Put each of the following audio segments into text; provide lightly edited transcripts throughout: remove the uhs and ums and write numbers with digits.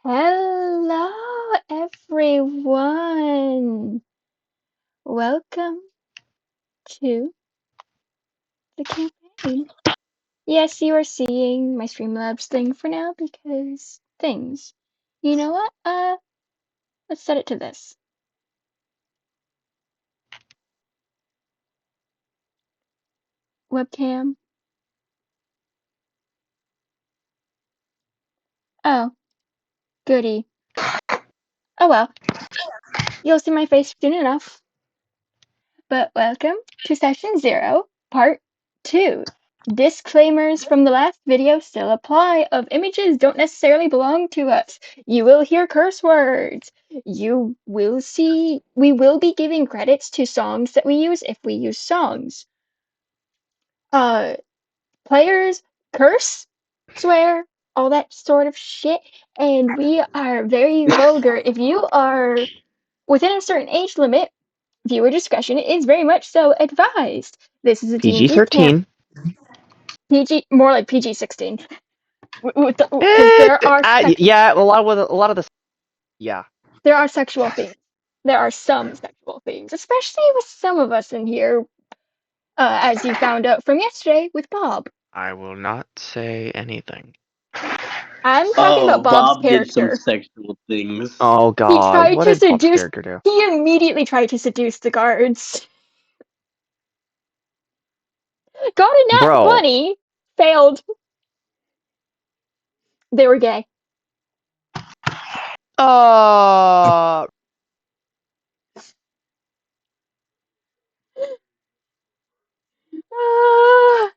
Hello, everyone. Welcome to the campaign. Yes, you are seeing my Streamlabs thing for now because things. You know what? Let's set it to this. Webcam. Oh, goody. Oh well, you'll see my face soon enough. But welcome to session 0, part 2. Disclaimers from the last video still apply of images don't necessarily belong to us. You will hear curse words. You will see, we will be giving credits to songs that we use if we use songs. Players curse, swear, all that sort of shit, and we are very vulgar. If you are within a certain age limit, viewer discretion is very much so advised. This is a D&D camp. PG-13. PG, more like PG-16. Because Yeah, a lot of the. Yeah. there are sexual themes. There are some sexual themes, especially with some of us in here, as you found out from yesterday with Bob. I will not say anything. I'm talking Oh, about Bob's Bob did some character. sexual things. Oh He God, tried what to did Bob's seduce. character do? He immediately tried to seduce the guards. Got a nat Bro. 20, failed. They were gay. Uh. Ah.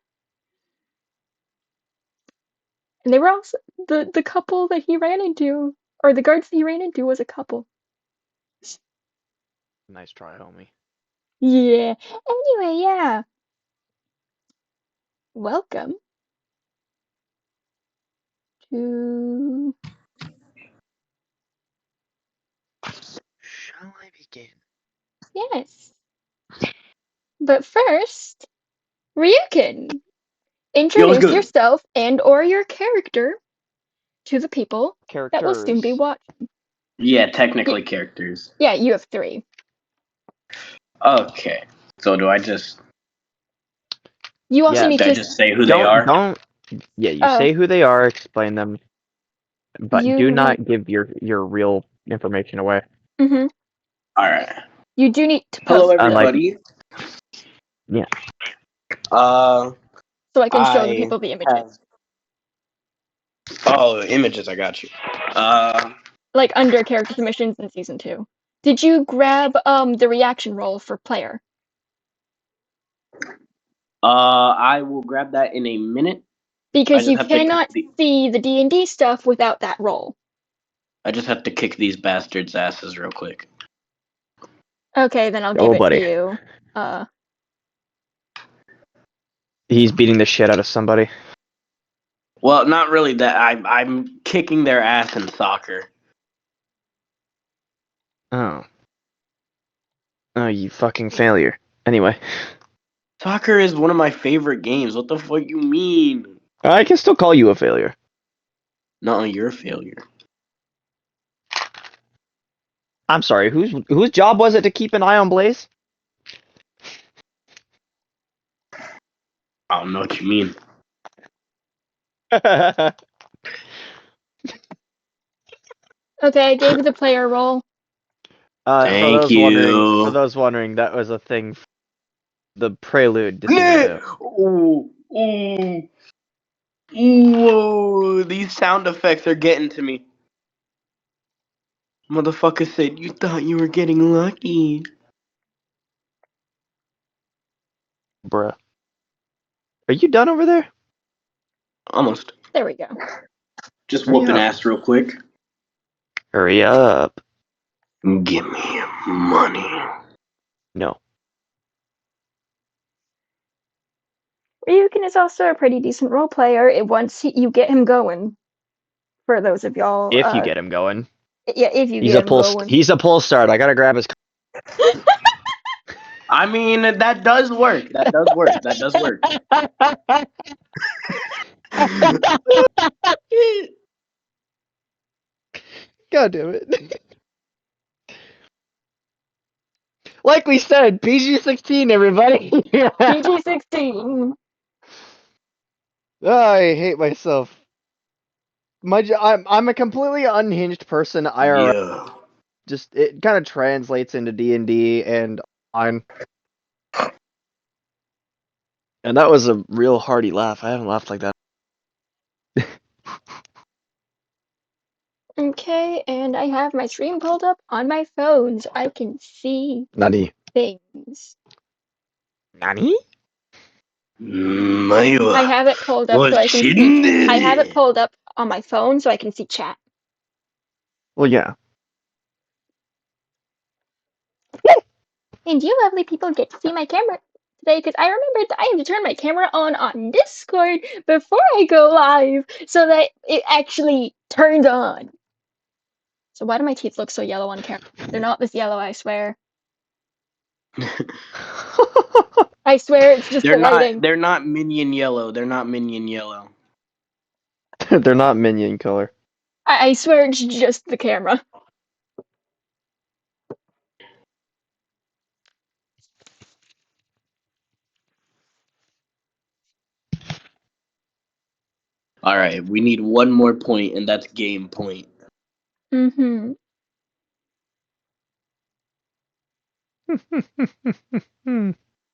And they were also the couple that he ran into, or the guards that he ran into was a couple. Nice try, homie. Yeah. Anyway, yeah. Welcome to. Shall I begin? Yes. But first, Ryukin, Yo, what's introduce good? yourself and or your character to the people that will soon be Characters. watching. Yeah, technically characters. Yeah, you have 3. Okay. So do I just You also Yes. need do I to. just say who they Don't are? don't. Yeah, you Oh, say who they are, explain them, but do you. not give your real information away. Mm-hmm. All right. You do need to Hello, post that Unlike, everybody. yeah. Uh, so I can show the I people the images. have. Oh, images. I got you. Uh, Like under character submissions in season 2. Did you grab the reaction roll for player? I will grab that in a minute. I Because just you have to kick cannot the. see the D&D stuff without that roll. I just have to kick these bastards' asses real quick. Okay, then I'll give Oh, it to buddy. you. He's beating the shit out of somebody. Well, not really. That I'm kicking their ass in soccer. Oh. Oh, you fucking failure. Anyway. Soccer is one of my favorite games. What the fuck you mean? I can still call you a failure. No, you're a failure. I'm sorry, whose job was it to keep an eye on Blaze? I don't know what you mean. Okay, I gave you the player roll. Thank For you. those wondering, that was a thing, the prelude to season 2. Ooh, ooh, ooh, these sound effects are getting to me. Motherfucker said you thought you were getting lucky. Bruh. Are you done over there? Almost. There we go. Just Hurry whooping up. ass real quick. Hurry up. Give me money. No. Ryukin is also a pretty decent role player once you get him going. For those of y'all, If you get him going. yeah, if you He's get a him going. he's a pull start. I gotta grab his I mean, that does work. That does work. That does work. God damn it. Like we said, PG-16, everybody. PG-16. I hate myself. I'm a completely unhinged person. IRL. Yeah. Just it kind of translates into D&D and online. And that was a real hearty laugh. I haven't laughed like that. Okay, and I have my stream pulled up on my phone so I can see Nani? things. Nani? I have it pulled up so I can see. I have it pulled up on my phone so I can see chat. Well, yeah. And you lovely people get to see my camera today because I remembered that I have to turn my camera on Discord before I go live so that it actually turns on. So why do my teeth look so yellow on camera? They're not this yellow, I swear. I swear it's just the lighting. They're not minion yellow. They're not minion yellow. They're not minion color. I swear it's just the camera. All right, we need one more point, and that's game point. Mm-hmm.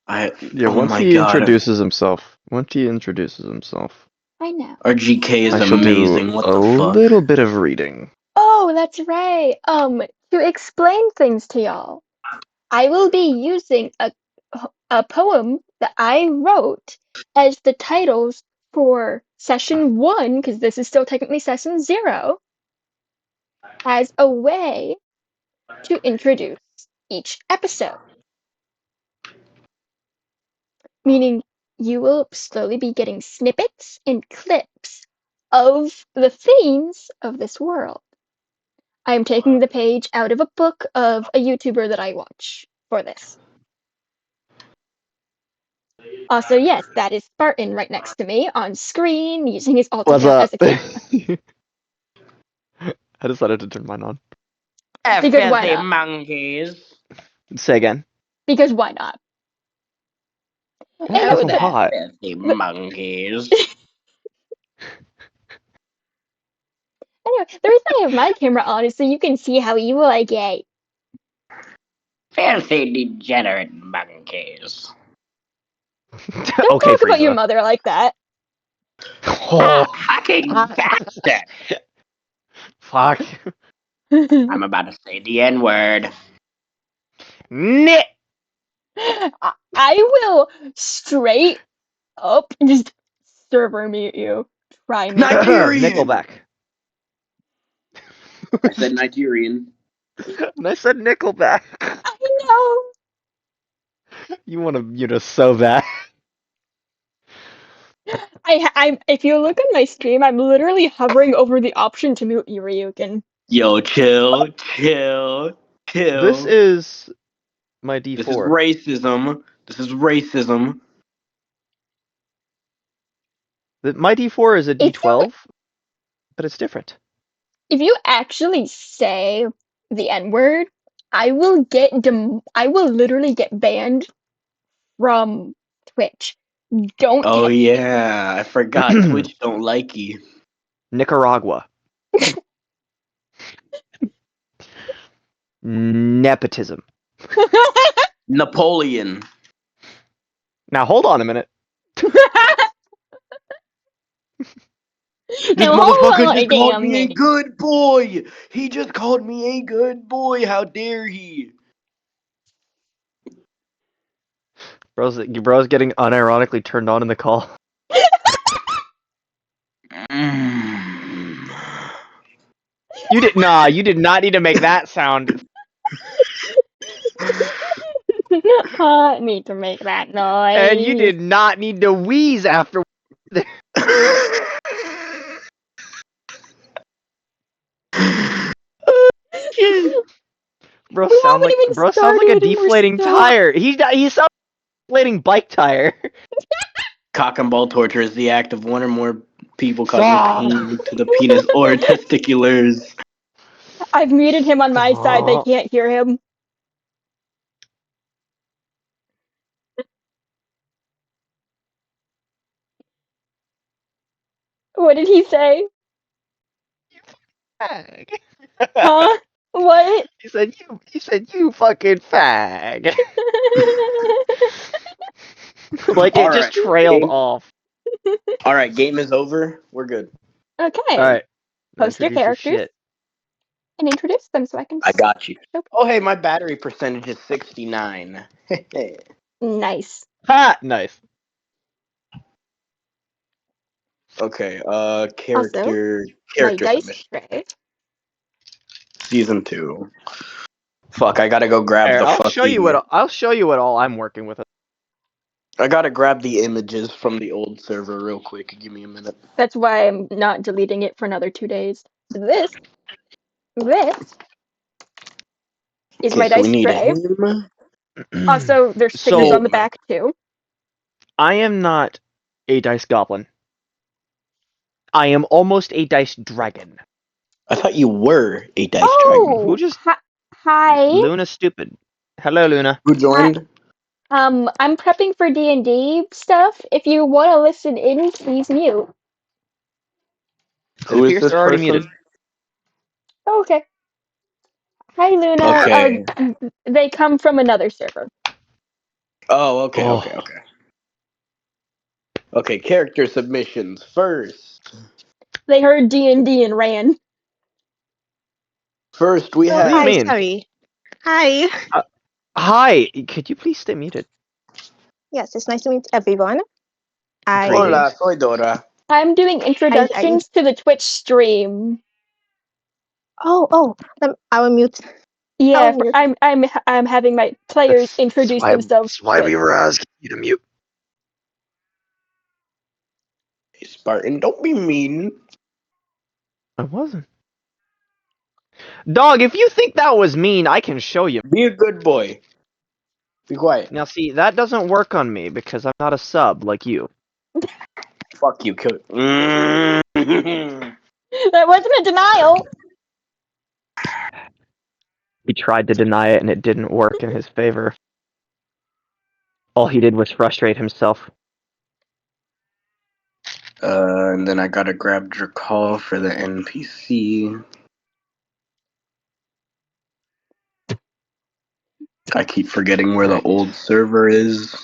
Yeah, Oh once my he god, introduces himself. I know. our GK is I shall do amazing. What a the fuck? little bit of reading. Oh, that's right. To explain things to y'all, I will be using a poem that I wrote as the titles for session 1, because this is still technically session 0, as a way to introduce each episode. Meaning you will slowly be getting snippets and clips of the themes of this world. I am taking the page out of a book of a YouTuber that I watch for this. Also, yes, that is Spartan right next to me on screen using his alt What's account up? as a camera. I decided to turn mine on. Because why Filthy not? monkeys. Say again. Because why not? Anyway, Because I'm but hot. Filthy but monkeys. anyway, the reason I have my camera on is so you can see how evil I get. Filthy degenerate monkeys. Don't Okay, talk about your Frieza. mother like that. Oh, Fucking bastard. fuck. I'm about to say the N-word. Nit. I will straight up just server mute you. Try me. Nigerian! Nickelback. I said Nigerian. And I said Nickelback. I know. You want to mute us so bad. I'm. If you look at my stream, I'm literally hovering over the option to mute you, Ryukin. Yo, chill, chill, This chill. is my This is D4. racism. This is racism. My D4 is a If you D12, but it's different. if you actually say the N word, I will I will literally get banned from Twitch. Don't Oh tempt me. yeah, I forgot Twitch don't like you. Nicaragua. Nepotism. Napoleon. Now hold on a minute. This Now hold motherfucker on a just called damn me a minute. good boy. He just called me a good boy. How dare he? Bro's getting unironically turned on in the call. Mm. You did not need to make that sound. I need to make that noise. And you did not need to wheeze after. Bro We sounds haven't even like a started and we're deflating still. tire. He sounds like a deflating bike tire. Cock and ball torture is the act of one or more people causing Stop. pain to the penis or testiculars. I've muted him on my side. They can't hear him. What did he say? Fag. Huh? What? He said you fucking fag. Like it just Alright, trailed game. off. Alright, game is over. We're good. Okay. Alright. Post your Introduce your characters shit. and introduce them so I can. I got you. Nope. Oh, hey, my battery percentage is 69. Nice. Ha! Nice. Okay, Also, character my dice submission. tray. Season 2. Fuck, I gotta go grab the I'll fucking... show you what all I'm working with. I gotta grab the images from the old server real quick. Give me a minute. That's why I'm not deleting it for another 2 days. This is Okay, my so we dice need tray. him. Also, there's stickers So on the back too. I am not a dice goblin. I am almost a dice dragon. I thought you were a dice dragon. Who Oh, just hi. Luna's stupid. Hello, Luna. Who joined? I'm prepping for D&D stuff. If you want to listen in, please mute. It Who is appears this they're already person? muted. Oh, okay. Hi, Luna. Okay. They come from another server. Oh, okay, Oh. okay. Okay, character submissions first. They heard D&D and ran. First, we Oh, What do you have... hi, mean? sorry. Hi. Hi. Could you please stay muted? Yes, it's nice to meet everyone. I Hola, Greetings. soy Dora. I'm doing hi. introductions to the Twitch stream. I will mute. Yeah, mute. I'm having my players introduce themselves That's why to we Twitch. were asking you to mute. Hey, Spartan, don't be mean. I wasn't. Dog, if you think that was mean, I can show you. Be a good boy. Be quiet. Now, see, that doesn't work on me because I'm not a sub like you. Fuck you, kill. That wasn't a denial. He tried to deny it and it didn't work in his favor. All he did was frustrate himself. And then I gotta grab Drakal for the NPC. I keep forgetting where the Right. old server is.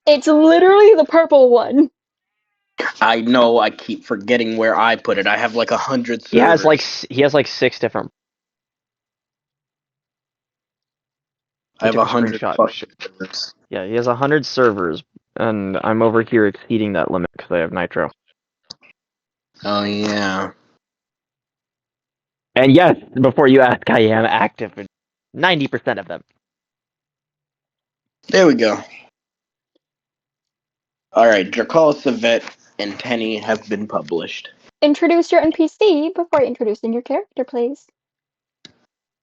It's literally the purple one. I know, I keep forgetting where I put it. I have like 100 servers. He has like 6 different. I have took a 100 screenshot. fucking servers. Yeah, he has 100 servers, and I'm over here exceeding that limit because I have Nitro. Oh, yeah. And yes, before you ask, I am active in 90% of them. There we go. Alright, Drakal, Savet, and Tenny have been published. Introduce your NPC before introducing your character, please.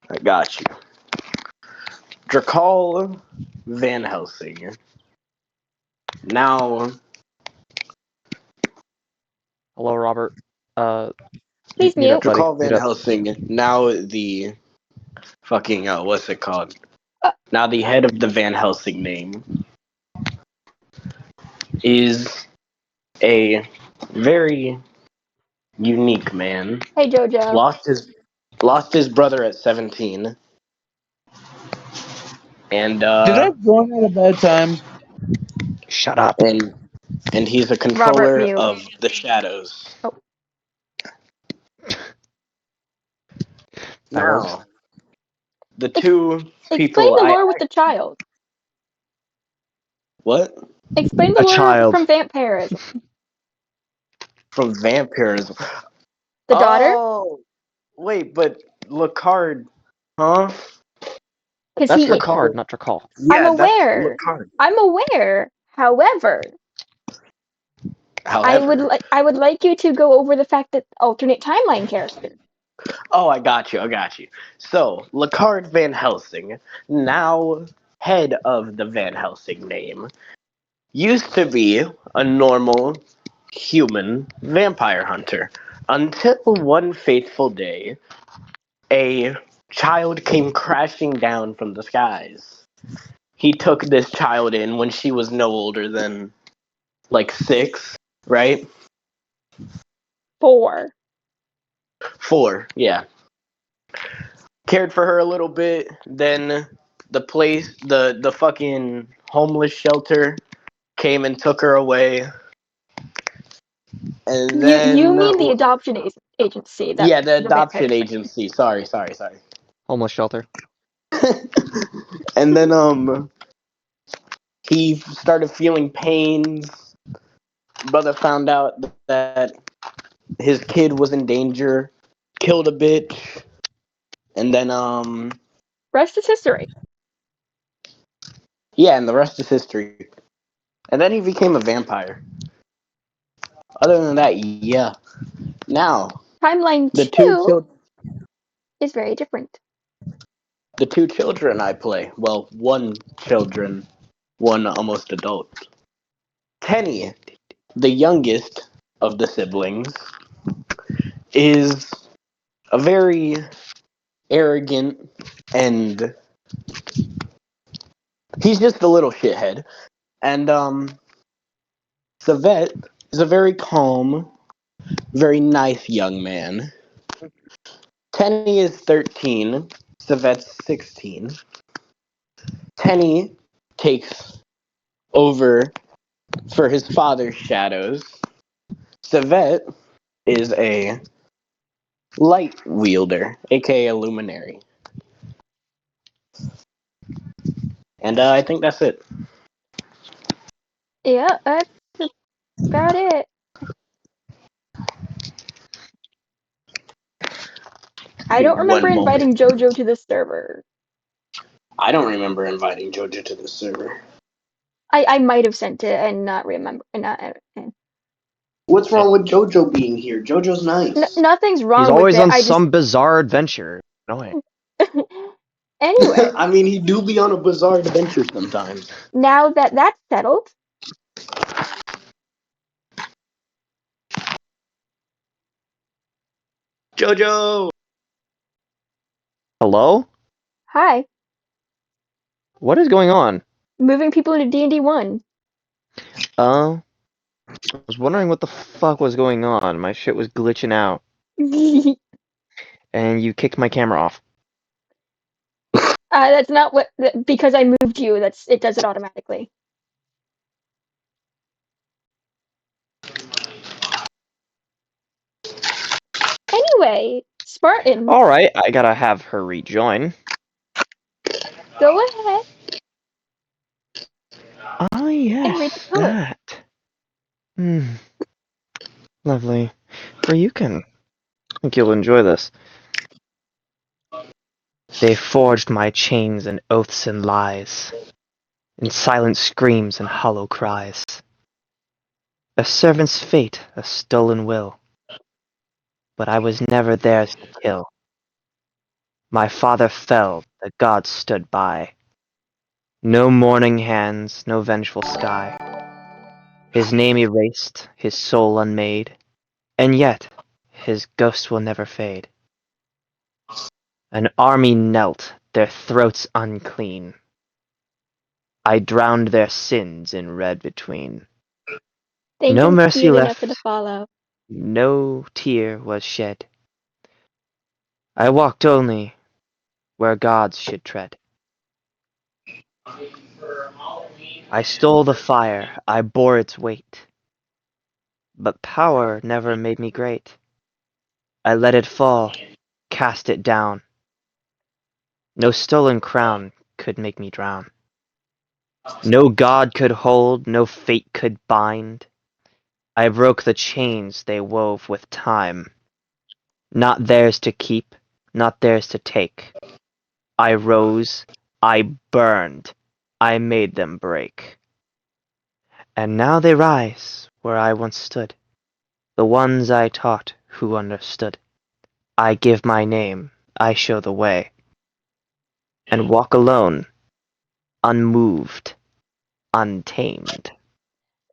I got you. Drakal Van Helsing. Now, Hello, Robert. Please Mute up, mute. buddy. Drakal Mute Van up. Helsing, now the fucking, what's it called? Uh, Now the head of the Van Helsing name is a very unique man. Hey, Jojo. Lost his brother at 17. And Did I join at a bad time? Shut up. and he's a Robert, controller mute. of the shadows. Oh. That works. Now, the two Explain people the lore with the child. what? Explain the A lore child. from vampirism. From vampirism. The daughter? Oh, wait, but Lacard, huh? Because That's he. Ricard, not Drakal. I'm Yeah, that's aware. Lacard. I'm aware. However, However, I would like you to go over the fact that alternate timeline character. oh, I got you. So, Lacard Van Helsing, now head of the Van Helsing name, used to be a normal human vampire hunter until one fateful day, a child came crashing down from the skies. He took this child in when she was no older than like 6, right? 4. 4, yeah. Cared for her a little bit. Then the fucking homeless shelter came and took her away. And You then, mean the adoption agency that yeah, the the vampire adoption is in. agency. Sorry. Homeless shelter. And then he started feeling pains. Brother found out that his kid was in danger, killed a bitch, and then Rest is history. yeah, and the rest is history. And then he became a vampire. Other than that, yeah. Now, Timeline the two 2 chil- is very different. the two children I play. Well, one children, one almost adult. Tenny, the youngest of the siblings, is a very arrogant and he's just a little shithead. And Savet is a very calm, very nice young man. Tenny is 13. Savet's 16. Tenny takes over for his father's shadows. Savet is a light wielder, aka a luminary. And I think that's it. Yeah, that's about it. I Give don't me remember one moment. inviting JoJo to the server. I don't remember inviting JoJo to the server. I might have sent it and not remember. What's wrong with JoJo being here? JoJo's nice. Nothing's He's wrong with always it. on I just some bizarre adventure. Annoying. anyway. I mean, he do be on a bizarre adventure sometimes. Now that that's settled, JoJo! Hello? hi. What is going on? Moving people into D&D 1. I was wondering what the fuck was going on. My shit was glitching out, and you kicked my camera off. That's not what because I moved you. It does it automatically. Anyway, Spartan, Alright, I gotta have her rejoin. go ahead Ah, and read the yes, poem. that. Hmm, lovely. For you can. I think you'll enjoy this. They forged my chains and oaths and lies, in silent screams and hollow cries. A servant's fate, a stolen will, but I was never theirs to kill. My father fell, the gods stood by. No mourning hands, no vengeful sky. His name erased, his soul unmade, and yet his ghost will never fade. An army knelt, their throats unclean. I drowned their sins in red between. They No didn't mercy feel nothing to left, follow. no tear was shed. I walked only where gods should tread. I stole the fire, I bore its weight, but power never made me great. I let it fall, cast it down. No stolen crown could make me drown. No god could hold, no fate could bind. I broke the chains they wove with time. Not theirs to keep, not theirs to take. I rose, I burned, I made them break. And now they rise where I once stood, the ones I taught who understood. I give my name, I show the way, and walk alone, unmoved, untamed.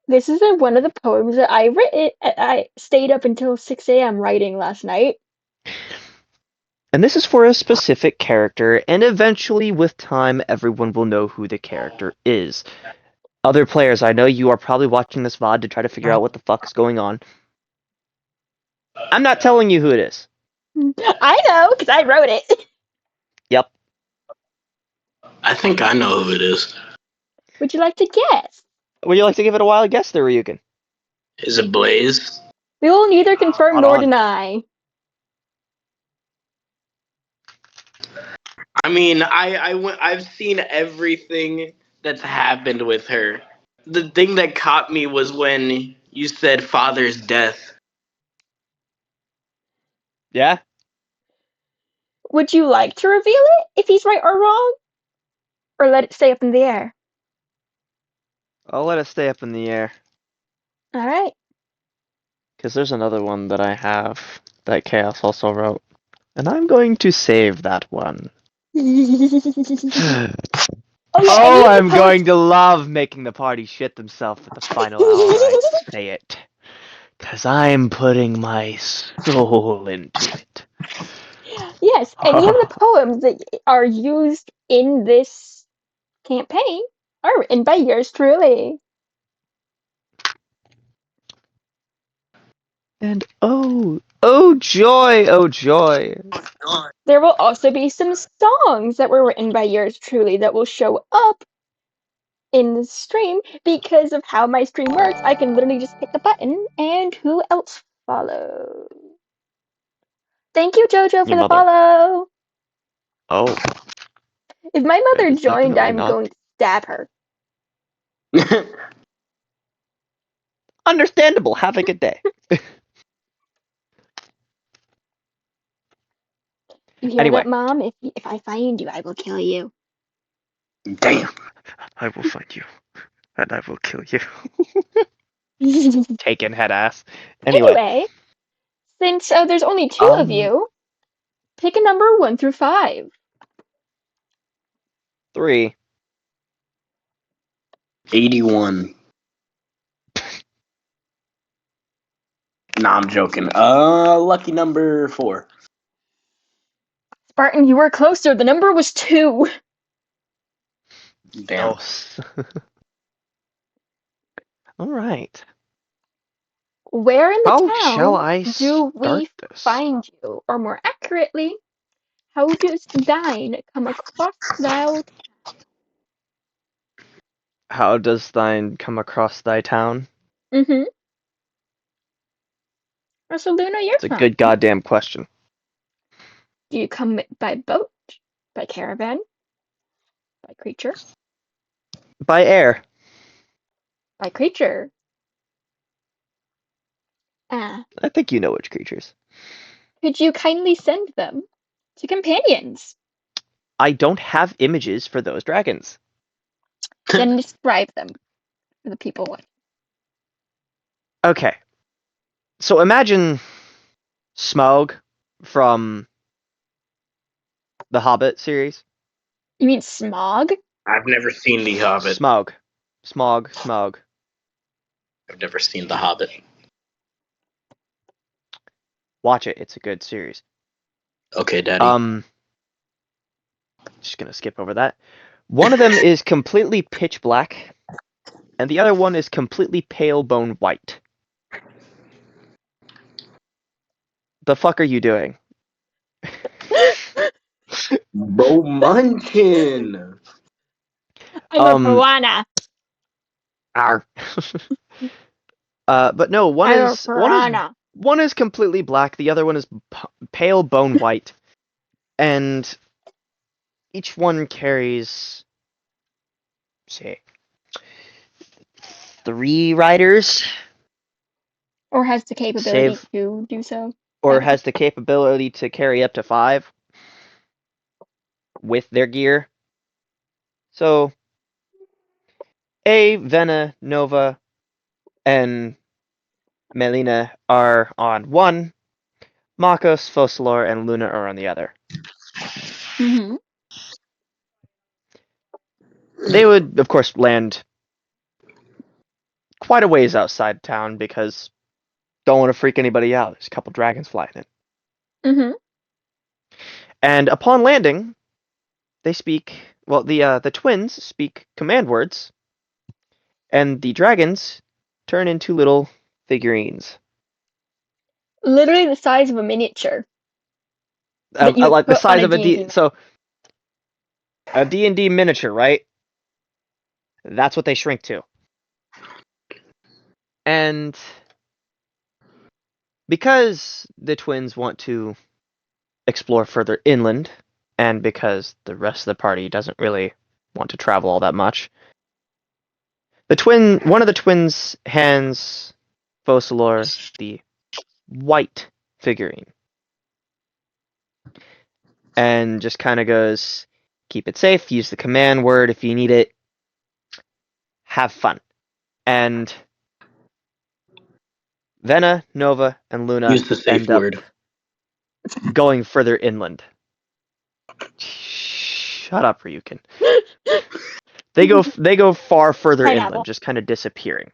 This is one of the poems that I wrote. I stayed up until 6 a.m. writing last night. And this is for a specific character, and eventually, with time, everyone will know who the character is. Other players, I know you are probably watching this VOD to try to figure out what the fuck is going on. I'm not telling you who it is. I know, because I wrote it. Yep. I think I know who it is. Would you like to guess? Would you like to give it a wild guess there, Ryukin? Is it Blaze? We will neither confirm Spot nor on. deny. I mean, I've seen everything that's happened with her. The thing that caught me was when you said father's death. Yeah? Would you like to reveal it if he's right or wrong? Or let it stay up in the air? I'll let it stay up in the air. Alright. Because there's another one that I have that Chaos also wrote. And I'm going to save that one. Oh yeah, any Oh, of the I'm poems. going to love making the party shit themselves at the final hour, I say it. Because I'm putting my soul into it. Yes, any of the poems that are used in this campaign are written by yours truly. And oh joy, oh joy. There will also be some songs that were written by yours truly that will show up in the stream because of how my stream works. I can literally just hit the button and who else follows? Thank you, Jojo, for Your the mother. follow. Oh, If my it mother is joined, definitely I'm not. going to stab her. Understandable. Have a good day. You hear Anyway, that, Mom? If I find you, I will kill you. Damn. I will find you, and I will kill you. Taken head ass. Anyway, Anyway, since there's only two of um, you, pick a number 1 through 5. 3. 81. Nah, I'm joking. Lucky number 4. Spartan, you were closer. The number was 2. Damn. All right. Where in the How shall town I do start we this? find you? Or more accurately, how does thine come across thou? How does thine come across thy town? Mm-hmm. So Luna, your It's a turn. good goddamn question. Do you come by boat, by caravan, by creature, By air. by creature? Ah, I think you know which creatures. could you kindly send them to companions? I don't have images for those dragons. Then describe them for the people watching. Okay. So imagine Smaug from the Hobbit series. You mean smog? I've never seen The Hobbit. Smaug. Smaug. I've never seen The Hobbit. Watch it. It's a good series. Okay, Daddy. Just gonna skip over that. One of them is completely pitch black, and the other one is completely pale bone white. The fuck are you doing? Bo Munchin. I'm a piranha. Arr. But no, one I'm a is piranha. one is completely black. The other one is pale bone white, and each one carries, say, 3 riders. Or has the capability Save to do so. or Rather. has the capability to carry up to 5 with their gear. So, Vena, Nova, and Melina are on one. Makos, Focalor, and Luna are on the other. Mm-hmm. They would, of course, land quite a ways outside town because don't want to freak anybody out. There's a couple dragons flying in. Mm-hmm. And upon landing, they speak. Well, the twins speak command words, and the dragons turn into little figurines, Literally the size of a miniature that you like the put on size a of a D&D D. map. So a D&D miniature, right? That's what they shrink to. And because the twins want to explore further inland, and because the rest of the party doesn't really want to travel all that much, one of the twins hands Focalor the white figurine and just kind of goes, "Keep it safe. Use the command word if you need it. Have fun." And Vena, Nova, and Luna Use the safe end up word. going further inland. Shut up, Ryukin. They go far further inland, Pineapple. just kind of disappearing.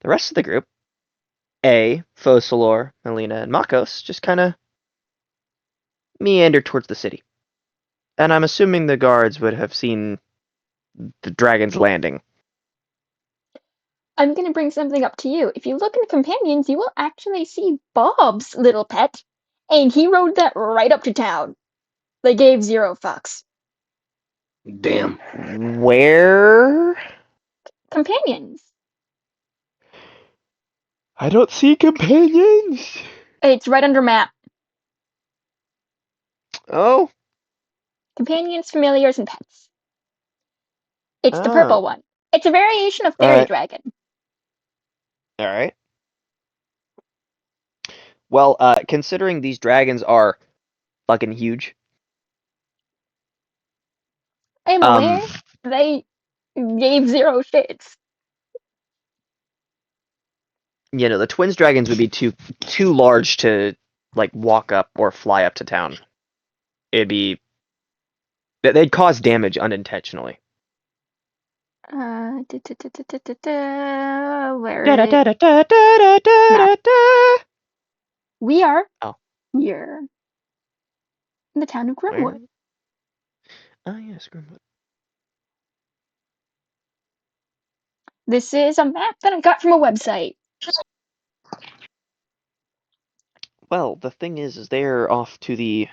The rest of the group, Focalor, Melina, and Makos, just kind of meander towards the city. And I'm assuming the guards would have seen the dragon's landing. I'm gonna bring something up to you. If you look in companions, you will actually see Bob's little pet, and he rode that right up to town. They gave 0 fucks. Damn. Where? Companions. I don't see companions. It's right under map. Oh. Companions, familiars, and pets. It's the Oh. purple one. It's a variation of All fairy right. dragon. All right. Well, considering these dragons are fucking huge, I'm aware um, they gave 0 shits. the twins dragons would be too large to like walk up or fly up to town. It'd be they'd cause damage unintentionally. Where Da da is da da da da map? da da. We are Oh, here in the town of where? Grimwood. Oh yes, Grimwood. This is a map that I got from a website. Well, the thing is they're off to the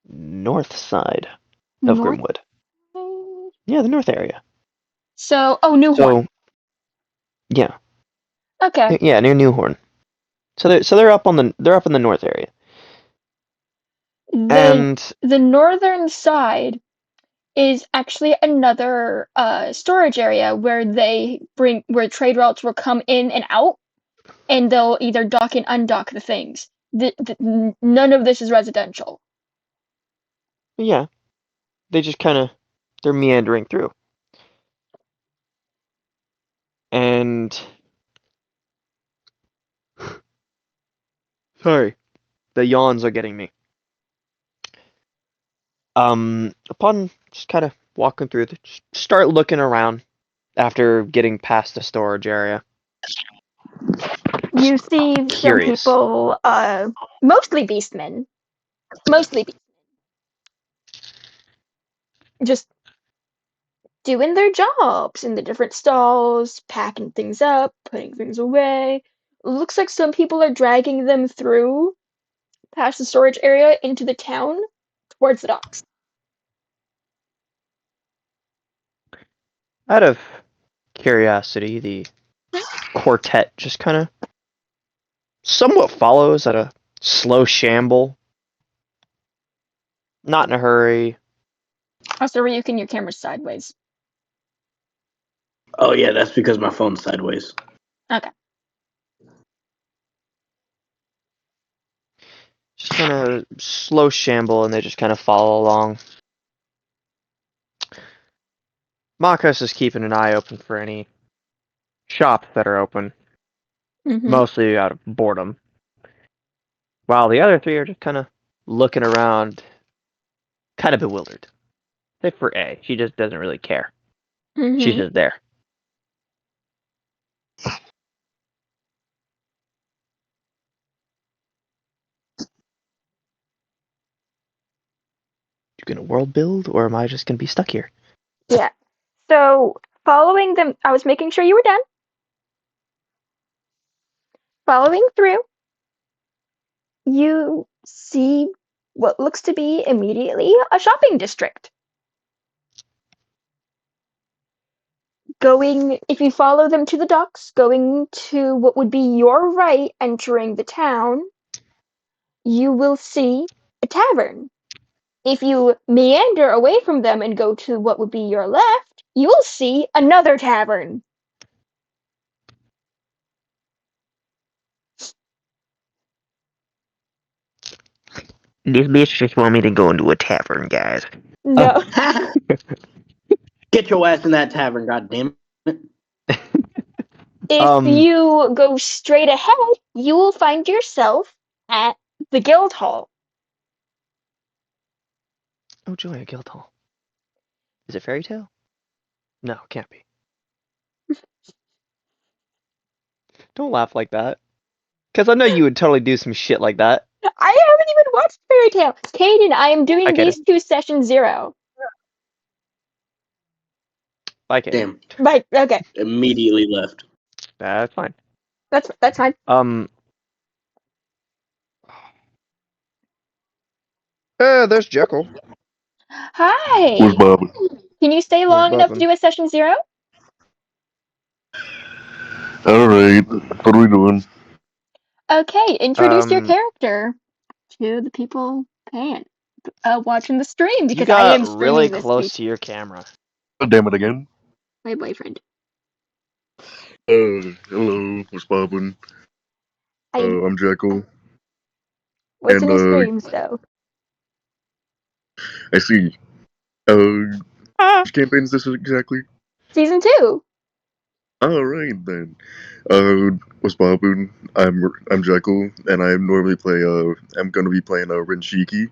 north side of North. Grimwood. Yeah, the north area. So, oh, New Horn. So yeah, Okay. yeah, near Newhorn. So they're up in the north area, The and the northern side is actually another storage area where where trade routes will come in and out, and they'll either dock and undock the things. None of this is residential. yeah, they just kind of they're meandering through, and sorry, the yawns are getting me. Upon just kind of walking through, just start looking around after getting past the storage area. You see some Curious. people, mostly beastmen, mostly just doing their jobs in the different stalls, packing things up, putting things away. Looks like some people are dragging them through past the storage area into the town towards the docks. Out of curiosity, the quartet just kind of somewhat follows at a slow shamble, not in a hurry. Also, Ryukin, your camera's sideways. Oh yeah, that's because my phone's sideways. Okay. Just kind of slow shamble, and they just kind of follow along. Marcos is keeping an eye open for any shops that are open, Mm-hmm. mostly out of boredom, while the other three are just kind of looking around, kind of bewildered. Except for A, she just doesn't really care. She's Mm-hmm. just there. You gonna world build, or am I just gonna be stuck here? Yeah. So following them, I was making sure you were done. Following through, you see what looks to be immediately a shopping district. Going, if you follow them to the docks, going to what would be your right, entering the town, you will see a tavern. If you meander away from them and go to what would be your left, you will see another tavern. This bitch just want me to go into a tavern, guys. No. Get your ass in that tavern, goddamn it! If you go straight ahead, you will find yourself at the guild hall. Oh, joy, a guild hall. Is it fairy tale? No, can't be. Don't laugh like that. Because I know you would totally do some shit like that. I haven't even watched Fairy Tale. Caden, I am doing Bye, these Kaden. two session 0. Bye, Kaden. Damn, But okay, immediately left. That's fine. that's fine. There's Jekyll. Hi. Where's Bob? Can you stay Where's long enough to Bubbin? do a session 0? Alright, what are we doing? Okay, introduce your character to the people paying, watching the stream, You because I got am really streaming this close piece. to your camera. Oh, damn it again. My boyfriend. Hello, what's poppin'? I'm Jekyll, What's in your and streams though? I see. Which campaign is this exactly? Season 2. Alright then. What's poppin'? I'm Jekyll, and I normally play, I'm gonna be playing, Renshiki.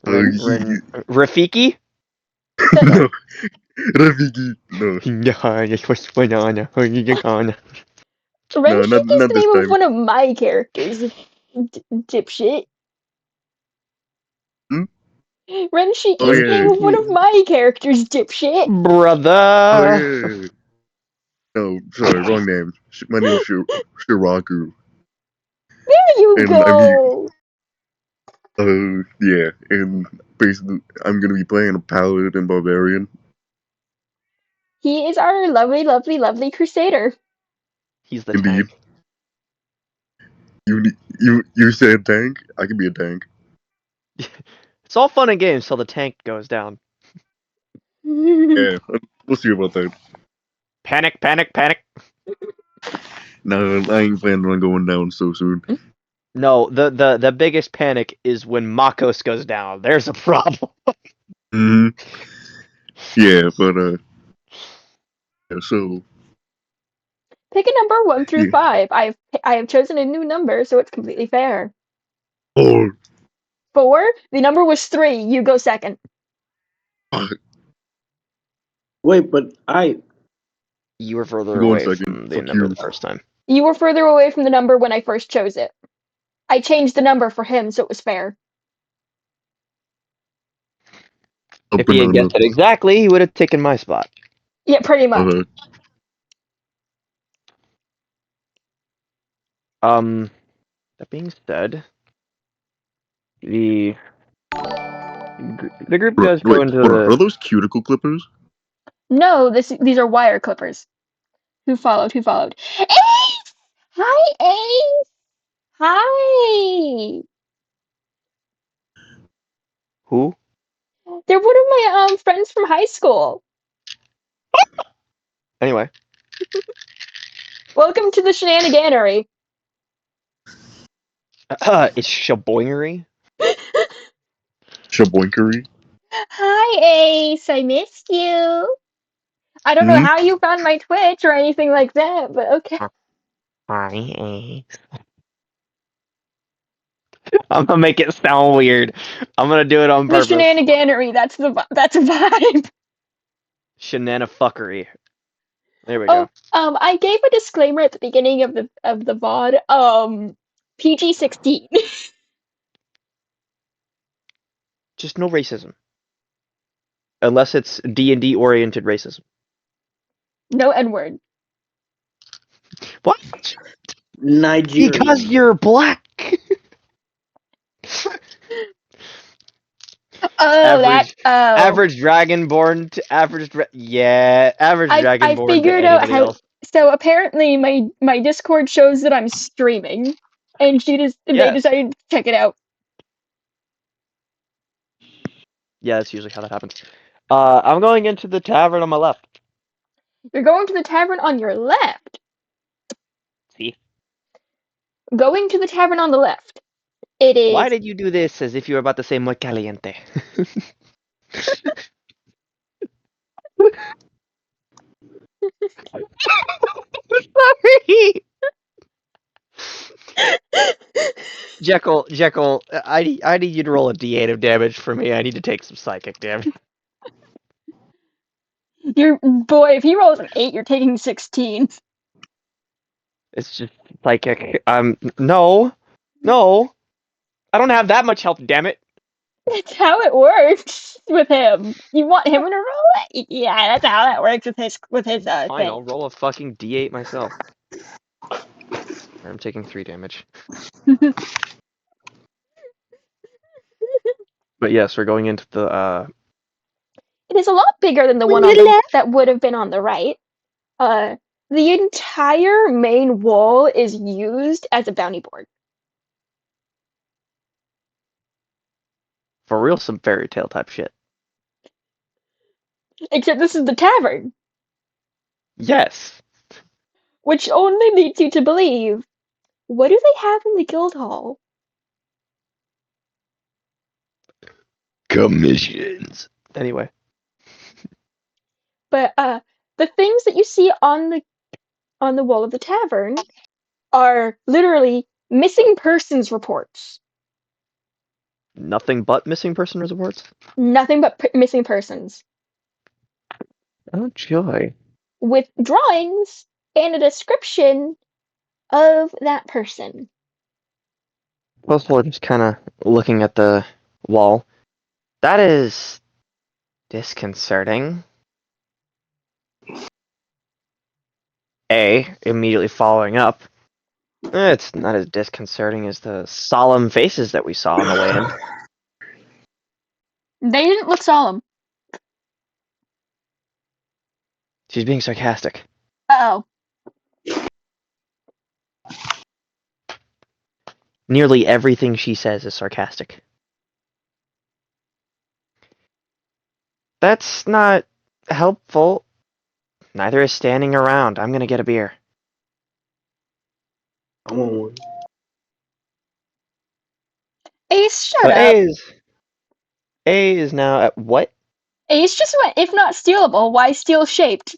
Rafiki? No, Rafiki, no. No, Renshik is not the this name of time. one of my characters. Dipshit. Hmm? Renshik Oh is the name yeah, of one of my characters, dipshit. oh Brother. yeah. No, sorry, wrong name. My name's Shiraku, There you and go. yeah, and basically, I'm gonna be playing a paladin and barbarian. He is our lovely, lovely, lovely crusader. He's the Indeed. tank. You said tank? I can be a tank. It's all fun and games till the tank goes down. Yeah, we'll see about that. Panic, panic, panic. No, I ain't planning on going down so soon. No, the biggest panic is when Makos goes down. There's a problem. Hmm. Yeah, but yeah, so Pick a number 1 through yeah. 5. I have chosen a new number, so it's completely fair. Oh, 4. The number was 3. You go second. Wait, but You were further I'm going away second. from the Fuck number you. the first time. You were further away from the number when I first chose it. I changed the number for him, so it was fair. A If he had banana. guessed it exactly, he would have taken my spot. Yeah, pretty much. That being said, the the group does go Wait, into hold on. Are the. those cuticle clippers? No, these are wire clippers. Who followed? Who followed? Ace! Hi, Ace! Hi! Who? They're one of my friends from high school. Anyway, Welcome to the shenaniganery. it's shaboingery. Shaboinkery? Hi, Ace. I missed you. I don't know Hmm? how you found my Twitch or anything like that, but okay. Hi. I'm gonna make it sound weird. I'm gonna do it on The purpose. shenaniganery. That's a vibe. Shenanifuckery. There we Oh, go. I gave a disclaimer at the beginning of the VOD. PG-16. Just no racism. Unless it's D&D oriented racism. No N-word. What? Nigerian. Because you're black. Oh, average dragonborn to average average I dragonborn to figured out anybody how. else. So apparently, my Discord shows that I'm streaming, and they Yes. decided to check it out. Yeah, that's usually how that happens. I'm going into the tavern on my left. You're going to the tavern on your left. See? Going to the tavern on the left. It Why is. did you do this as if you were about to say muy caliente? Sorry! Jekyll, I need you to roll a D8 of damage for me. I need to take some psychic damage. Your boy, if he rolls an 8, you're taking 16. It's just psychic. No. I don't have that much health, damn it. That's how it works with him. You want him to roll it? Yeah, that's how that works with his Fine, thing. I'll roll a fucking D8 myself. I'm taking 3 damage. But yes, we're going into the It is a lot bigger than the one on the that would have been on the right. The entire main wall is used as a bounty board. for real some fairy tale type shit. Except this is the tavern, Yes. which only leads you to believe. What do they have in the guild hall? Commissions. Anyway. But the things that you see on the wall of the tavern are literally missing persons reports. Nothing but missing person reports? Nothing but missing persons. Oh joy. With drawings and a description of that person. Most people are just kinda looking at the wall. That is disconcerting. Immediately following up. It's not as disconcerting as the solemn faces that we saw on the way in. They didn't look solemn. She's being sarcastic. Uh-oh. Nearly everything she says is sarcastic. That's not helpful. Neither is standing around. I'm gonna get a beer. I want one. Ace, shut So up. A is now at what? Ace just went, if not stealable, why steal shaped?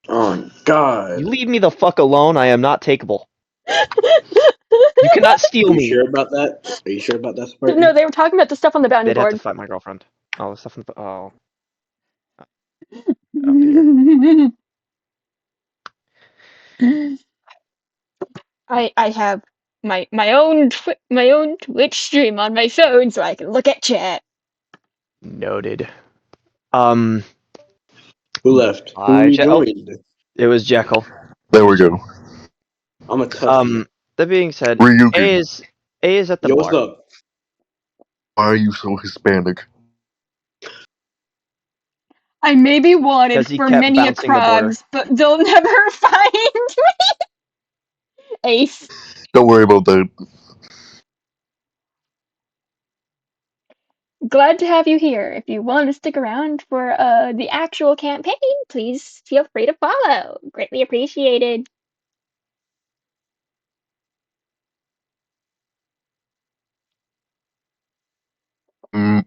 Oh God. You leave me the fuck alone. I am not takeable. You cannot Are steal you me. sure about that? Are you sure about that, Sparky? No, they were talking about the stuff on the bounty They'd have to board. fight my girlfriend. Oh, the stuff in the oh. Oh dear. I have my own Twitch stream on my phone so I can look at chat. Noted. Who left? Who Oh, rejoined? it was Jekyll. There we go. I'm a toughie. That being said, Ryuki, A is at the Yo, what's bar. up? why are you so Hispanic? I may be wanted 'Cause he for kept many a bouncing the border. crimes, but they'll never find me. Ace. Don't worry about that. Glad to have you here. If you want to stick around for the actual campaign, please feel free to follow. Greatly appreciated. Mm,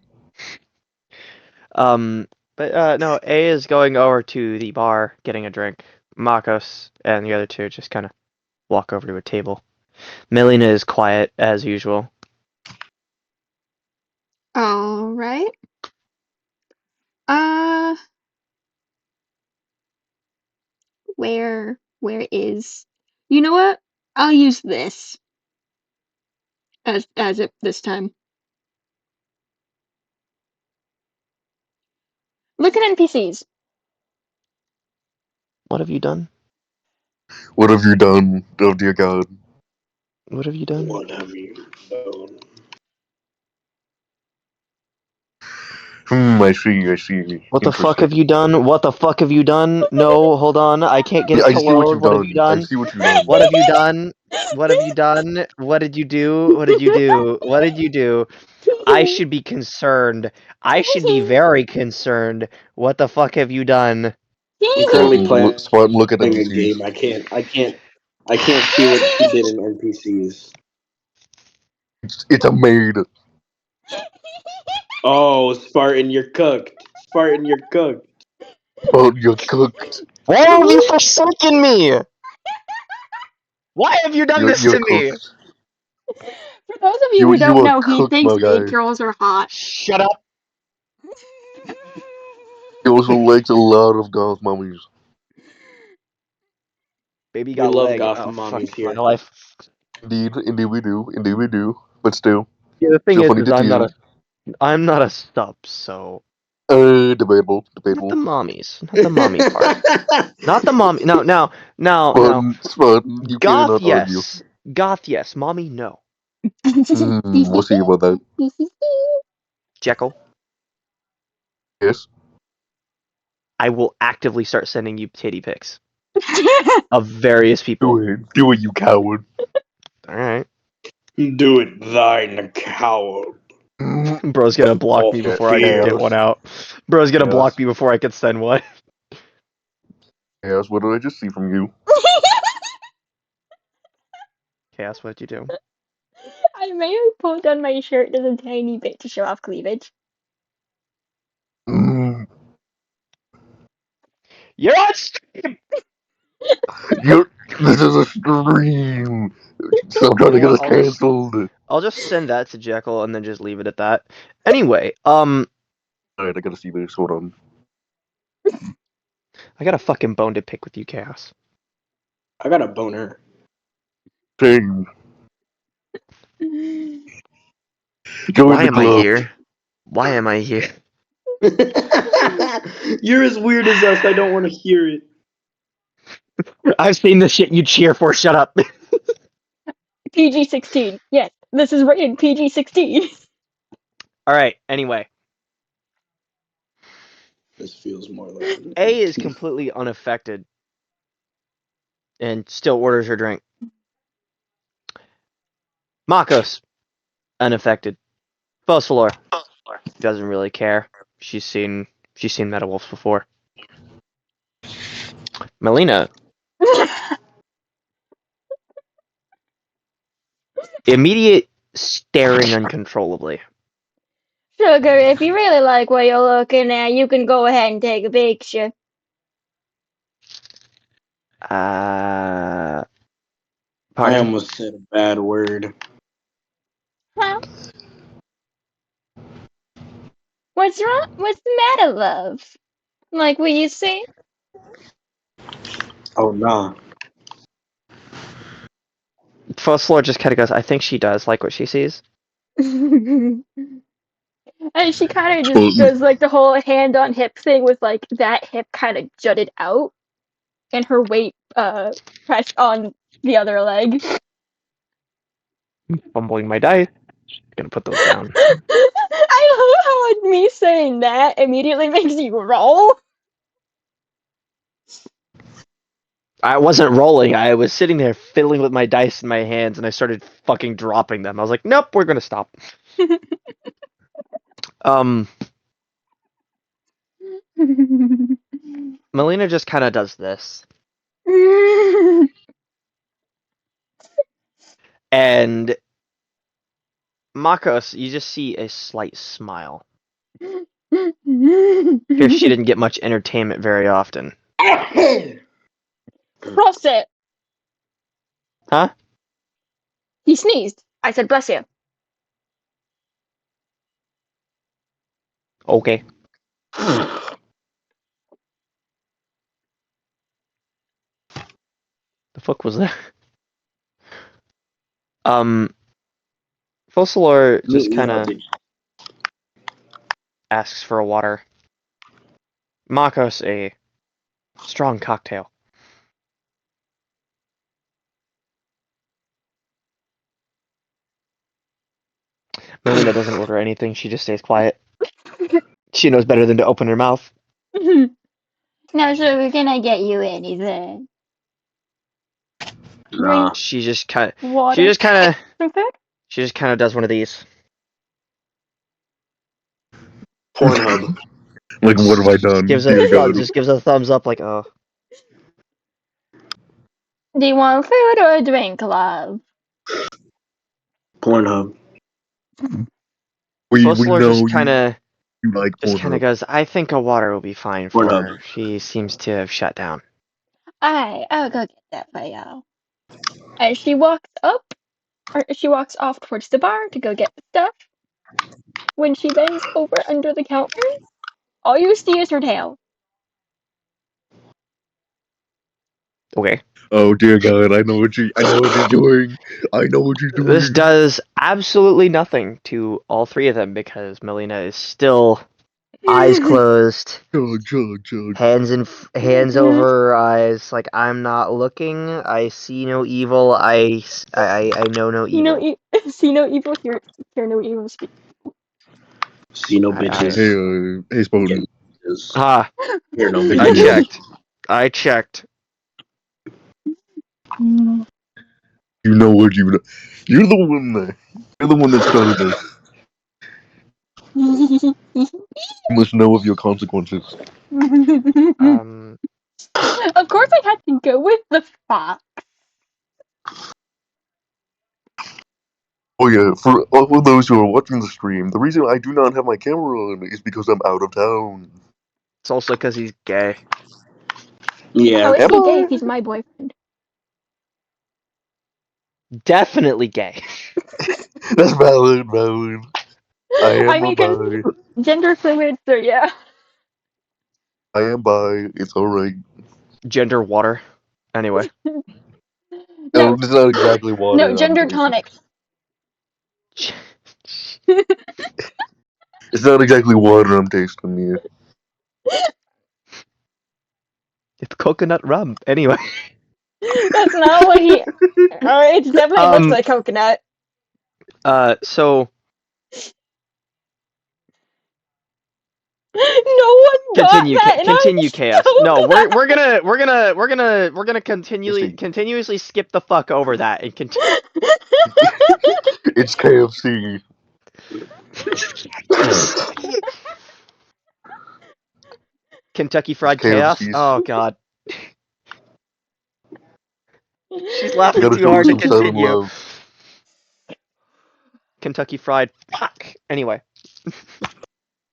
But no, A is going over to the bar, getting a drink. Makos and the other two just kind of walk over to a table. Melina is quiet as usual. All right. Uh, where is? You know what? I'll use this as it this time. Look at NPCs. What have you done? What have you done? Oh dear God. What have you done? What have you done? I see. What the fuck Interesting. have you done? What the fuck have you done? No, hold on. I can't get Yeah, it I to see what load. you've What have you done. I done? see what you've done. What have you done? What have you done? What did you do? What did you do? What did you do? I should be concerned. I should be very concerned. What the fuck have you done? I'm currently Spartan, playing Spartan, look at a NPCs. game. I can't see what she did in NPCs. It's a maid. Oh, Spartan, you're cooked. Spartan, you're cooked. Oh, you're cooked. Why have you forsaken me? Why have you done this You're to me? cooked. For those of you who You don't are know, he cooked, thinks my maid guy. girls are hot. Shut up, He also likes a lot of goth mummies. baby. We Got love leg. Gotham Oh fuck mommies my here. life. Indeed we do. Indeed we do. But still, Yeah, the thing still funny is to you. I'm not a sub, so Debatable. not the mommies, not the mommy part, not the mommy. Now, Spartan, you goth, cannot argue. yes, goth, yes, mommy, no. We'll see about that. Jekyll, Yes. I will actively start sending you titty pics of various people. Do it, you coward. All right, Do it, thine coward. bro's gonna block All me Yeah, before I can get chaos. one out. Bro's gonna Chaos. block me before I can send one. Chaos, what did I just see from you? Chaos, what'd you do? I may have pulled down my shirt just a tiny bit to show off cleavage. Mm, You're on stream. You're. This is a stream. Stop You trying know to get what? us canceled. I'll just send that to Jekyll and then just leave it at that. Anyway, Alright, I gotta see this. Hold on. I got a fucking bone to pick with you, Chaos. I got a boner. Same. Join Why the am I club. here? Why am I here? You're as weird as us. I don't want to hear it. I've seen the shit you cheer for. Shut up. PG-16. Yes, this is rated PG-16. All right. Anyway, This feels more like an A is 18. completely unaffected and still orders her drink. Makos unaffected. Fossilor doesn't really care. She's seen Meta Wolves before. Melina immediate staring uncontrollably. Sugar, if you really like what you're looking at, you can go ahead and take a picture. I Pardon. almost said a bad word. Huh? What's wrong? What's the matter, love? Like what you see? Oh, nah. Fossilor just kind of goes, I think she does like what she sees. And she kind of just Spartan. does like the whole hand on hip thing with like that hip kind of jutted out and her weight pressed on the other leg. Fumbling my dice. Gonna put those down. I love how me saying that immediately makes you roll. I wasn't rolling. I was sitting there fiddling with my dice in my hands, and I started fucking dropping them. I was like, "Nope, we're gonna stop." Um, Melina just kind of does this, and Makos, you just see a slight smile. Because she didn't get much entertainment very often. Cross it. Huh? He sneezed. I said, bless you. Okay. The fuck was that? Fossilor just kind of asks for a water. Makos a strong cocktail. Melina doesn't order anything. She just stays quiet. She knows better than to open her mouth. Now, sugar, can I get you anything? Nah. Drink, She just kind of. water, some food? She just kind of does one of these. Pornhub. Like, what have I done? Gives Dear a God. just gives a thumbs up, like, oh. Do you want food or a drink, love? Pornhub. We Fosler know you like just kind of Pornhub. goes, I think a water will be fine for Pornhub. her. She seems to have shut down. I'll go get that for y'all. As she walks off towards the bar to go get the stuff. When she bends over under the counter, all you see is her tail. Okay. Oh dear God, I know what she's doing. I know what she's doing. This does absolutely nothing to all three of them because Melina is still eyes closed, Chug. hands over her eyes, like I'm not looking. I see no evil. I know no evil. See no evil, hear no evil, speak. See no I bitches. Hey, Spoden. ah, Hear no I bitches. checked. I checked. You know what you know. You're the one that started this. You must know of your consequences. Um, Of course I had to go with the fox. Oh yeah, for all of those who are watching the stream, the reason I do not have my camera on is because I'm out of town. it's also because he's gay. Yeah. How is Am he gay I? if he's my boyfriend? Definitely gay. That's valid. I I am a mean, bi. gender fluid, so yeah. I am bi. It's alright. Gender water. Anyway. No, No, it's not exactly no, water I'm gender tasting. tonic. It's not exactly water I'm tasting here. It's coconut rum. Anyway. That's not what he. It definitely looks like coconut. So No one got that, and continue I'm chaos. so No, glad. we're gonna continuously skip the fuck over that and continue. It's KFC. Kentucky Fried Chaos. KFC's. Oh god, she's I laughing gotta too show her hard to some Southern continue. love. Kentucky Fried. Fuck. Anyway,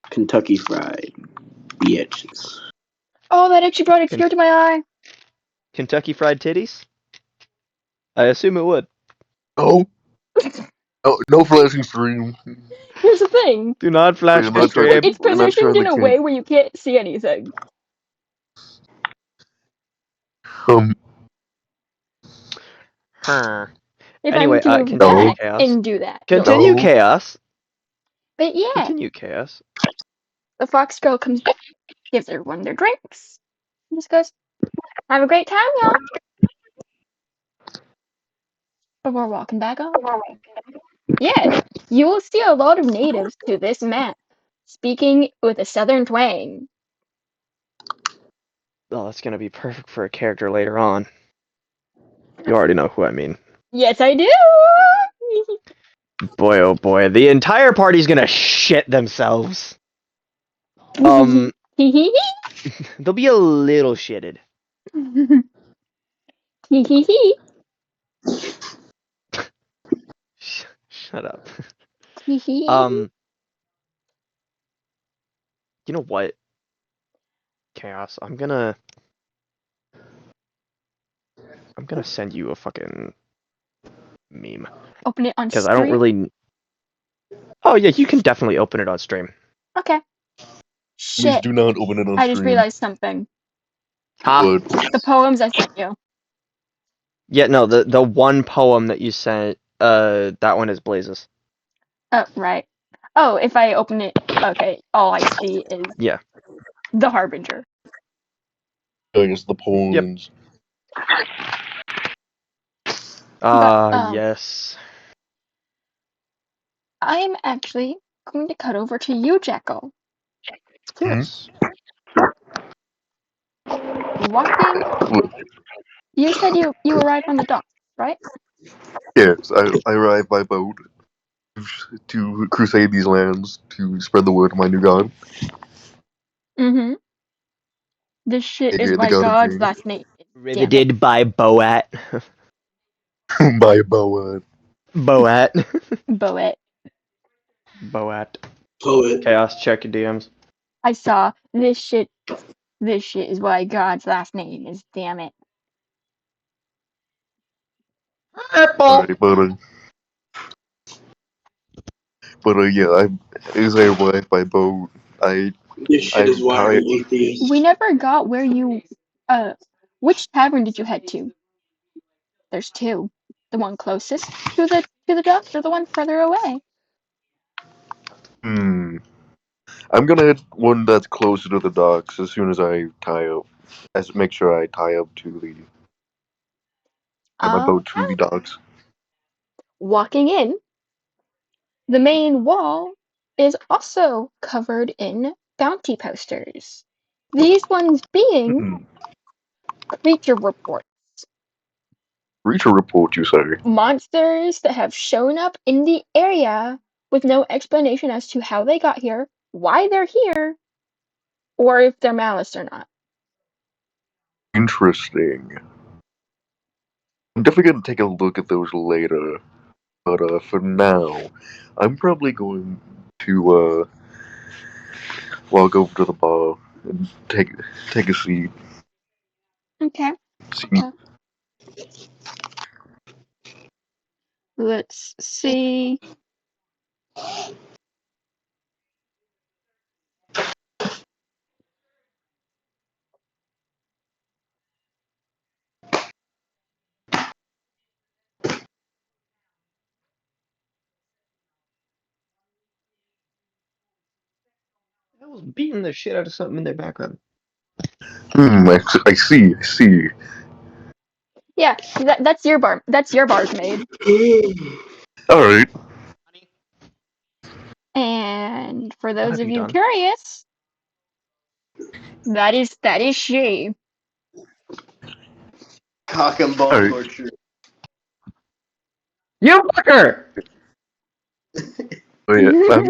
Kentucky Fried bitches. Oh, that itchy brought a tear to my eye. Kentucky Fried Titties. I assume it would. Oh, no flashing stream. Here's the thing. Do not flash We're the not trying to. stream. It's We're not positioned trying in to a kink. way where you can't see anything. Um, Huh. If I Anyway, need to move continue back no, chaos. and do that. Continue no. chaos. But yeah, Continue chaos. the fox girl comes back, gives everyone their drinks, and just goes, "Have a great time, y'all." Before walking back off. Yes, you will see a lot of natives to this map, speaking with a southern twang. Oh, that's gonna be perfect for a character later on. You already know who I mean. Yes, I do. Boy, oh boy, the entire party's gonna shit themselves. They'll be a little shitted. Shut up. You know what? Chaos. I'm gonna send you a fucking meme Open it on because I don't stream. really. Oh yeah, you can definitely open it on stream. Okay. Please Shit. do not open it on I just stream. realized something. Huh? But The poems I sent you. Yeah, no, the one poem that you sent, that one is Blazes. Oh, right. Oh, if I open it, okay, all I see is. Yeah. The Harbinger. I guess the pawns. But Yes. I'm actually going to cut over to you, Jekyll. Yes. Walking. Look, You said you arrived on the docks, right? yes, I arrived by boat to crusade these lands to spread the word of my new god, Mm-hmm. This shit is aka the my god of god's dreams, last name. Damn it. Riveted by Boat. by Boa. Boat. Boet. Boat. Poet. Chaos, check your DMs. I saw this shit. This shit is my god's last name is. Damn it. Apple. Alright, yeah, as I arrived by boat, I This shit I is why I'm hi an atheist. We never got where you. Which tavern did you head to? There's two. The one closest to the docks, or the one further away? I'm gonna hit one that's closer to the docks as soon as I tie up. As make sure I tie up to the get my boat to the Okay. docks. Walking in, the main wall is also covered in bounty posters. These ones being Hmm. creature reports. Reach a report, you say? Monsters that have shown up in the area with no explanation as to how they got here, why they're here, or if they're malice or not. Interesting. I'm definitely gonna take a look at those later. But for now, I'm probably going to walk over to the bar and take a seat. Okay. See, Uh, let's see. I was beating the shit out of something in their background. I see. Yeah, that's your bar. That's your barmaid. All right. And for What those have of you you done? curious, that is she. Cock and All ball right. torture. You fucker! Oh yeah, I'm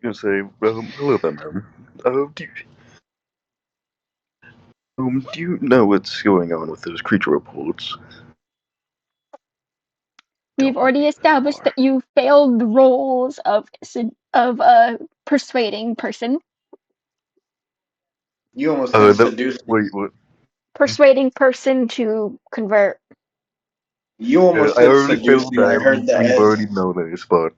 gonna say, hello there, ma'am. Do you know what's going on with those creature reports? We've already established that you failed the roles of a persuading person. You almost said seducing. Wait, what? Persuading person to convert. You almost I said already failed seducing. I that. heard We've that. already know this, but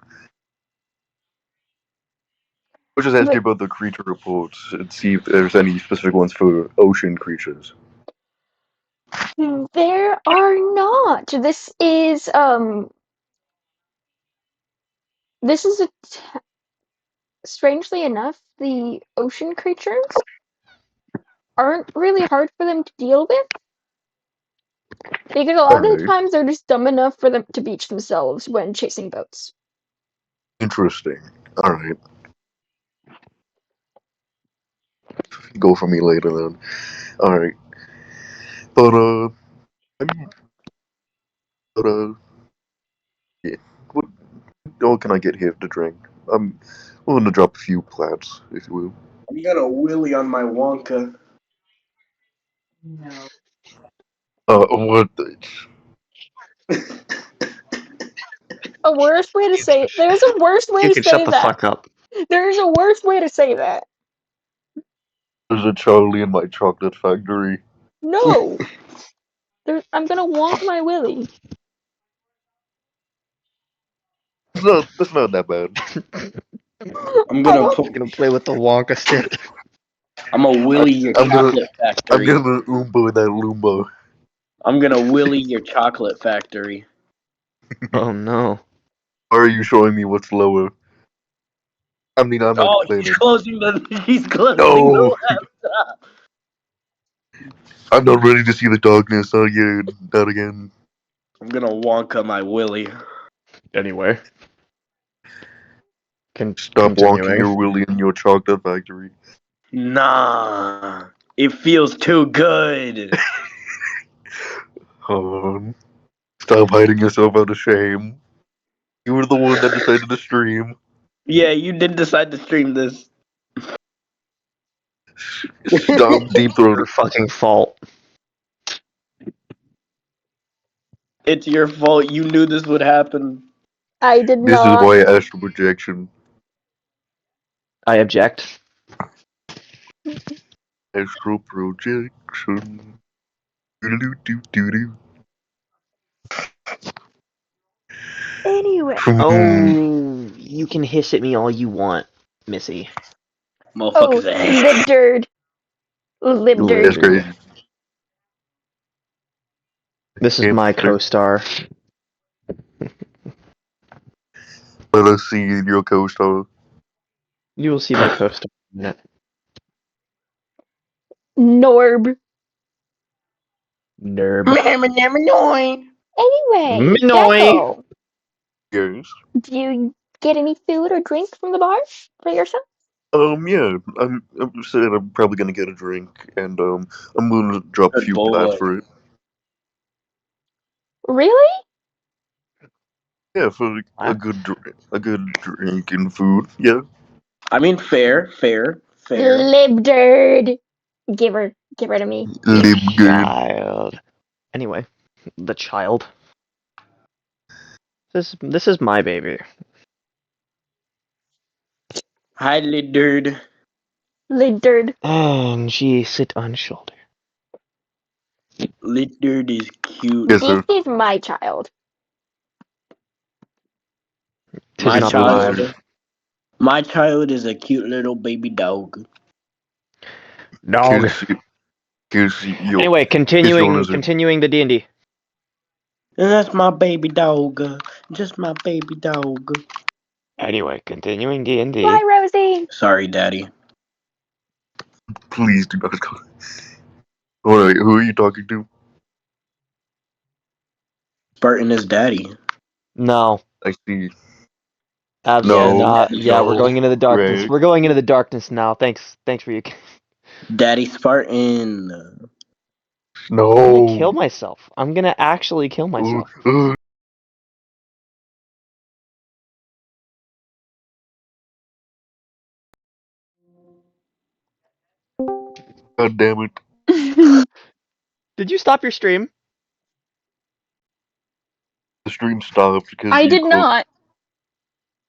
I was just asking But about the creature reports and see if there's any specific ones for ocean creatures. there are not. This is strangely enough, the ocean creatures aren't really hard for them to deal with because a lot of the Alright, times they're just dumb enough for them to beach themselves when chasing boats. interesting. Alright, go for me later then. Alright, but I'm, but yeah. What all can I get here to drink? I'm willing to drop a few plats, if you will. You got a willy on my Wonka. What? The, A worse way to say there's a worse way You to can shut say the that. fuck up. There's a worse way to say that. there's a Charlie in my chocolate factory. No. I'm gonna wonk my willy. That's not that bad. I'm gonna Oh, put. I'm gonna play with the Wonka stick. I'm gonna willy your I'm gonna, chocolate I'm factory. gonna Oomba that Loomba. I'm gonna willy your chocolate factory. Oh no. Why are you showing me what's lower? I mean, I'm not Oh, complaining. he's closing the No, laptop. I'm not ready to see the darkness. Not yet. Not again. I'm gonna Wonka my Willy. Anyway, Stop walking continuing. your willy in your chocolate factory. Nah, it feels too good. Stop hiding yourself out of shame. You were the one that decided to stream. Yeah, you did decide to stream this. Stop deep Your throating. fucking fault. It's your fault. You knew this would happen. I did This is not. why astral projection. I object. Astral projection. Do-do-do-do-do. Anyway. Oh, you can hiss at me all you want, Missy. Oh, Motherfuckers ass. libderd. That's Libderd. crazy. This is my Hamster. co-star. Let us see your co-star. You will see my co-star in a minute. Norb. Nerb. Anyway, Minoy! Jackal, Yes. do you get any food or drink from the bar for yourself? Yeah. I'm saying I'm probably gonna get a drink, and I'm gonna drop a Good few plats boy. for it. Really? Yeah, for What? a good drink and food. Yeah. I mean, fair. Libderd. Give her to me. The Live good. child. Anyway, the child. This is my baby. Hi, dude. Libderd. And she sit on shoulder. Lit dude is cute. Yes, This sir. is my child. Tis My not Yes, sir. child. alive. My child is a cute little baby dog. Dog. Kiss, kiss your, Anyway, kiss your continuing the D&D. And that's my baby dog. Just my baby dog. Anyway, continuing D&D. Why, Rosie? Sorry, daddy. Please do not go. Alright, who are you talking to? Spartan is daddy. No. I see. Absolutely Yes, No, not. daddy. Yeah, we're no, going into the darkness. Greg, We're going into the darkness now. Thanks for you. Daddy Spartan. I'm gonna kill no. myself. I'm gonna actually kill Uh, myself. uh, God damn it. Did you stop your stream? The stream stopped because I you did closed. not.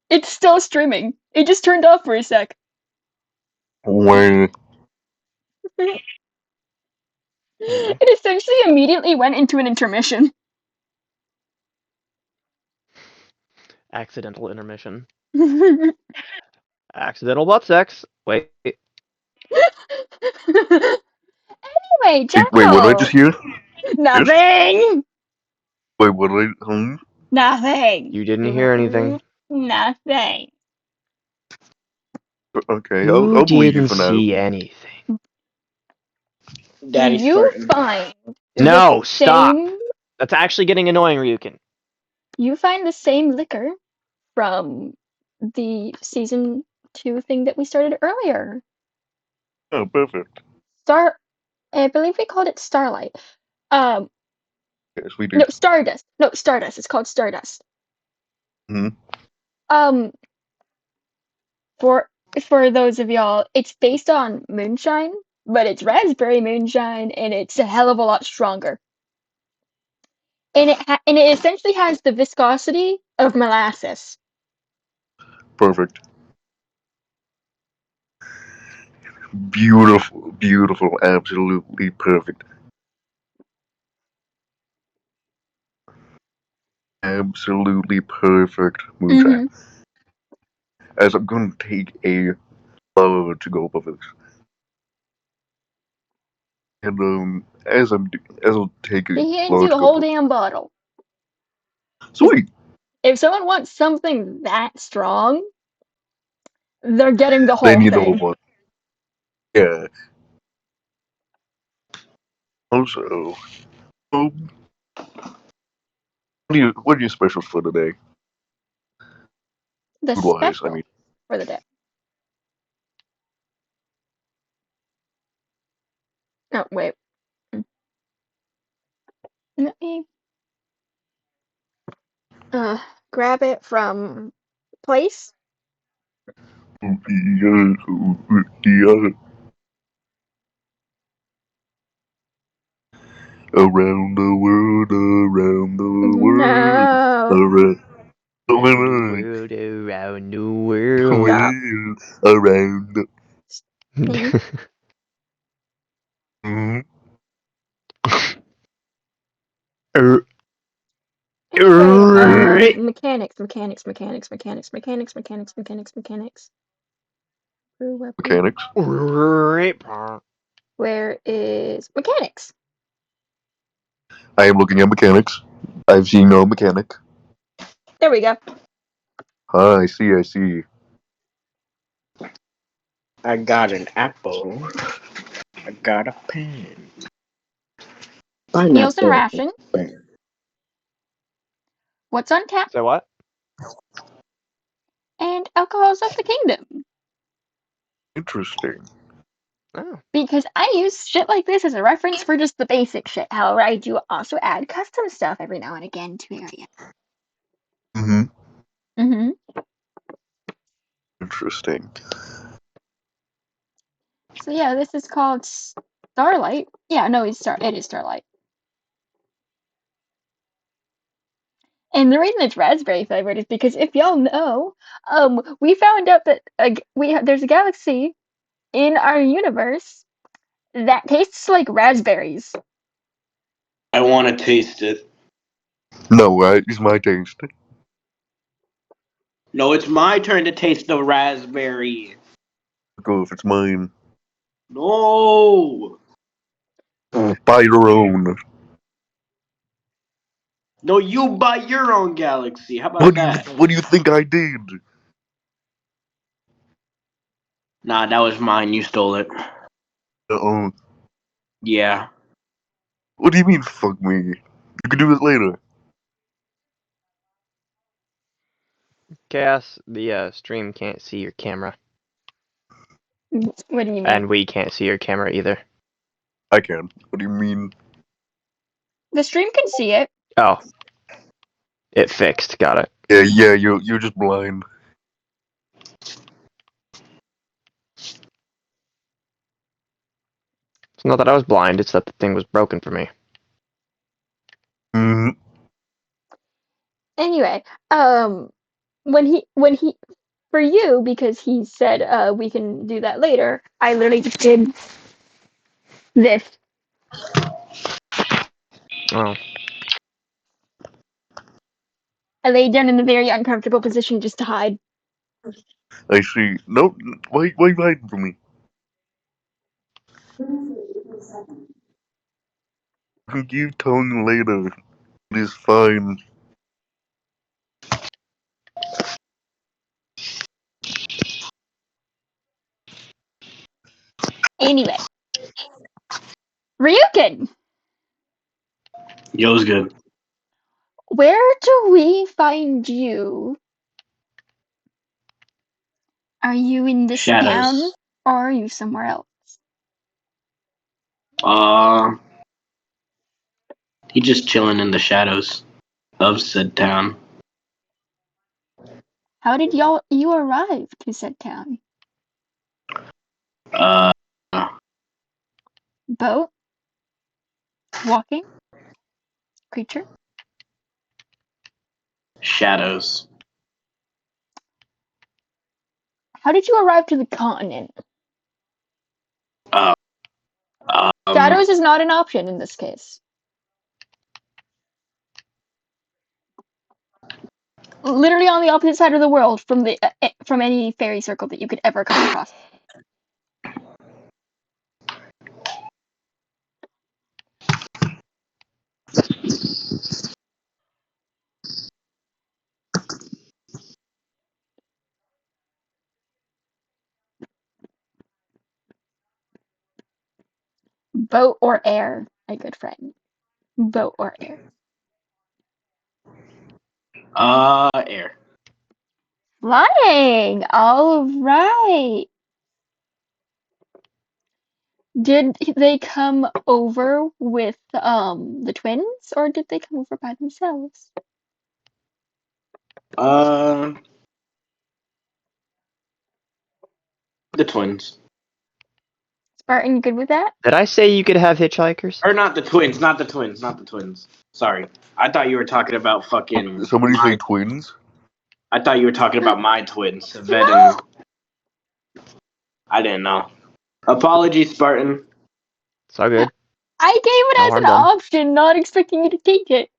It's still streaming. It just turned off for a sec. When Anyway, It essentially immediately went into an intermission. accidental intermission. Anyway, Accidental butt sex. Wait. wait, what did I just Jackal. hear? Yes? Nothing. Wait, what did I, Nothing. You didn't hear anything. Nothing. Okay, You I'll believe you didn't for now. see anything. Daddy You Spartan. find the No, stop. same. That's actually getting annoying, Ryukin. You find the same liquor from the season 2 thing that we started earlier. Oh, perfect. I believe we called it Starlight. Um, Yes, we do. no, Stardust. No, Stardust. It's called Stardust. Hmm. Um, for for those of y'all, it's based on moonshine, but it's raspberry moonshine, and it's a hell of a lot stronger. And it essentially has the viscosity of molasses. Perfect. Beautiful, beautiful, absolutely perfect. Absolutely perfect moonshine. Mm-hmm. As I'm going to take a to go above this. And as I'll take a He hands you large the gulp whole of damn bottle. sweet. If someone wants something that strong, They're getting the whole then you know thing. what. Yeah. Also, um, what are your specials for today? The Food wise, I special mean. for the day. Oh, wait. Let me grab it from place. Yeah. Around the world, around the world, No. around the World around the world. Stop. world, around the. Thing. Mhm. Anyway, mechanics. Brew weapon. Mechanics. Where is mechanics? I am looking at mechanics. I've seen no mechanic. There we go. Ah, I see, I see. I got an apple. I got a pen. Meals and Pineapple. ration. Pen. What's on tap? So what? And alcohols of the kingdom. Interesting. Oh, Because I use shit like this as a reference for just the basic shit. However, I do also add custom stuff every now and again to areas. Mm-hmm. Mm-hmm. Interesting. So yeah, this is called Starlight. Yeah, no, it is Starlight. And the reason it's raspberry flavored is because if y'all know, we found out that there's a galaxy in our universe that tastes like raspberries. I want to taste it. No, it's my taste. No, it's my turn to taste the raspberry. Go if it's mine. No. Buy your own. No, you buy your own galaxy. How about What do you that? What do you think I did? Nah, that was mine. You stole it. Uh-uh. Yeah. What do you mean, fuck me? You can do it later. Chaos, the stream can't see your camera. What do you mean? And we can't see your camera either. I can. What do you mean? The stream can see it. Oh. It fixed. Got it. Yeah, you're just blind. It's not that I was blind, it's that the thing was broken for me. Mm, Anyway, when he for you because he said we can do that later. I literally just did this. Oh. I laid down in a very uncomfortable position just to hide. I see. No, why you hiding from me? You can keep telling later. It is fine. Anyway, Ryukin, Yo's good. where do we find you? Are you in this town Shadows. or are you somewhere else? Uh, he just chilling in the shadows of said town. How did you arrive to said town? Uh, Boat? Walking? Creature? shadows. How did you arrive to the continent? Uh, um, Shadows is not an option in this case. Literally on the opposite side of the world from any fairy circle that you could ever come across. Boat or air, my good friend. Boat or air. Air. Flying! All right. Did they come over with the twins, or did they come over by themselves? The twins. Spartan, you good with that? Did I say you could have hitchhikers? Or not the twins, not the twins, not the twins. Sorry. I thought you were talking about fucking Somebody say my. twins? I thought you were talking about my twins, Vet No! and. I didn't know. Apologies, Spartan. It's all good. I gave it No as harm an done. option, not expecting you to take it.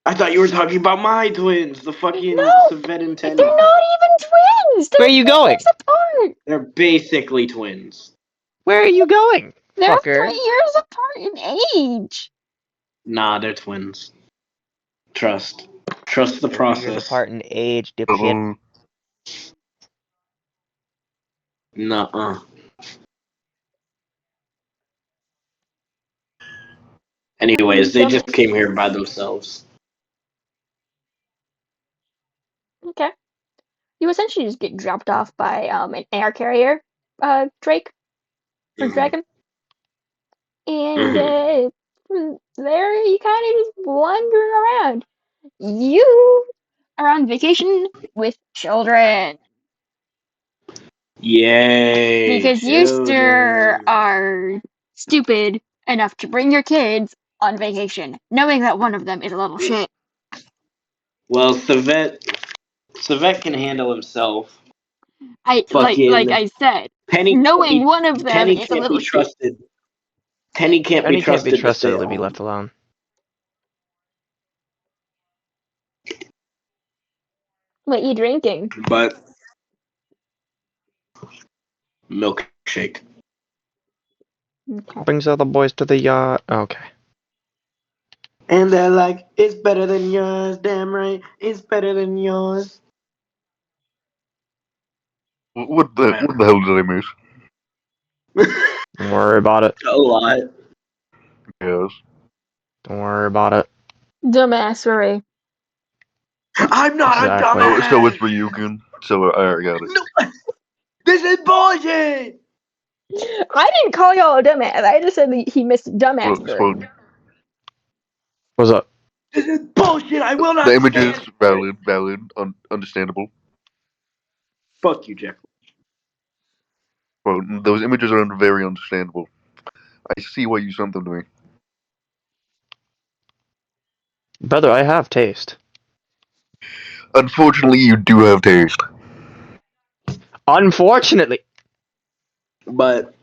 I thought you were talking about my twins, the fucking No! Savet and They're Tenny. not even twins! Where They're are you 3 going? years apart! They're basically twins. Where are you going, They're 3 fucker? years apart in age! Nah, they're twins. Trust. Trust the 3 years process. apart in age, dipshit. Uh-oh. Nuh-uh. Anyways, they just Dumbass. came here by themselves. Okay. You essentially just get dropped off by an air carrier, Drake, or Mm-hmm. Dragon. And Mm-hmm. from there, you kind of just wandering around. You are on vacation with children. Yay, Because you sir children. are stupid enough to bring your kids on vacation, knowing that one of them is a little shit. Well, Savet can handle himself. Like Fucking I said, Penny can't knowing be one of them Penny is a can't be little shit. trusted. Penny can't be Penny can't be trusted to trusted stay at to be home. left alone. What you drinking? But milkshake. Okay. Brings all the boys to the yacht. Okay. And they're like, it's better than yours, damn right. It's better than yours. What the hell did I miss? Don't worry about it. A lot. Yes. Don't worry about it. Dumbassery. I'm not a Exactly. Oh, so it's dumbass. Ryukin. So I already got it. No, this is bullshit. I didn't call y'all a dumbass. I just said that he missed Well, dumbassery. Spoon. What's up? This is bullshit. I will The not image is stand for it. valid, understandable. Fuck you, Jeff. Well, those images are very understandable. I see why you sent them to me. Brother, I have taste. Unfortunately, you do have taste. Unfortunately. But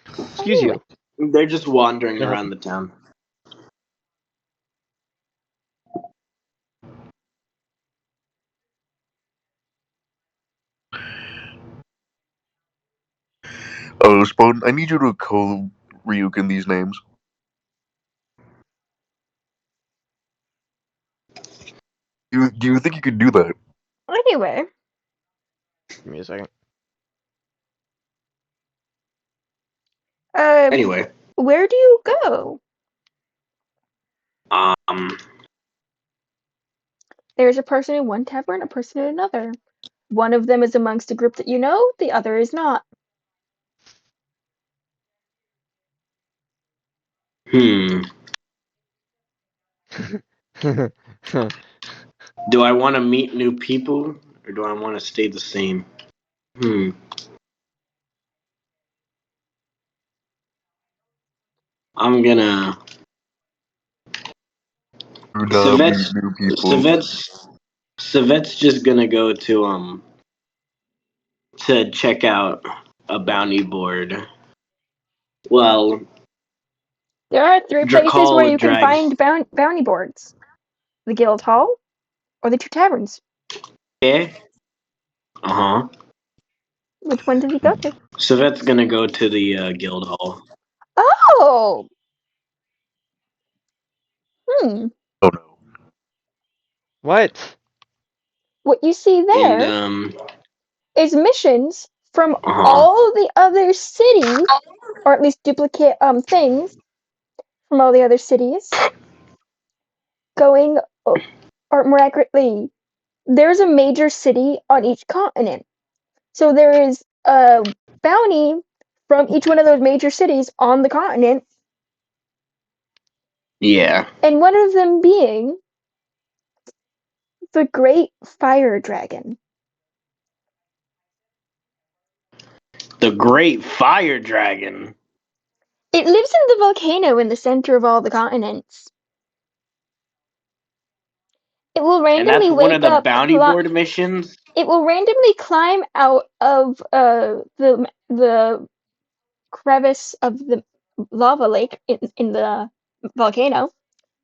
Excuse Anyway, you. they're just wandering Uh-huh. around the town. Spawn, I need you to call Ryukin these names. Do you think you could do that? anyway, Give me a second. uh, Anyway, where do you go? um, There's a person in one tavern, a person in another. One of them is amongst a group that you know, the other is not. hmm. Do I want to meet new people or do I want to stay the same? Hmm. I'm gonna. Do not meet Savet's new people. Savet's Savet's just gonna go to check out a bounty board. Well, There are 3 places where Drakal you can drags. find bounty boards. The guild hall or the 2 taverns. Yeah. Uh huh. Which one did you go to? Savet's gonna go to the guild hall. Oh! Hmm. Oh no. What? What you see And there is missions from Uh-huh. all the other cities, or at least duplicate things from all the other cities, going, or more accurately, there's a major city on each continent. So there is a bounty from each one of those major cities on the continent, Yeah. and one of them being the Great Fire Dragon. The Great Fire Dragon. It lives in the volcano in the center of all the continents. It will And that's randomly one of wake the up. bounty board missions? It will randomly climb out of the crevice of the lava lake in the volcano,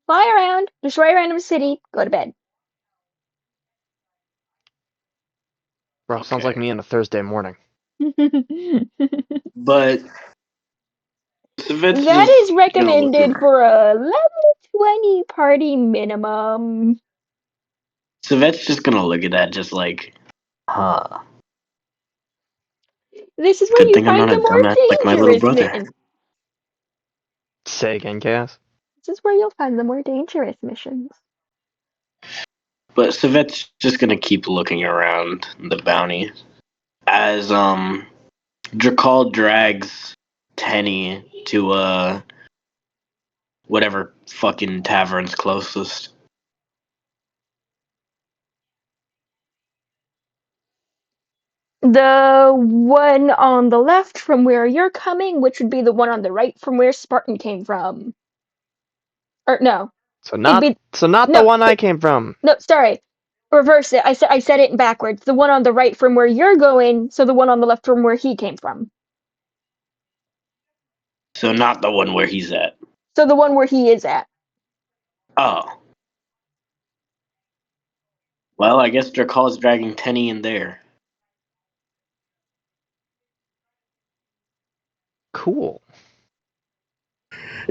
fly around, destroy a random city, go to bed. Bro, sounds like Okay. me on a Thursday morning. But Svet's That just is gonna look recommended around. for a level 20 party minimum. Svet's just gonna look at that just like, huh. This is where Good you thing I'm find not a the dumbass more like my little dangerous brother. Say again, Chaos? This is where you'll find the more dangerous missions. But Svet's just gonna keep looking around the bounty as Drakal drags Tenny to whatever fucking tavern's closest. The one on the left from where you're coming, which would be the one on the right from where Spartan came from. Or no, So it'd not be so not the no, one I came from. no, sorry. Reverse it. I said it backwards. The one on the right from where you're going, so the one on the left from where he came from. So not the one where he's at. So the one where he is at. Oh. Well, I guess Drakal's dragging Tenny in there. Cool.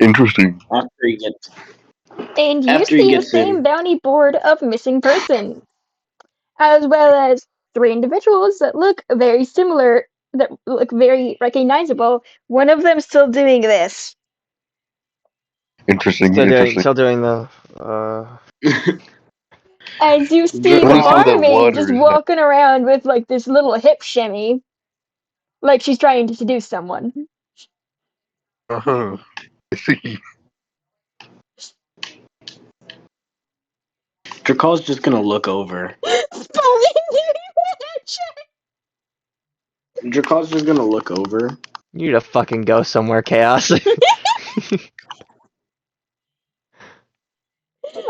Interesting. After he gets And you after he see the gets same in. bounty board of missing persons, as well as 3 individuals that look very similar, that look very recognizable. One of them still doing this. Interesting. Still doing Interesting. still doing the uh As you see I the want to see what that barmaid just water is. walking around with like this little hip shimmy, like she's trying to seduce someone. Uh-huh. I see. Drakal's just gonna look over. Drakal's just gonna look over. you need to fucking go somewhere, Chaos.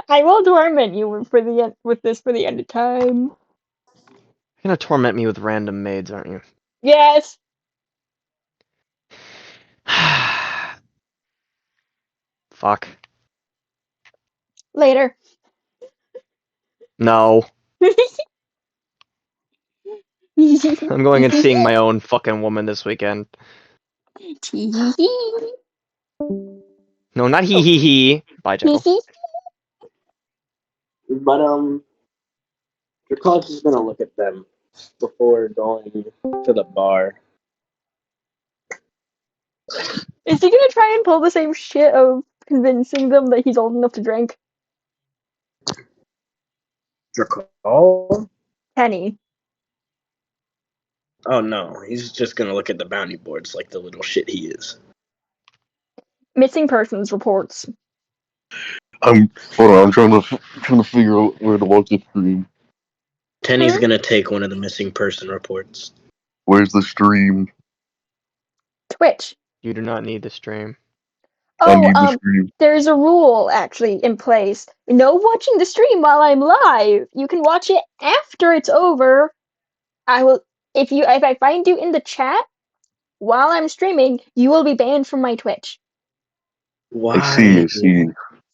I will torment you for the end with this for the end of time. You're gonna torment me with random maids, aren't you? Yes. Fuck. Later. No. I'm going and seeing my own fucking woman this weekend. No, not hee hee hee. Bye, Jekyll. But Drakal's just gonna look at them before going to the bar. Is he gonna try and pull the same shit of convincing them that he's old enough to drink? Drakal? Penny. Oh no, he's just gonna look at the bounty boards like the little shit he is. Missing persons reports. Hold on. I'm trying to figure out where to walk the stream. Tenny's gonna take one of the missing person reports. Where's the stream? Twitch. You do not need the stream. I Oh, need the stream. there's a rule actually in place. No watching the stream while I'm live. You can watch it after it's over. I will if I find you in the chat while I'm streaming, you will be banned from my Twitch. I see. Why? I see.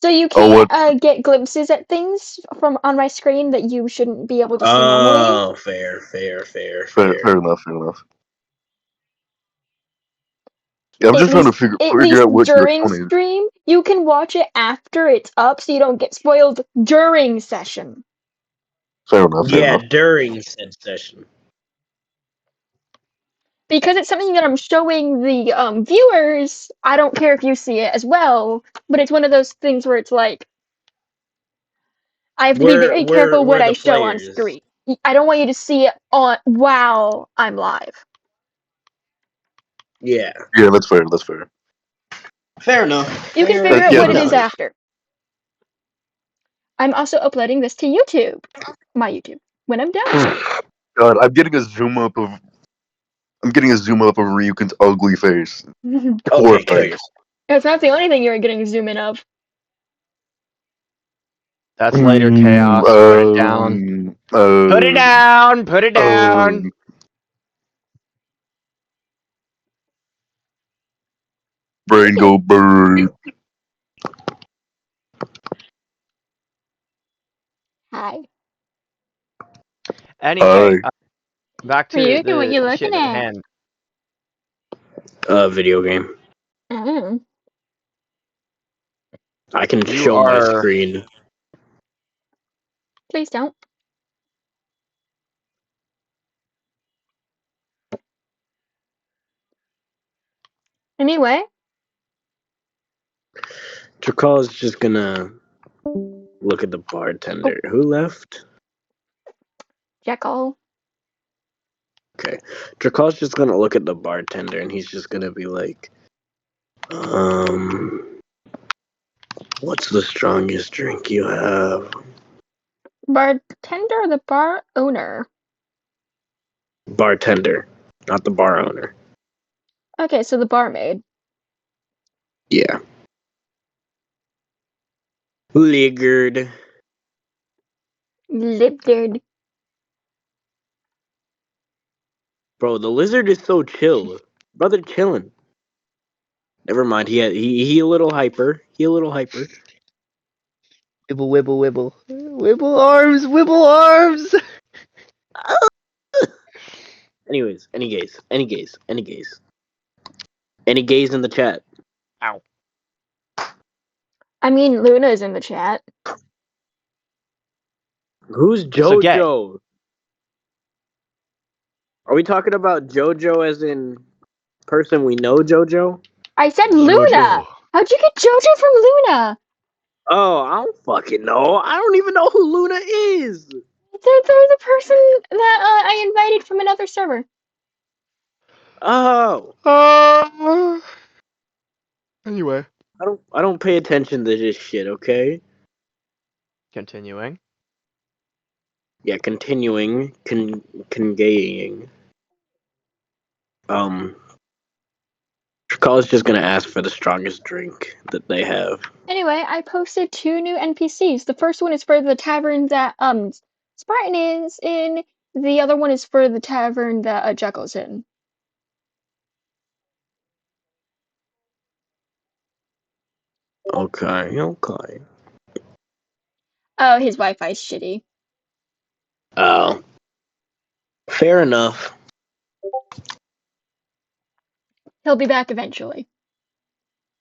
So you Oh, can't what? get glimpses at things from on my screen that you shouldn't be able to see normally. Oh, fair. Fair enough. Fair enough. Yeah, I'm At just trying to least figure out what your during tone is. stream. You can watch it after it's up so you don't get spoiled during session. Fair enough. Fair Yeah, enough. during said session. Because it's something that I'm showing the viewers, I don't care if you see it as well, but it's one of those things where it's like, I have to be very careful what We're I the show on players. screen. I don't want you to see it on while I'm live. Yeah. Yeah, that's fair. That's fair. Fair enough. You can Fair figure out Yeah, what it that's is fair. enough. after. I'm also uploading this to YouTube. My YouTube. When I'm done. God, I'm getting a zoom up of Ryuken's ugly face. Okay, Horrifying. curious. It's not the only thing you're getting zoom in of. That's later chaos. Put it down. Put it down. Put it down. Brain go bird. Hi. Anyway, Hi. back to Ryuken, what the you looking shit at at? hand. Video game. Oh, I can You show my are. screen. please don't. Anyway, Drakal's just gonna look at the bartender. Who left? Jekyll. Okay. Drakal's just gonna look at the bartender and he's just gonna be like, what's the strongest drink you have? Bartender or the bar owner? Bartender, not the bar owner. Okay, so the barmaid. Yeah. Lizard. Lizard. Bro, the lizard is so chill. Brother chilling. Never mind, he a little hyper. He a little hyper. Wibble, wibble, wibble. Wibble arms, wibble arms! Anyways, any gays. Any gays. Any gays. Any gays in the chat. Ow. I mean, Luna is in the chat. Who's So gay. JoJo? Are we talking about JoJo as in person we know JoJo? I said Luna! Jojo. How'd you get JoJo from Luna? Oh, I don't fucking know. I don't even know who Luna is. They're the person that I invited from another server. Oh, Anyway. I don't pay attention to this shit. Okay. Continuing. Yeah, continuing, conveying. Tricol's just gonna ask for the strongest drink that they have. Anyway, I posted 2 new NPCs. The first one is for the tavern that Spartan is in. The other one is for the tavern that Jekyll's in. Okay, okay. Oh, his Wi-Fi's shitty. Oh, fair enough. He'll be back eventually.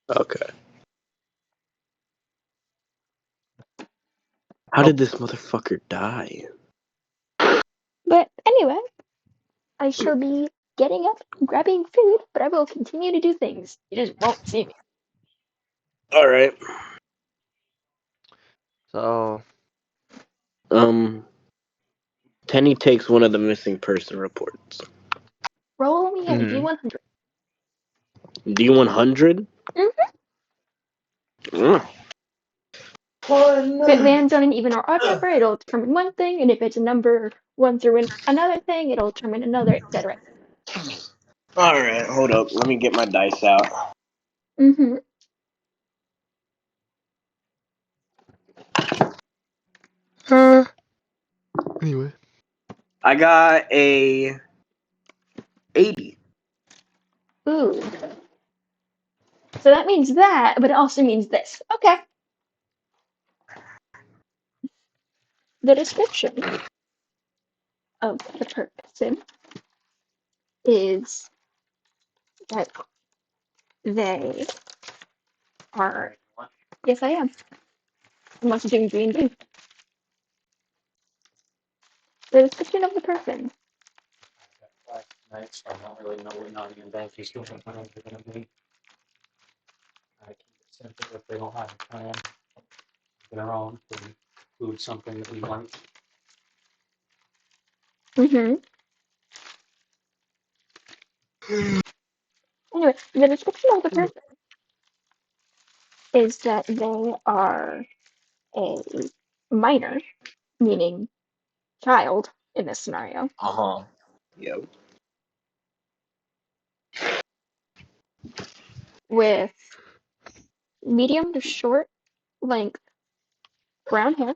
Okay. How did this motherfucker die? But anyway, I shall be getting up, grabbing food, but I will continue to do things. You just won't see me. All right. So, Tenny takes one of the missing person reports. Roll me a mhm. D100. D100? Mm. If it lands on an even or odd number, it'll determine one thing, and if it's a number 1 through another thing, it'll determine another, etc. All right, hold up. Let me get my dice out. Mm-hmm. Anyway. I got a 80. Ooh. So that means that, but it also means this. Okay. The description of the person is that they are. Yes, I am. I'm also doing D&D. The description of the person right? So I don't really know what Nottingham Banky's doing plans are going to be. I keep it simple. If they don't have a plan of their own, to include something that we like. Mm-hmm. Anyway, the description of the person is that they are a minor, meaning child in this scenario, Uh-huh. Yep. with medium to short length brown hair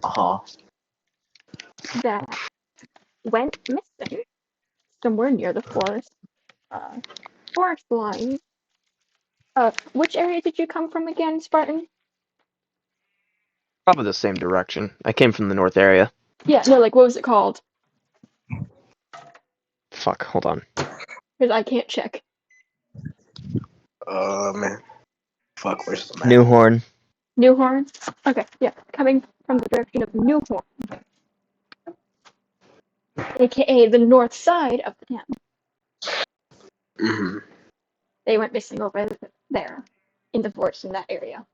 Uh-huh. that went missing somewhere near the uh, forest line. Which area did you come from again, Spartan? Probably the same direction. I came from the north area. Yeah, no, like what was it called? Fuck, hold on. Because I can't check. Man. Fuck, where's the map? Newhorn. Newhorn? Okay, yeah, coming from the direction of Newhorn, aka the north side of the town. Mm-hmm. They went missing over there in the forest in that area.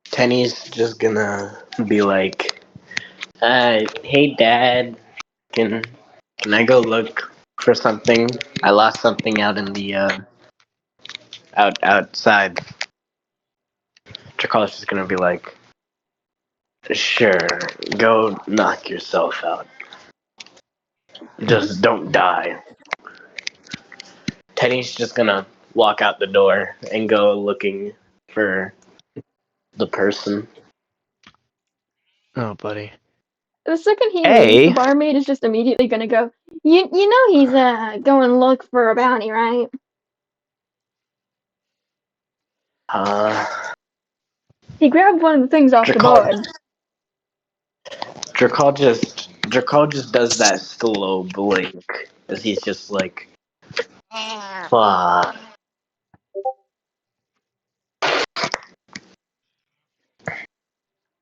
Tenny's just gonna be like, hey dad, can I go look for something? I lost something out in the outside. Tricol's just gonna be like, sure, go knock yourself out. Just don't die. Tenny's just gonna walk out the door and go looking for the person. Oh, buddy. The second he leaves, the A. barmaid is just immediately gonna go, you know he's going to look for a bounty, right? Uh, He grabbed one of the things off the Drakal, board. Drakal just does that slow blink as he's just like, fuck.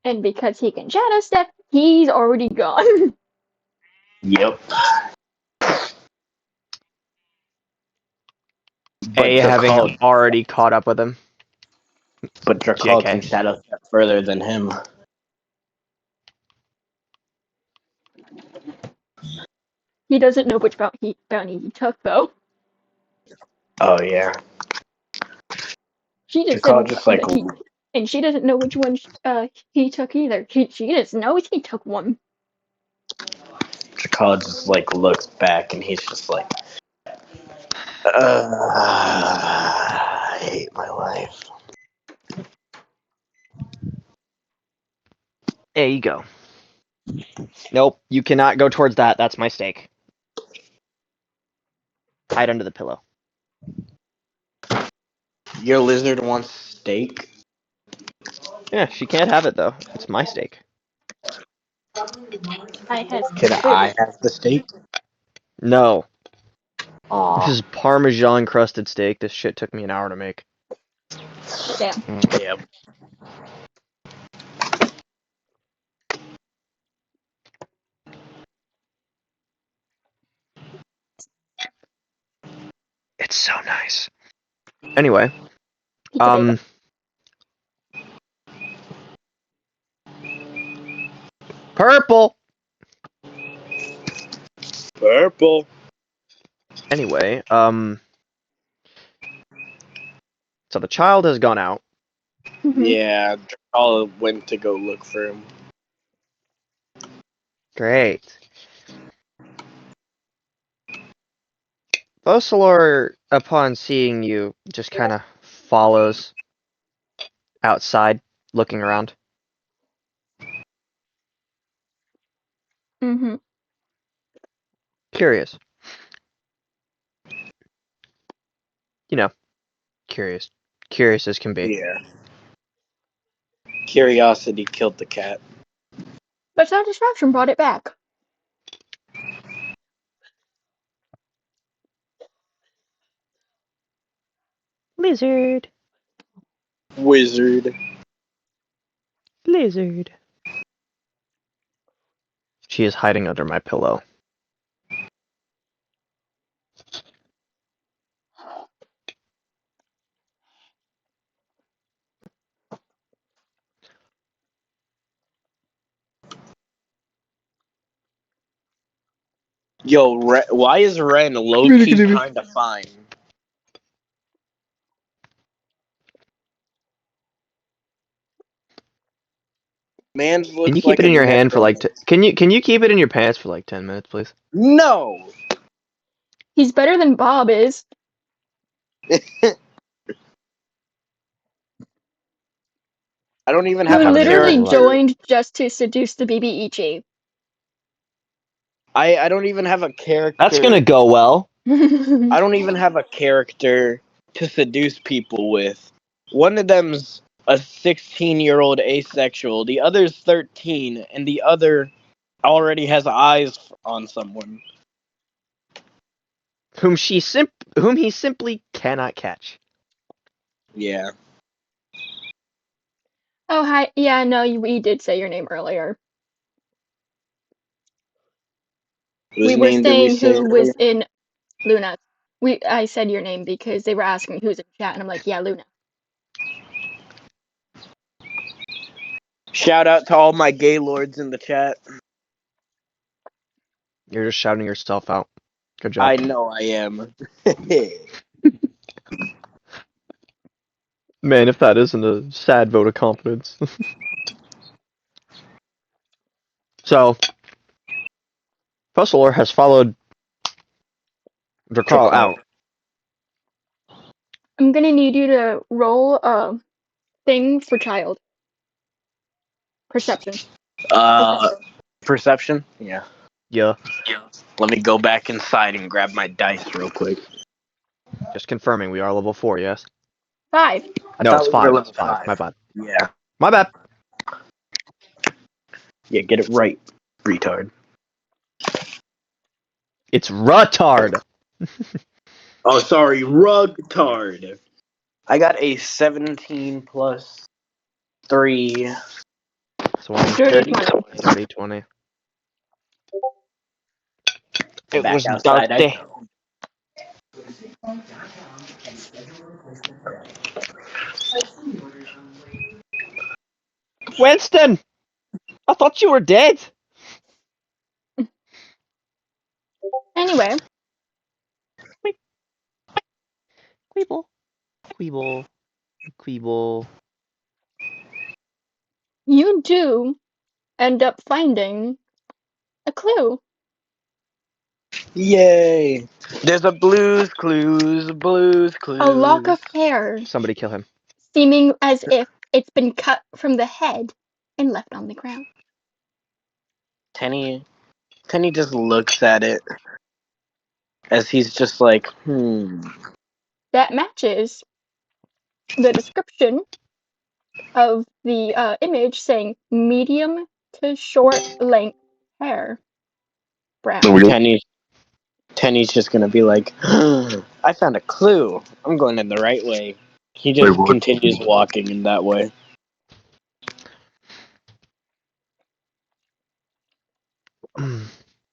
And because he can shadow step, he's already gone. Yep. But A having Drakal, already caught up with him. but Drakal can JK. shadow step further than him. He doesn't know which bounty he took, though. Oh yeah. She just Drakal said just like that he, and she doesn't know which one he took either. She just knows he took one. looks back and he's just like, I hate my life. There you go. Nope, you cannot go towards that. That's my stake. Hide under the pillow. Your lizard wants steak. Yeah, she can't have it, though. It's my stake. I has Can I food. have the steak? No. This Aw. is Parmesan crusted steak. This shit took me an hour to make. Damn. Yep. It's so nice. Anyway, Pizza bagel. purple. Purple. Anyway, so the child has gone out. Mm-hmm. Yeah, Drakal went to go look for him. Great. Focalor, upon seeing you, just kind of follows outside, looking around. Mm-hmm. Curious. You know, curious. Curious as can be. Yeah. Curiosity killed the cat. But satisfaction brought it back. Lizard. Wizard. Lizard. She is hiding under my pillow. Yo, why is Ren low key kind of fine? Man Can you looks keep like it a in your hand for like? necromancer. Can you keep it in your pants for like 10 minutes, please? No. He's better than Bob is. I don't even Who have a Haven't been playing literally a lot. character. joined just to seduce the BBEG. I don't even have a That's character. gonna go well. I don't even have a character to seduce people with. One of them's a 16-year-old asexual. The other's 13, and the other already has eyes on someone. Whom he simply cannot catch. Yeah. Oh, hi. Yeah, no, we did say your name earlier. Whose We were name did we saying say who earlier? was in Luna. I said your name because they were asking who's in chat, and I'm like, yeah, Luna. Shout out to all my gay lords in the chat. You're just shouting yourself out. Good job. I know I am. Man, if that isn't a sad vote of confidence. So, Fusseler has followed Drakal out. I'm gonna need you to roll a thing for child. Perception. uh, Perception? Yeah. Yeah. Let me go back inside and grab my dice real quick. Just confirming, we are level 4, yes? 5. I No, thought it's we were 5. It's level 5. My 5. bad. Yeah. My bad. Yeah, get it right, retard. It's retard. Oh, sorry, rugtard. I got a 17 plus 3. 20. Dirty 30. 20. 30, 20. It Back was outside I dirty. go. Winston! I thought you were dead! Anyway, Queeble. Queeble. Queeble. you do end up finding a clue. Yay! There's a Blues Clues, Blues A lock Clues. of hair, Somebody kill him. seeming as if it's been cut from the head and left on the ground. Tenny just looks at it as he's just like, That matches the description of the image saying medium to short length hair. There Brown. we go. Tenny's just gonna be like, I found a clue. I'm going in the right way. He Wait, just what? continues walking in that way.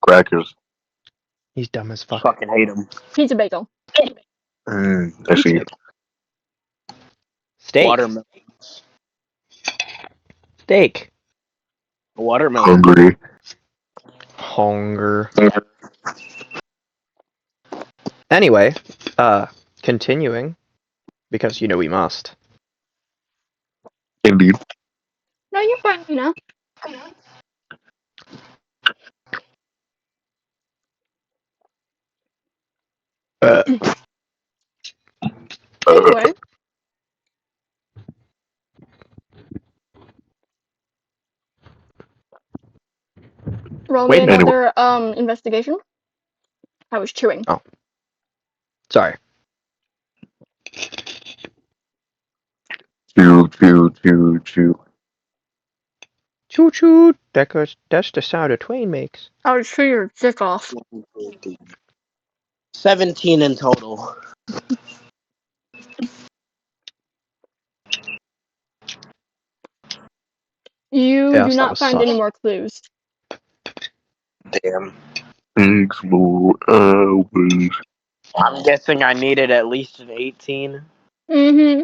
Crackers. He's dumb as fuck. Fucking hate him. Pizza bagel. I see. Steak. Watermelon. Steak. Watermelon. Hungry. Hunger. Anyway, continuing, because you know we must. Indeed. No, you're fine, you know. Uh, Anyway, roll me wait, no. Anyway. another investigation. I was chewing. Oh, sorry. Chew, chew, chew, chew. Choo choo. That's the sound a train makes. I would chew your dick off. 17 in total. You do Yes, that not was find any sus. more clues. Damn. Pigs more hours. I'm guessing I needed at least an 18. Mm-hmm.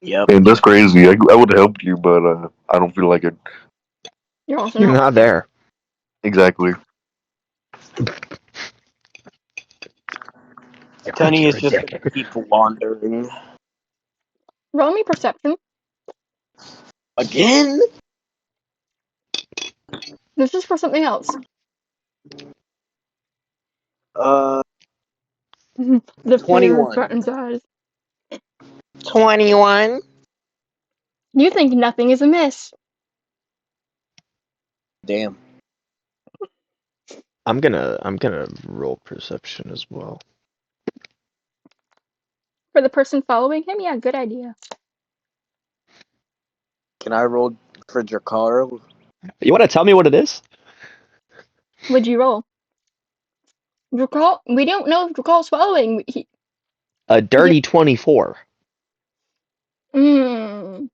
Yep. Man, that's crazy. I would have helped you, but I don't feel like it. You're also You're not not there. there. Exactly. Tenny You're is a just dick. gonna keep wandering. Roll me perception. Again? This is for something else. Uh, The fear 21. threatens eyes. 21? You think nothing is amiss. Damn. I'm gonna roll perception as well. For the person following him, yeah, good idea. Can I roll for Dracarl? You want to tell me what it is? What'd you roll? Drakal? We don't know if Drakal's following. A dirty 24. The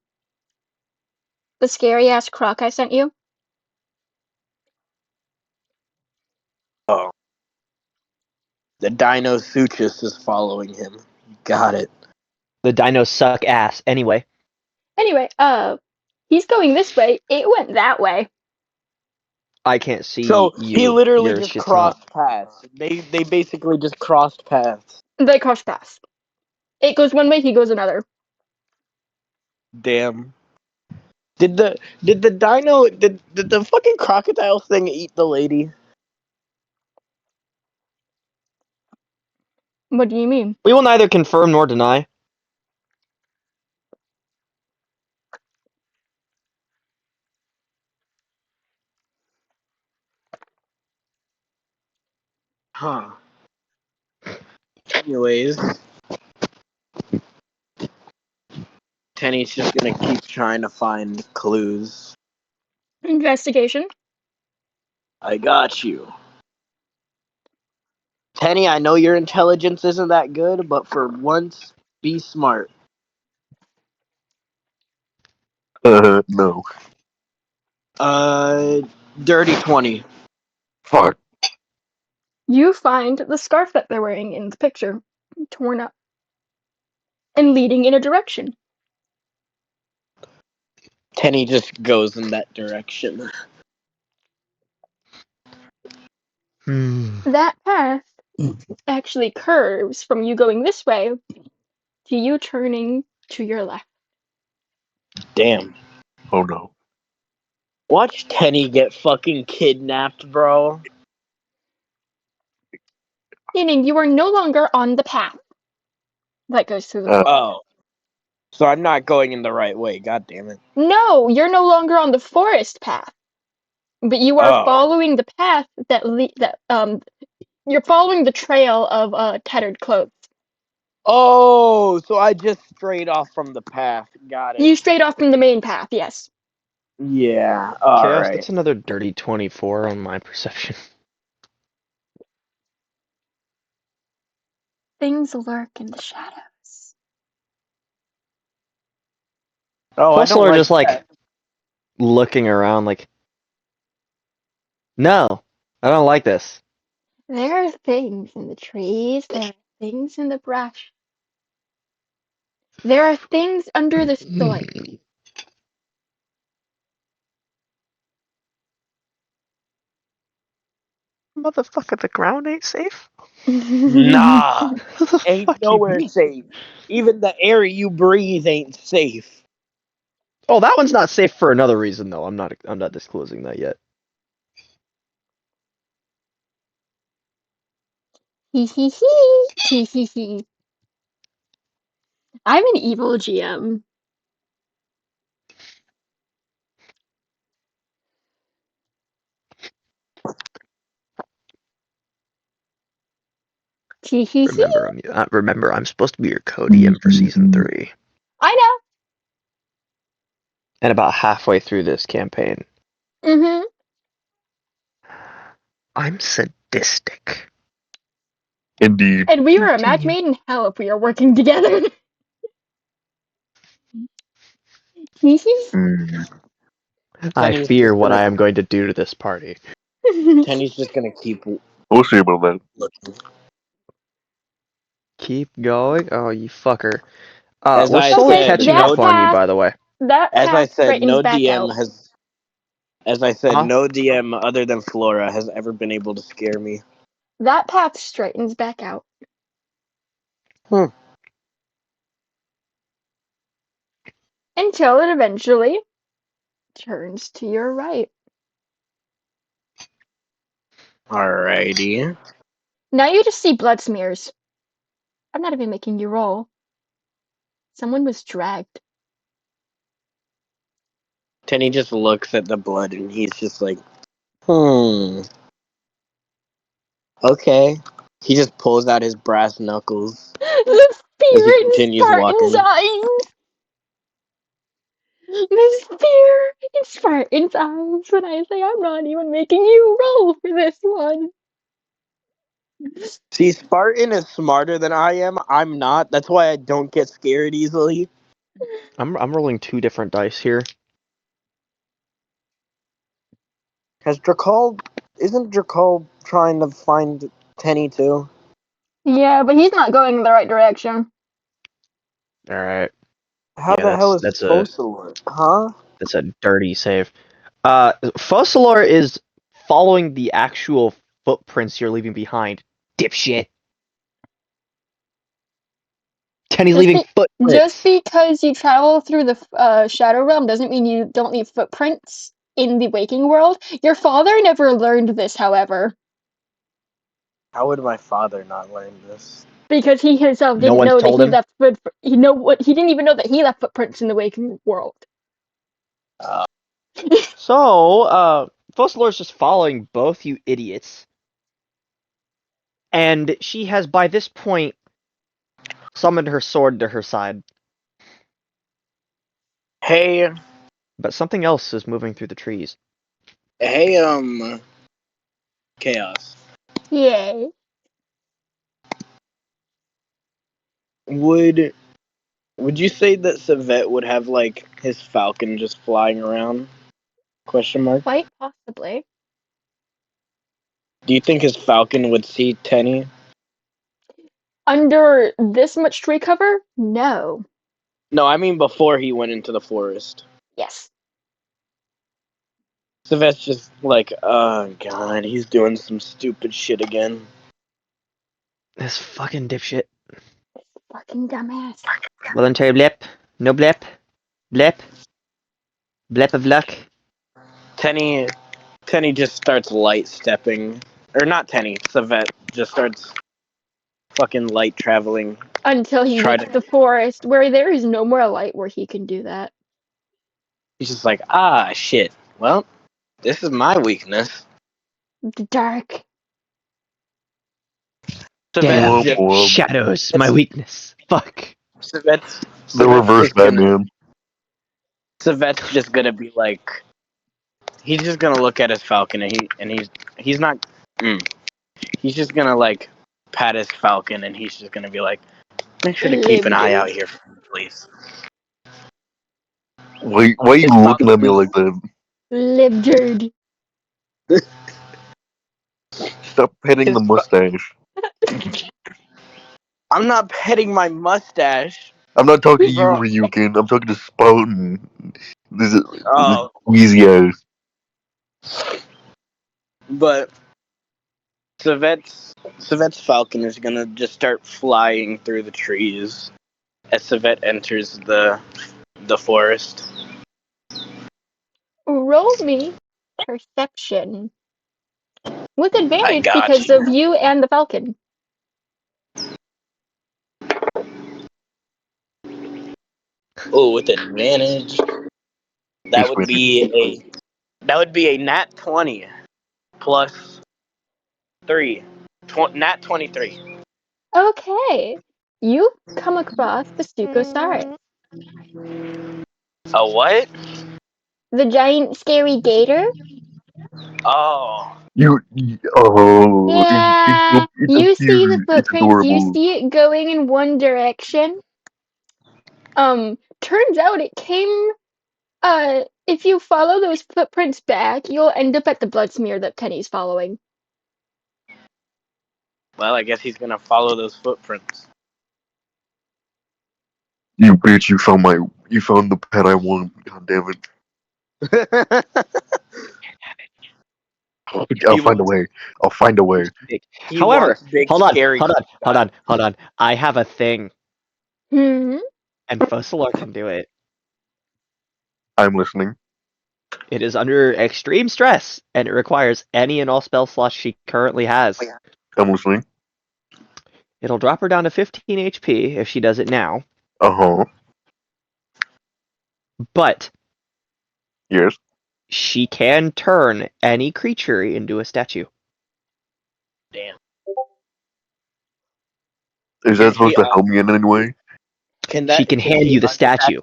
scary ass croc I sent you? Oh. The Dino Suchus is following him. Got it. The dinos suck ass. Anyway, Anyway, he's going this way. It went that way. I can't see So he you. literally Your just shit's not. crossed paths. They basically just crossed paths. They cross paths. It goes one way, he goes another. Damn. Did the dino did the fucking crocodile thing eat the lady? What do you mean? We will neither confirm nor deny. Huh. Anyways, Tenny's just gonna keep trying to find clues. Investigation. I got you. Tenny, I know your intelligence isn't that good, but for once, be smart. No. Uh, dirty 20. Fuck. You find the scarf that they're wearing in the picture, torn up, and leading in a direction. Tenny just goes in that direction. That path actually curves from you going this way to you turning to your left. Damn. Oh no. Watch Tenny get fucking kidnapped, bro. Meaning you are no longer on the path that goes through the Uh, forest. Oh. So I'm not going in the right way, god damn it. No, you're no longer on the forest path, but you are Oh. following the path you're following the trail of tattered clothes. Oh, so I just strayed off from the path. Got it. You strayed off from the main path, yes. Yeah, Chaos, alright. that's another dirty 24 on my perception. Things lurk in the shadows. Oh, I Coastal don't are like just like that. looking around like, no, I don't like this. There are things in the trees, there are things in the brush. There are things under the soil. Motherfucker, the ground ain't safe? Nah, What the ain't fuck you nowhere mean? safe. Even the air you breathe ain't safe. Oh, that one's not safe for another reason though. I'm not disclosing that yet. Hee hee hee. Hee hee hee. I'm an evil GM. Hee hee hee. Remember I'm supposed to be your co-DM for season 3. I know. And about halfway through this campaign, Mm-hmm. I'm sadistic. indeed. And we were a match Continue. made in hell if we are working together. Hee hee. Mm. I Tenny's fear just what gonna I am going to do to this party. Tenny's just gonna keep We'll see about that. looking. Keep going? Oh, you fucker. As We're I slowly Okay, said, catching that up on you, path by the way. that as I path said, straightens no back DM out. has As I said, Uh-huh. no DM other than Flora has ever been able to scare me. That path straightens back out. Hmm. Until it eventually turns to your right. Alrighty. Now you just see blood smears. I'm not even making you roll. Someone was dragged. Tenny just looks at the blood and he's just like, hmm. Okay. He just pulls out his brass knuckles The as he fear in continues Spartan's walking. eyes! The fear in Spartan's eyes when I say I'm not even making you roll for this one. See, Spartan is smarter than I am. I'm not. That's why I don't get scared easily. I'm rolling 2 different dice here. Isn't Drakal trying to find Tenny too? Yeah, but he's not going in the right direction. All right. How Yeah, the hell is that's a Fosalor? Huh? dirty save. Fossilor is following the actual footprints you're leaving behind. Dipshit. Tenny's Just leaving be just footprints. because you travel through the shadow realm doesn't mean you don't leave footprints in the waking world. Your father never learned this, however, How would my father not learn this? because he himself No didn't one's know that told he him. left foot. He didn't even know that he left footprints in the waking world. Uh, So, Fossilor's just following both you idiots. And she has, by this point, summoned her sword to her side. hey, But something else is moving through the trees. hey, Chaos. Yay! Would Would you say that Savet would have like his falcon just flying around? Question mark. Quite possibly. Do you think his falcon would see Tenny? Under this much tree cover? No. No, I mean before he went into the forest. Yes. Savet's just like, oh god, he's doing some stupid shit again. This fucking dipshit. Fucking dumbass. Voluntary blip. No blip. Blip. Blip of luck. Tenny just starts light stepping. Or not Tenny, Savet just starts fucking light traveling. Until he Try reached to the forest where there is no more light where he can do that. He's just like, ah shit. Well, this is my weakness. The dark. Savet's Damn. Womp just womp. Shadows, my weakness. Fuck. The Savet's reverse just gonna Batman. Savet's just gonna be like, he's just gonna look at his falcon and he's not. He's just gonna like pat his falcon and he's just gonna be like, make sure to keep an Live, eye out dude. here for me, please. Why are you His looking at me falcon. like that? Live, dude. Stop petting the His. mustache. I'm not petting my mustache, I'm not talking to you, bro. Ryukin. I'm talking to Spartan. This Oh, wheezy ass. but Savet's falcon is gonna just start flying through the trees as Savet enters the forest. Roll me perception. With I advantage got because of you. you and the falcon. Oh, with advantage. That He's would winning. be a nat 20 plus 3. Nat 23. Okay. You come across the Stukosaurus. A what? The giant scary gator? Oh, Yeah. It's a You see the cute. It's footprints, you adorable. see it going in one direction. Turns out it came if you follow those footprints back, you'll end up at the blood smear that Tenny's following. well, I guess he's gonna follow those footprints. You bitch! You found the pet I want. God damn it! I'll find a way. I'll find a way. He However, wants big, hold on, scary. hold on. I have a thing, Hmm. and Fossilor can do it. I'm listening. It is under extreme stress, and it requires any and all spell slots she currently has. I'm listening. It'll drop her down to 15 HP if she does it now, Uh-huh. but Yes. she can turn any creature into a statue. Damn. Is Can that supposed she? to help me in any way? She can hand you the statue.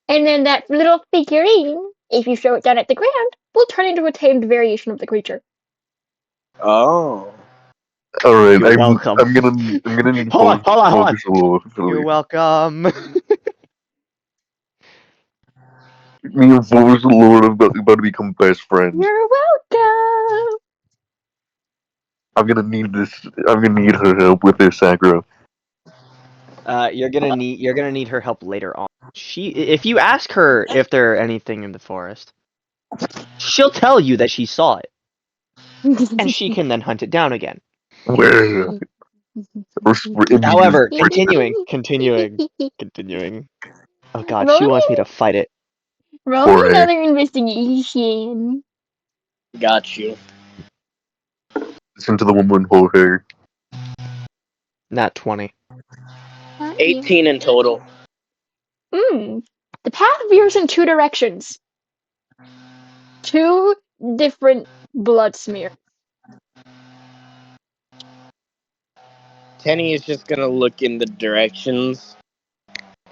And then that little figurine, if you throw it down at the ground, will turn into a tamed variation of the creature. Oh. Alright, You're welcome. I'm gonna need Hold on. focus a little. You're welcome. Me and Focus the Lord are about to become best friends. You're welcome. I'm gonna need this. I'm gonna need her help with this aggro. You're gonna need her help later on. If you ask her if there's anything in the forest, she'll tell you that she saw it, and she can then hunt it down again. Where? However, Immediately. continuing. Oh God, she Roll wants me me, to fight it. roll me Jorge. another investigation. Got you. Listen to the woman, Jorge. Not 20. 18 in total. The path veers in two directions. Two different blood smears. Tenny is just gonna look in the directions,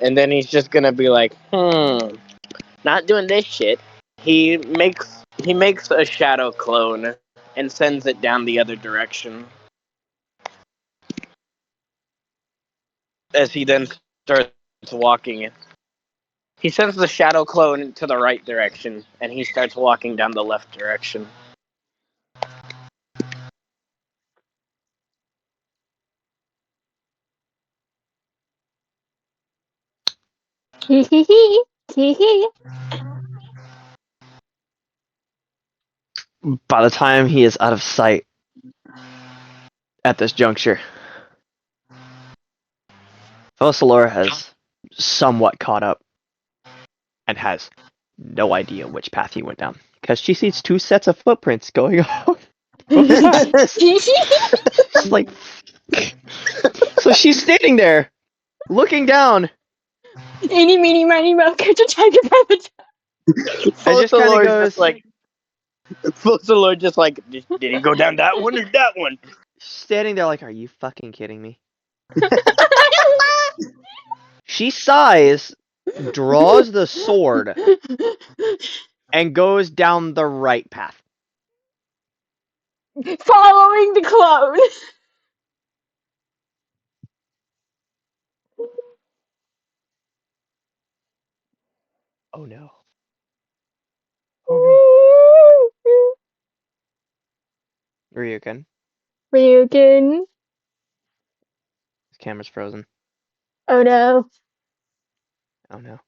and then he's just gonna be like, not doing this shit. He makes a shadow clone and sends it down the other direction. As he then starts walking, he sends the shadow clone to the right direction, and he starts walking down the left direction. Hee hee hee. Hee hee. By the time he is out of sight at this juncture, Fossilor has somewhat caught up and has no idea which path he went down because she sees two sets of footprints going off both paths. It's like, so she's standing there, looking down, Eeny, meeny, miny, moe, catch a tiger by the and just kind of Fossilor goes, just like, did he go down that one or that one? standing there like, "Are you fucking kidding me?" She sighs, draws the sword, and goes down the right path. Following the clone. Oh no. Oh no. Ryukin, Ryukin. his camera's frozen. Oh no. Oh no.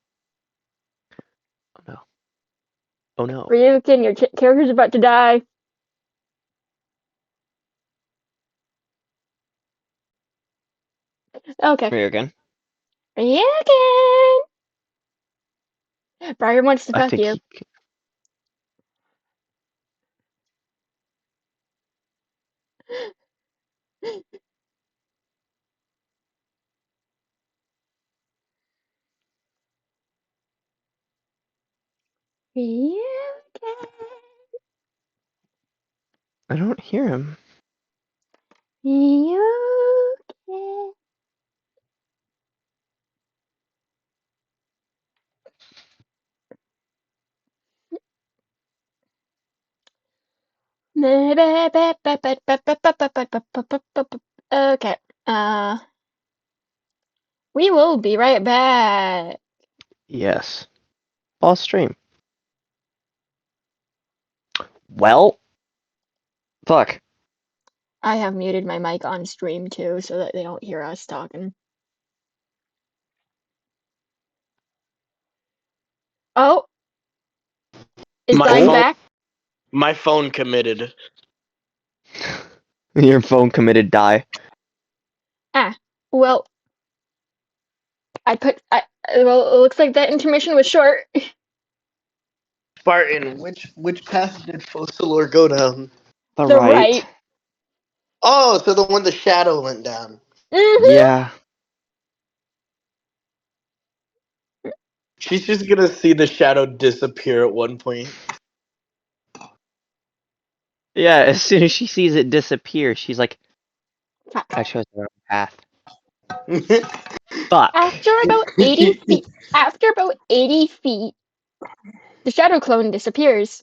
Oh no. Oh no. Ryukin, your character's about to die. Okay. Ryukin, Ryukin! Briar wants to I fuck think you. he. Ryukin. I don't hear him. Ryukin. Okay. We will be right back. Yes. Pause stream. Well, fuck. I have muted my mic on stream too so that they don't hear us talking. Oh, is My Brian phone, back? my phone committed. Your phone committed die. Well, well, it looks like that intermission was short. Spartan, which path did Focalor go down? The The right. right. Oh, so the one the shadow went down. Yeah. She's just gonna see the shadow disappear at one point. Yeah, as soon as she sees it disappear, she's like, Fuck. I chose the wrong path. Fuck. After about 80 feet, the shadow clone disappears.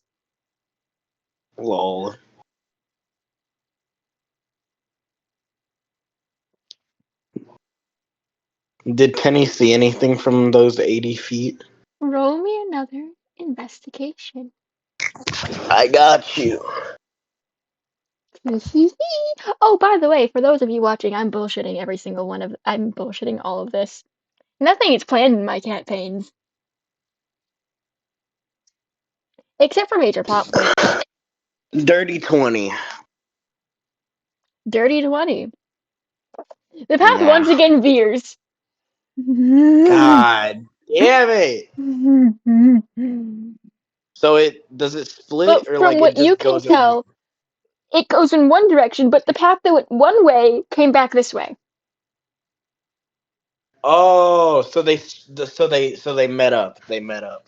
Lol. Did Penny see anything from those 80 feet? Roll me another investigation. I got you. Oh, by the way, for those of you watching, I'm bullshitting all of this. Nothing is planned in my campaigns. Except for major plot points. Dirty 20. Dirty 20. The path Yeah. once again veers. God damn it. So does it split But or from like it what you just can goes in? tell, it goes in one direction, but the path that went one way came back this way. Oh, so they met up. They met up.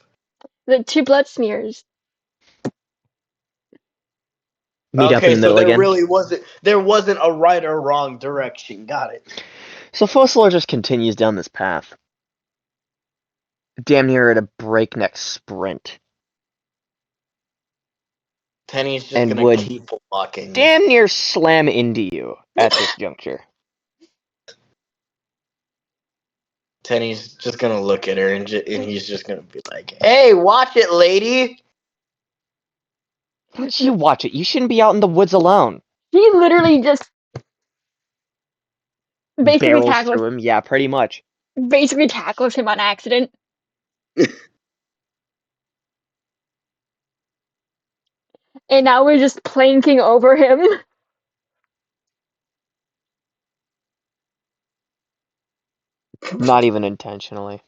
The two blood smears. Meet up in Okay, the so middle again. there wasn't a right or wrong direction. Got it. So Fossilor just continues down this path. Damn near at a breakneck sprint. Tenny's just And gonna would keep walking. damn near slam into you at this juncture. Tenny's just gonna look at her and he's just gonna be like, "Hey, watch it, lady." Why don't you watch it? You shouldn't be out in the woods alone. He literally just basically Barrels tackles through him. Yeah, pretty much. him on accident. And now we're just planking over him. Not even intentionally.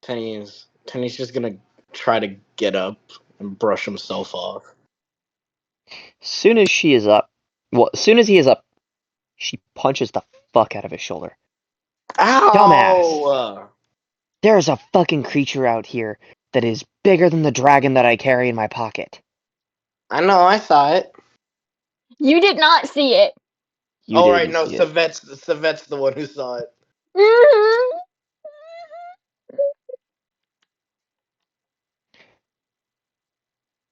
Tenny's just gonna try to get up and brush himself off. Soon as he is up, she punches the fuck out of his shoulder. Dumbass! Ow! There's a fucking creature out here that is bigger than the dragon that I carry in my pocket. I know, I saw it. You did not see it. You Oh right, didn't no, see it. Savet's the one who saw it.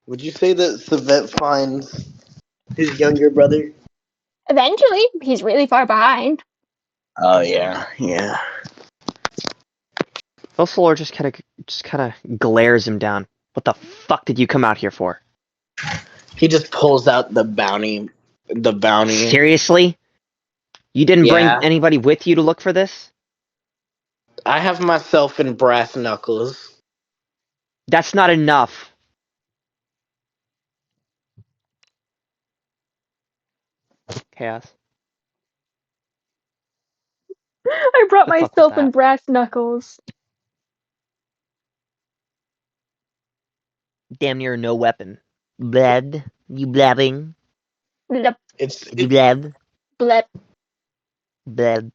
Would you say that Savet finds his younger brother? Eventually, he's really far behind. Oh yeah, yeah. Fossilor just kind of glares him down. What the fuck did you come out here for? He just pulls out the bounty. The bounty. Seriously? You didn't bring Yeah. anybody with you to look for this? I have myself in brass knuckles. That's not enough. Chaos. I brought The fuck was myself in that? brass knuckles. Damn near no weapon. Bled? You blabbing? Blep, It's You blab? blep. Bled.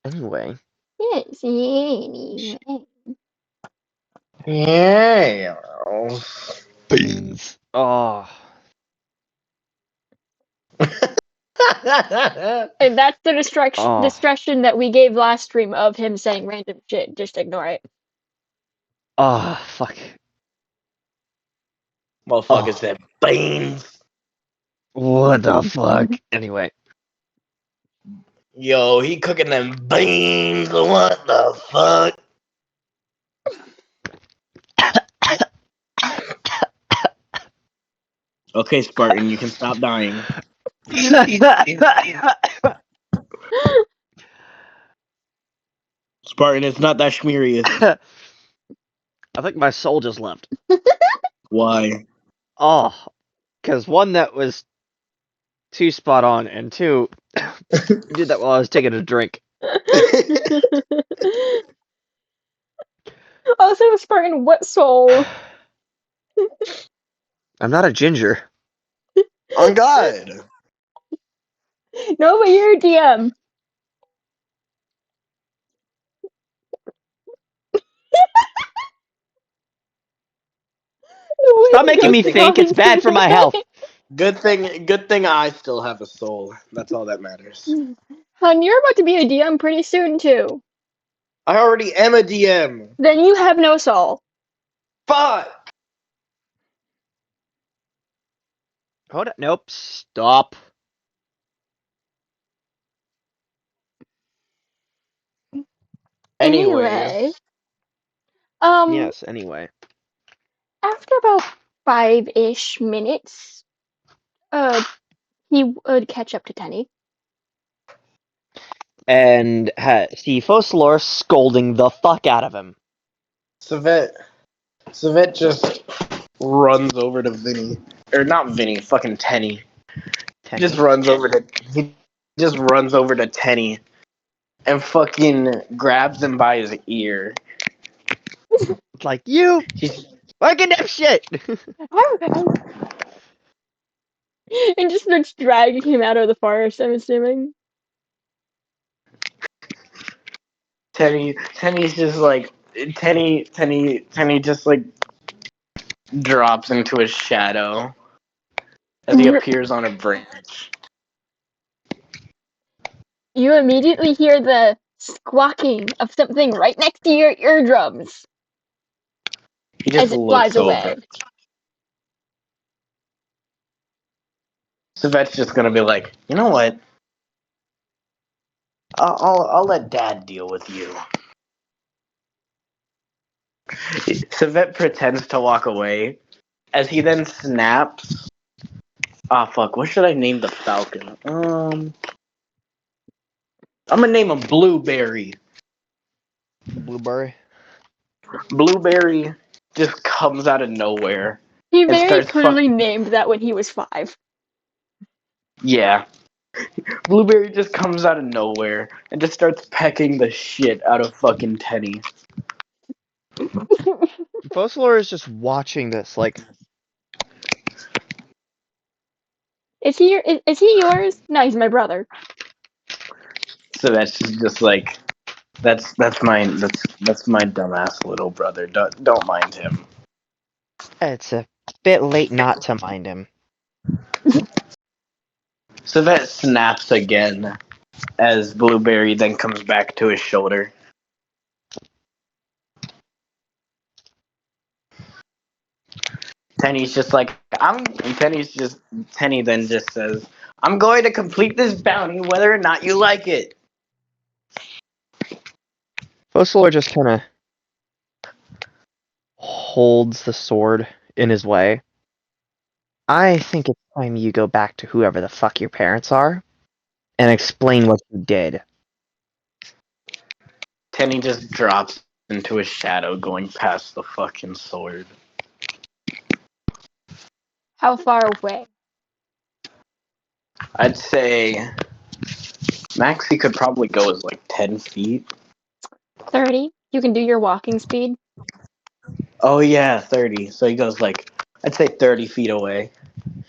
Anyway. Yes, anyway. yeah. Beans. Oh. And that's the Oh. distraction that we gave last stream of him saying random shit. Just ignore it. Oh, fuck. Motherfucker Oh. said beans. What the fuck? Anyway. Yo, he cooking them beans. What the fuck? Okay, Spartan, you can stop dying. Spartan, it's not that schmurious. I think my soul just left. Why? Oh, because one, that was too spot on, and two, did that while I was taking a drink. Also, Spartan, what soul? I'm not a ginger. On God. No, but you're a DM. Stop making me think. It's bad for my health. Good thing I still have a soul. That's all that matters. Hun, you're about to be a DM pretty soon, too. I already am a DM. Then you have no soul. Fuck. Hold on. Nope. Stop. Anyways. Anyway, Yes, anyway. after about 5-ish minutes, he would catch up to Tenny. And see Fossilor scolding the fuck out of him. Savet just runs over to Vinny. Or not Vinny, fucking Tenny. Tenny. He just runs over to Tenny and fucking grabs him by his ear. Like, you He's fucking dipshit! And just starts dragging him out of the forest, I'm assuming. Tenny's just like Tenny just like drops into a shadow as he appears on a branch. You immediately hear the squawking of something right next to your eardrums He as just it flies looks over. away. Savet's just gonna be like, you know what? I'll let Dad deal with you. Savet pretends to walk away as he then snaps. Ah, fuck. What should I name the falcon? I'm gonna name him Blueberry. Blueberry. Blueberry just comes out of nowhere He and very starts clearly named that when he was 5. Yeah. Blueberry just comes out of nowhere and just starts pecking the shit out of fucking Tenny. Fossilor is just watching this, like, Is he yours? No, he's my brother. So that's just like that's my dumbass little brother. Don't mind him. it's a bit late not to mind him. So that snaps again as Blueberry then comes back to his shoulder. Tenny's just like Tenny then just says, "I'm going to complete this bounty whether or not you like it." Fossilor just kind of holds the sword in his way. I think it's time you go back to whoever the fuck your parents are and explain what you did. Tenny just drops into a shadow going past the fucking sword. How far away? I'd say max he could probably go is like 10 feet. 30. You can do your walking speed. Oh yeah, 30. So he goes like, I'd say 30 feet away.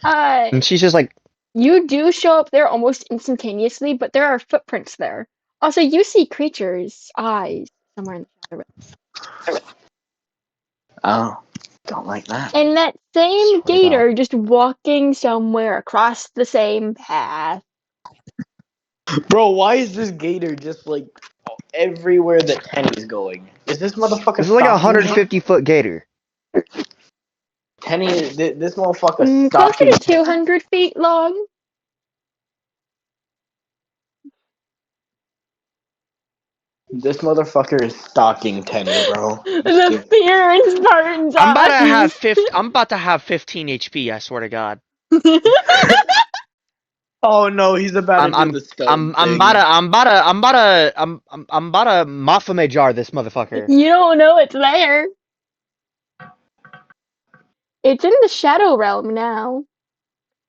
And she's just like, You do show up there almost instantaneously, but there are footprints there. Also, you see creatures' eyes somewhere in the shadow. Oh, don't like that. And that same swear to God. gator just walking somewhere across the same path. Bro, why is this gator just like everywhere that Tenny's going? Is this motherfucker This is like a stalking me? 150-foot gator. Tenny, this motherfucker Closer stalking. to 200 feet long. This motherfucker is stalking Tenny, bro. The fear in Spartan's I'm about eyes. to have 15 HP, I swear to God. Oh no, he's about to do the stone thing. I'm about to Mafame jar this motherfucker. You don't know it's there. It's in the shadow realm now.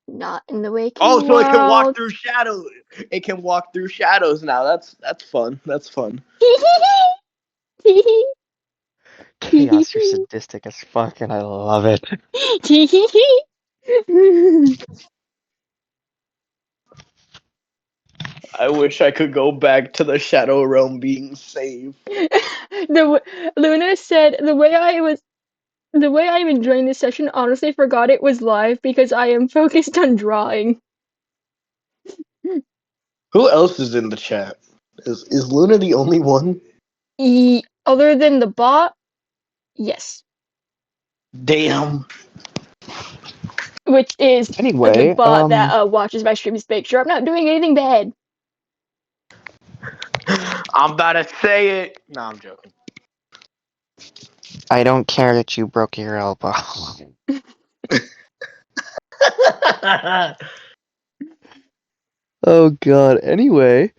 Not in the waking Oh, so it can walk world. through shadows. It can walk through shadows now. That's fun. That's fun. Chaos, you're sadistic as fuck, and I love it. I wish I could go back to the shadow realm being safe. Luna said the way I'm enjoying this session, honestly forgot it was live because I am focused on drawing. Who else is in the chat? Is Luna the only one? Other than the bot, yes. Damn. Which is the Anyway, bot that watches my streams to make sure I'm not doing anything bad. I'm about to say it. No, I'm joking. I don't care that you broke your elbow. Oh god, anyway.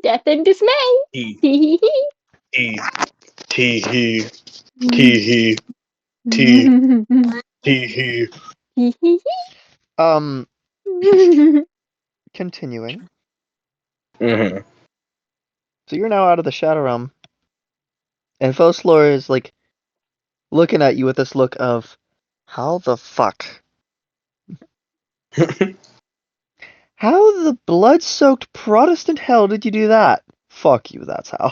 Death and dismay. T T T he T he T T he. Continuing. Mm-hmm. So you're now out of the Shadow Realm, and Foslore is like looking at you with this look of, how the fuck? How the blood-soaked Protestant hell did you do that? Fuck you, that's how.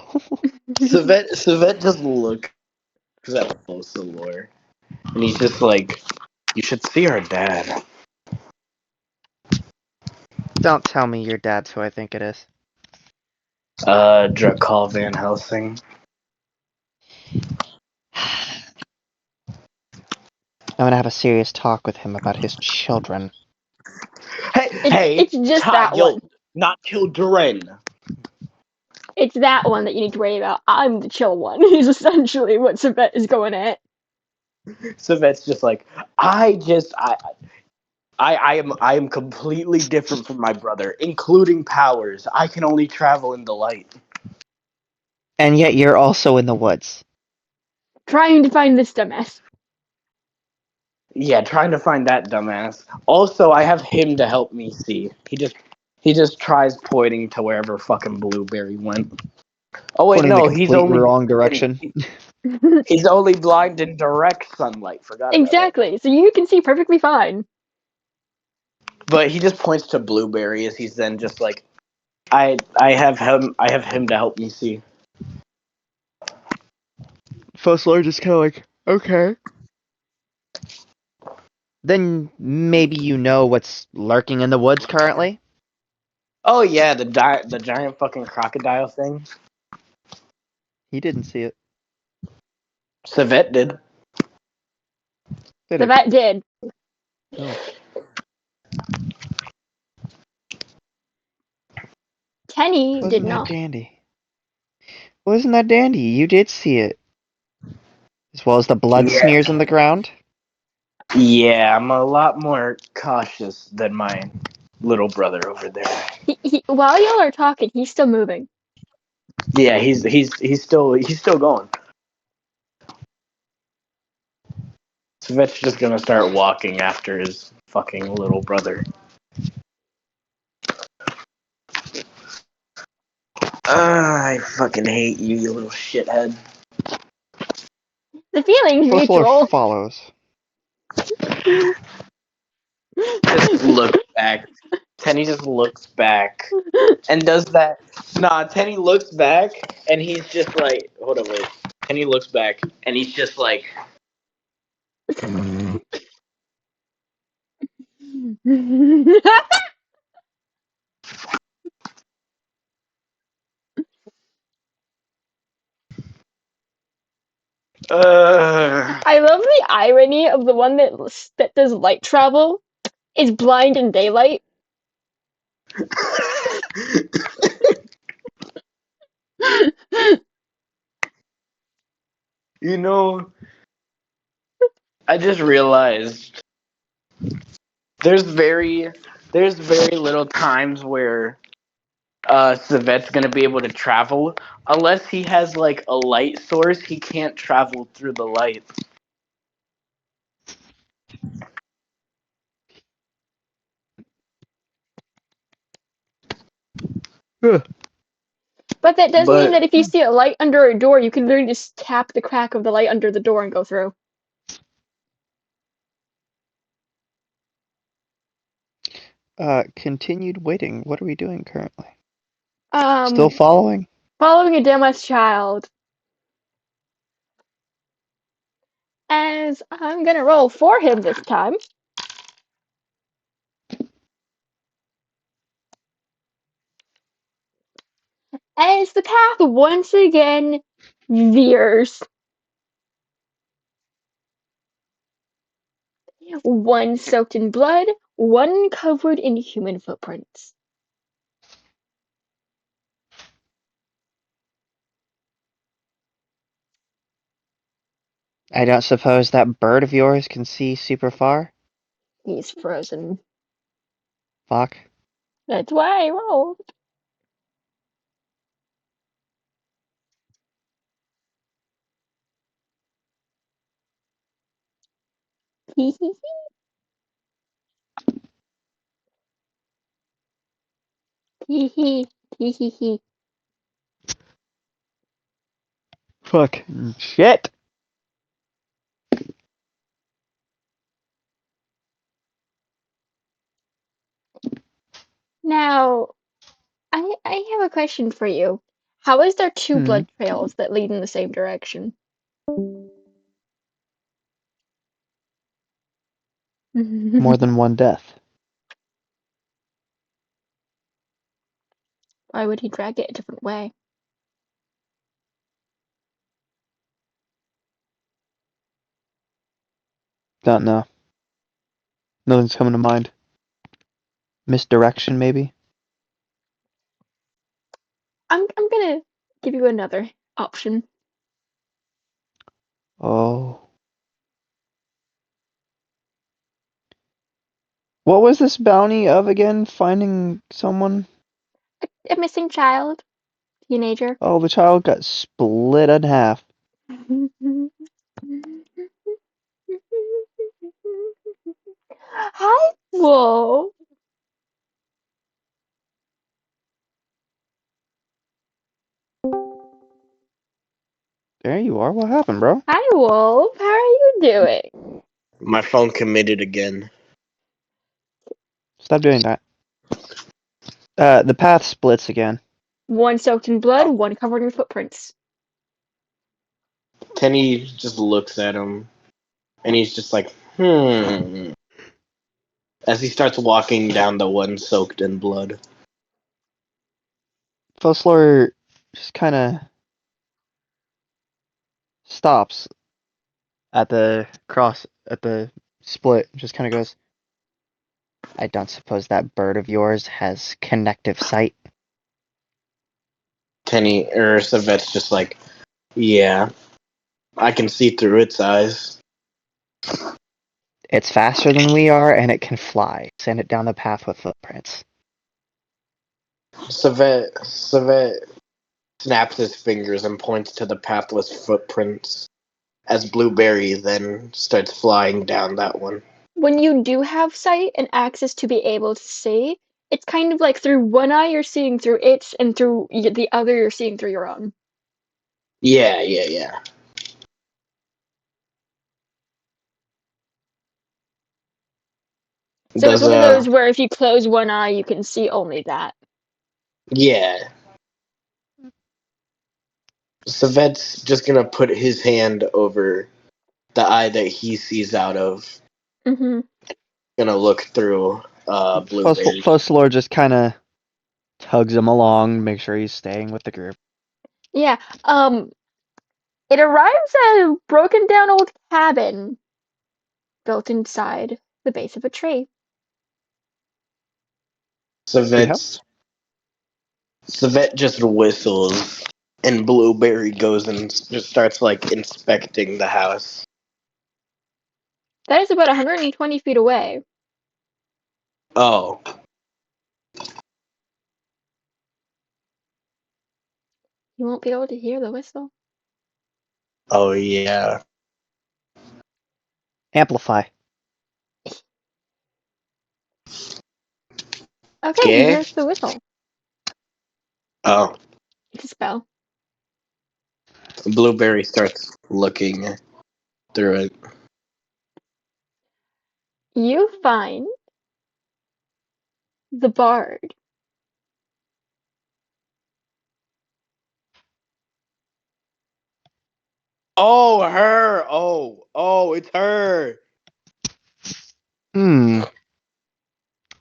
Savet just looks at Fosalore, and he's just like, "You should see our dad." Don't tell me your dad's who I think it is. Drakal Van Helsing. I'm gonna have a serious talk with him about his children. Hey, It's just that yo, one. not children. It's that one that you need to worry about. I'm the chill one. Is essentially what Savet is going at. Savet's just like, I am completely different from my brother, including powers. I can only travel in the light. And yet you're also in the woods. Trying to find this dumbass. Yeah, trying to find that dumbass. Also, I have him to help me see. He just tries pointing to wherever fucking Blueberry went. Oh wait, Pointing the no, he's complete only wrong blind direction. he's only blind in direct sunlight. Forgot about it. Exactly. So you can see perfectly fine. But he just points to Blueberry as he's then just like, I have him to help me see. Foslore just kind of like, okay. Then maybe you know what's lurking in the woods currently? Oh yeah, the giant fucking crocodile thing. He didn't see it. Savet did. Did he? Savet did. Oh. Tenny did Wasn't that not. dandy? Wasn't that dandy? You did see it. As well as the blood Yeah. smears in the ground? Yeah, I'm a lot more cautious than my little brother over there. While y'all are talking, he's still moving. Yeah, he's still going. Svet's just gonna start walking after his fucking little brother. I fucking hate you, you little shithead. The feeling's Foslore mutual. follows. Just look back. Tenny just looks back and does that. Nah, Tenny looks back and he's just like, hold on, wait. Tenny looks back and he's just like, I love the irony of the one that does light travel is blind in daylight. You know, I just realized there's very little times where Savet's gonna be able to travel unless he has like a light source. He can't travel through the light. Huh. But that does mean But that if you see a light under a door, you can literally just tap the crack of the light under the door and go through. Continued waiting. What are we doing currently? Still Um, following? following a dumbass child. As I'm gonna roll for him this time. As the path once again veers. One soaked in blood, one covered in human footprints. I don't suppose that bird of yours can see super far? He's frozen. Fuck. That's why I rolled. Hee hee hee hee hee hee hee. Fuck. Shit! Now, I have a question for you. How is there two Hmm. blood trails that lead in the same direction? More than one death. Why would he drag it a different way? Don't know. Nothing's coming to mind. Misdirection, maybe? I'm gonna give you another option. Oh. What was this bounty of again? Finding someone? A missing child, teenager. Oh, the child got split in half. Hi, Wolf. There you are. What happened, bro? Hi, Wolf. How are you doing? my phone committed again. Stop doing that. The path splits again. One soaked in blood, one covered in footprints. Tenny just looks at him, and he's just like, hmm. As he starts walking down the one soaked in blood. Fussler just kind of stops at the split. Just kind of goes, I don't suppose that bird of yours has connective sight. Tenny or Savet's just like, yeah, I can see through its eyes. It's faster than we are, and it can fly. Send it down the path with footprints. Savet snaps his fingers and points to the pathless footprints as Blueberry then starts flying down that one. When you do have sight and access to be able to see, it's kind of like through one eye you're seeing through its, and through the other you're seeing through your own. Yeah. So it's Does one of those where if you close one eye, you can see only that. yeah. Savet's just gonna put his hand over the eye that he sees out of. Hmm. Gonna look through Blueberry. Fussler just kind of tugs him along, make sure he's staying with the group. Yeah. It arrives at a broken down old cabin built inside the base of a tree. Yeah. Savet just whistles, and Blueberry goes and just starts like inspecting the house. That is about 120 feet away. Oh. You won't be able to hear the whistle. Oh, yeah. Amplify. Okay, he Okay. hears the whistle. Oh. It's a spell. Blueberry starts looking through it. You find the bard. Oh, her. Oh, it's her. Hmm.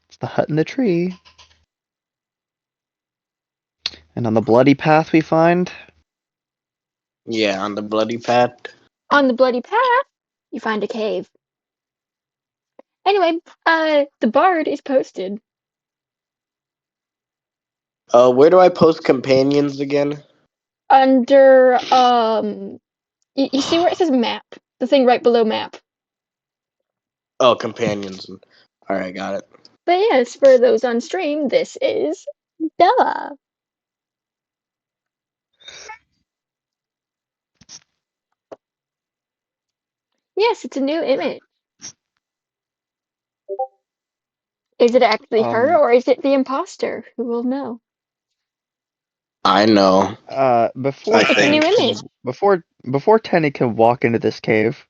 It's the hut in the tree. And on the bloody path we find. Yeah, on the bloody path. On the bloody path, you find a cave. Anyway, the bard is posted. Where do I post companions again? Under, you see where it says map? The thing right below map. Oh, companions. All right, got it. But yes, for those on stream, this is Bella. Yes, it's a new image. Is it actually her, or is it the imposter? Who will know? I know. Before I It's a new think. Tenny image. can before Tenny can walk into this cave,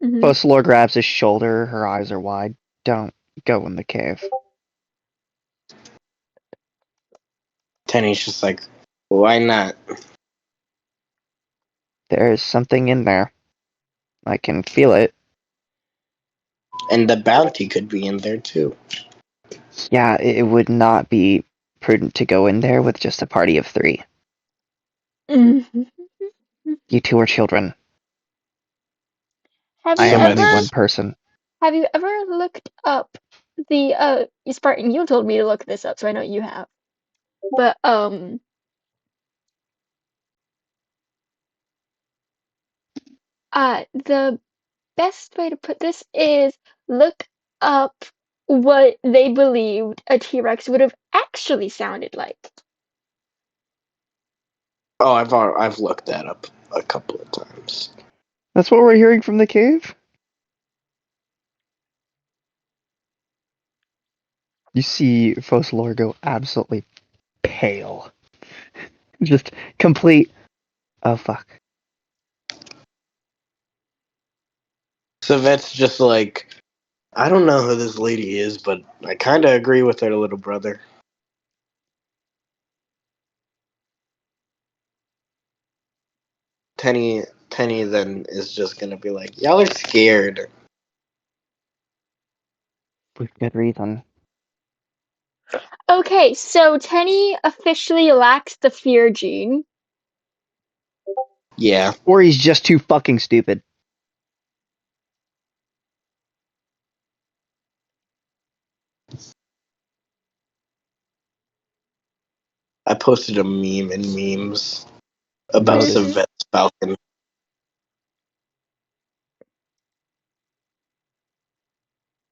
Mm-hmm. Fossilor grabs his shoulder. Her eyes are wide. Don't go in the cave. Tenny's just like, why not? There is something in there. I can feel it. And the bounty could be in there too. Yeah, it would not be prudent to go in there with just a party of 3. Mm-hmm. You 2 are children. Have I you So am only ever one person. looked up the Spartan? You told me to look this up, so I know you have. But the best way to put this is look up what they believed a T-Rex would have actually sounded like. Oh, I've looked that up a couple of times. That's what we're hearing from the cave? You see Fossilor go absolutely pale. Just complete. Oh, fuck. So that's just like, I don't know who this lady is, but I kind of agree with her little brother. Tenny then is just gonna be like, y'all are scared. With good reason. Okay, so Tenny officially lacks the fear gene. Yeah. Or he's just too fucking stupid. I posted a meme in memes about Noted. Mm-hmm. Savet's Falcon.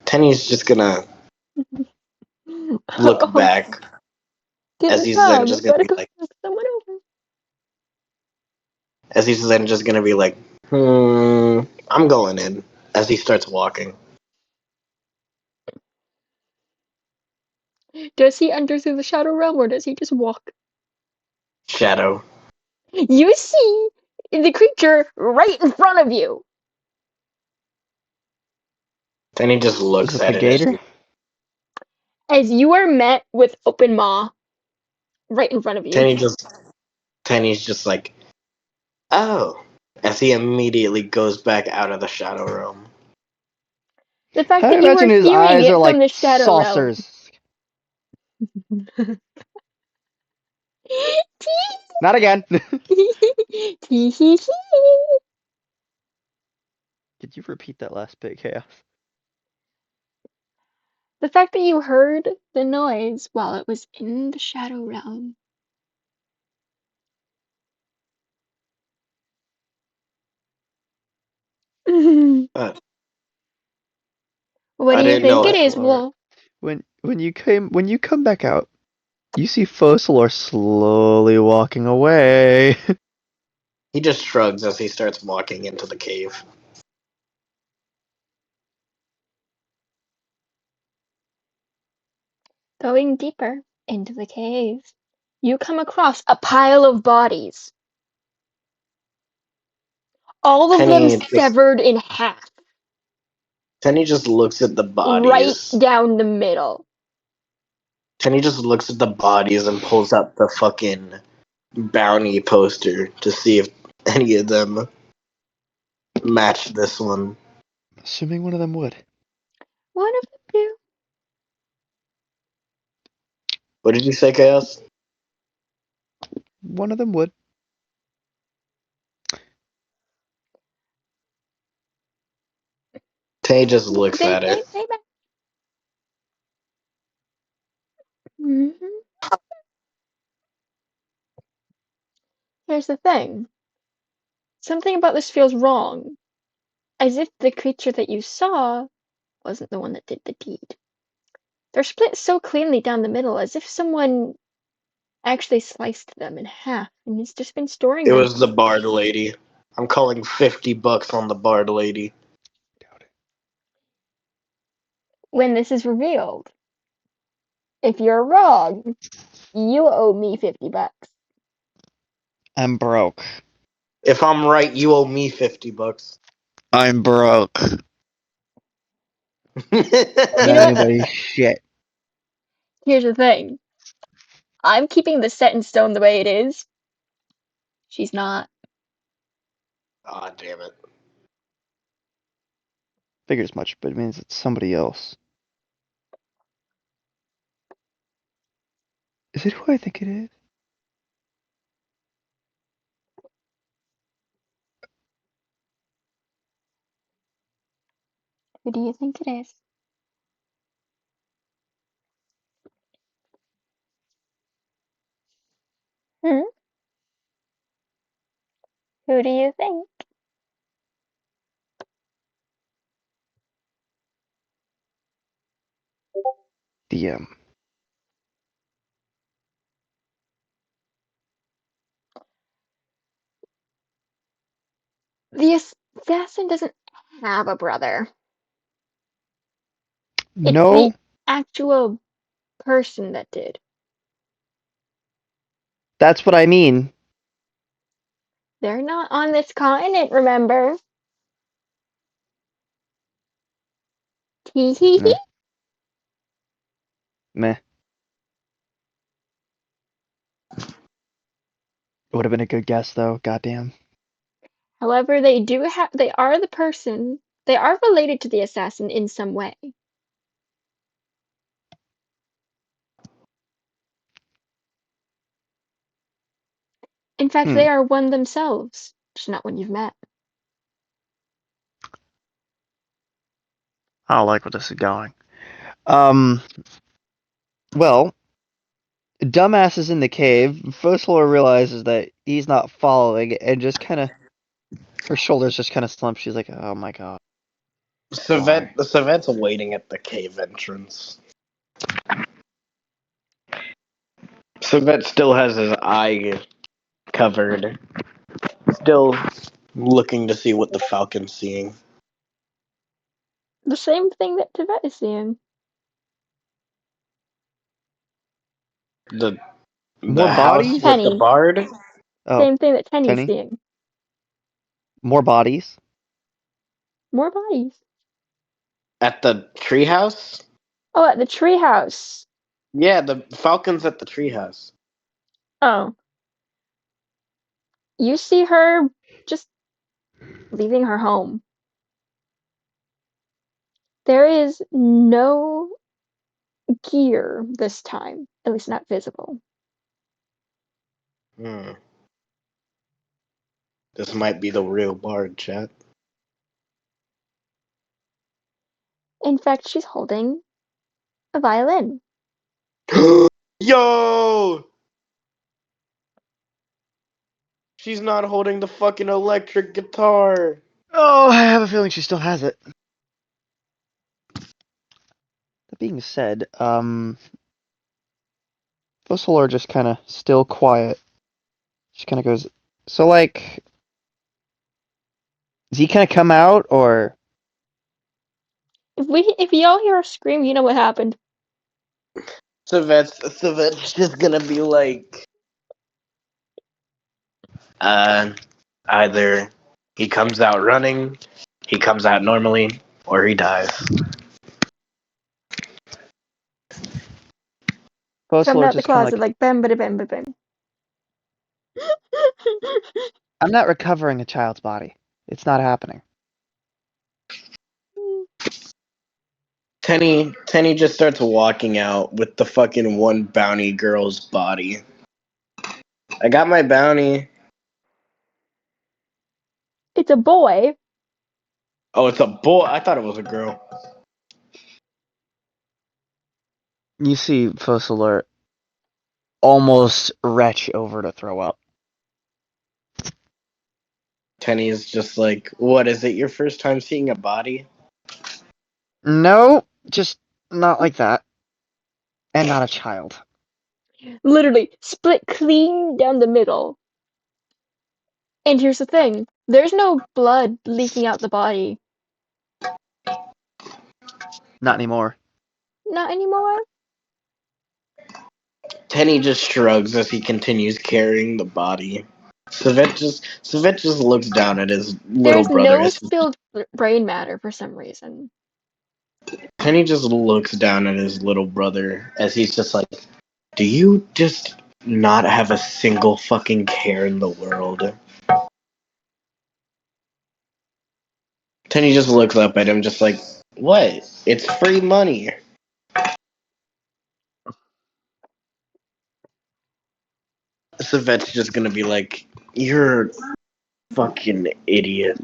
Tenny's just gonna look Oh, back as goodness, he's then Mom, just gonna gotta be go like, knock someone over. as he's then just gonna be like, I'm going in. As he starts walking. Does he enter through the shadow realm, or does he just walk? Shadow. You see the creature right in front of you. Then he just Is looks it the at it as gator? As you are met with open maw right in front of you. Tenny's just like, oh. As he immediately goes back out of the shadow realm. The fact I that you were imagine his hearing eyes are it from like the shadow realm. saucers. Not again. Tee hee hee. Could you repeat that last bit, Chaos? The fact that you heard the noise while it was in the shadow realm. Uh, What do I you didn't think know it it. is, Fossilor, Wolf? when you come back out, you see Fossilor slowly walking away. He just shrugs as he starts walking into the cave. Going deeper into the cave, you come across a pile of bodies. All of them severed in half, Penny just looks at the right bodies. down the middle. Penny just looks at the bodies and pulls out the fucking bounty poster to see if any of them match this one. Assuming one of them would. One of them do. What did you say, Chaos? One of them would. Penny just looks at it. They match. Mm-hmm. Here's the thing. Something about this feels wrong. As if the creature that you saw wasn't the one that did the deed. They're split so cleanly down the middle, as if someone actually sliced them in half and has just been storing It them. was the bard lady. I'm calling $50 on the bard lady. Doubt it. When this is revealed, if you're wrong, you owe me $50. I'm broke. If I'm right, you owe me $50. I'm broke. You Not know what? anybody's shit. Here's the thing. I'm keeping the set in stone the way it is. She's not. Aw, damn it. Figures much, but it means it's somebody else. Is it who I think it is? Who do you think it is? Hmm? Who do you think? DM. The assassin doesn't have a brother. It's the No, actual person that did. that's what I mean. They're not on this continent, remember? Tee hee hee. Meh. Meh. It would have been a good guess, though. Goddamn. However, they are the person, they are related to the assassin in some way. In fact, Hmm. they are one themselves, just not one you've met. I don't like where this is going. Um. Well, dumbass is in the cave. Fossilor realizes that he's not following, and just kind of her shoulders just kind of slump. She's like, "Oh my god, why?" Savette's waiting at the cave entrance. Savette still has his eye covered. Still looking to see what the Falcon's seeing. The same thing that Tibet is seeing. The More house bodies? with the Penny. bard Oh, Same thing that Tenny's Tenny. seeing. More bodies. More bodies. at the treehouse. Oh, at the treehouse. Yeah, the Falcon's at the treehouse. Oh. You see her just leaving her home. There is no gear this time, at least not visible. Hmm. This might be the real bard, chat. In fact, she's holding a violin. Yo! She's not holding the fucking electric guitar. Oh, I have a feeling she still has it. The being said, Fossilor just kind of still quiet. She kind of goes, so like, is he gonna come out or? If y'all hear a scream, you know what happened. Civette's just gonna be like, either he comes out running, he comes out normally, or he dies. Come Fossilor out the just kind of closet like, like bam, bada, bam, bada, bam. I'm not recovering a child's body. It's not happening. Tenny just starts walking out with the fucking one bounty girl's body. I got my bounty. It's a boy. Oh, it's a boy. I thought it was a girl. You see Fossilor almost retch over to throw up. Tenny is just like, what is it? Your first time seeing a body? No, just not like that. And not a child. Literally split clean down the middle. And here's the thing. There's no blood leaking out the body. Not anymore. Not anymore. Tenny just shrugs as he continues carrying the body. Savette just looks down at his little There's brother no as spilled brain matter for some reason. Tenny just looks down at his little brother as he's just like, do you just not have a single fucking care in the world? Tenny just looks up at him just like, what? It's free money. Savette's just gonna be like, you're a fucking idiot.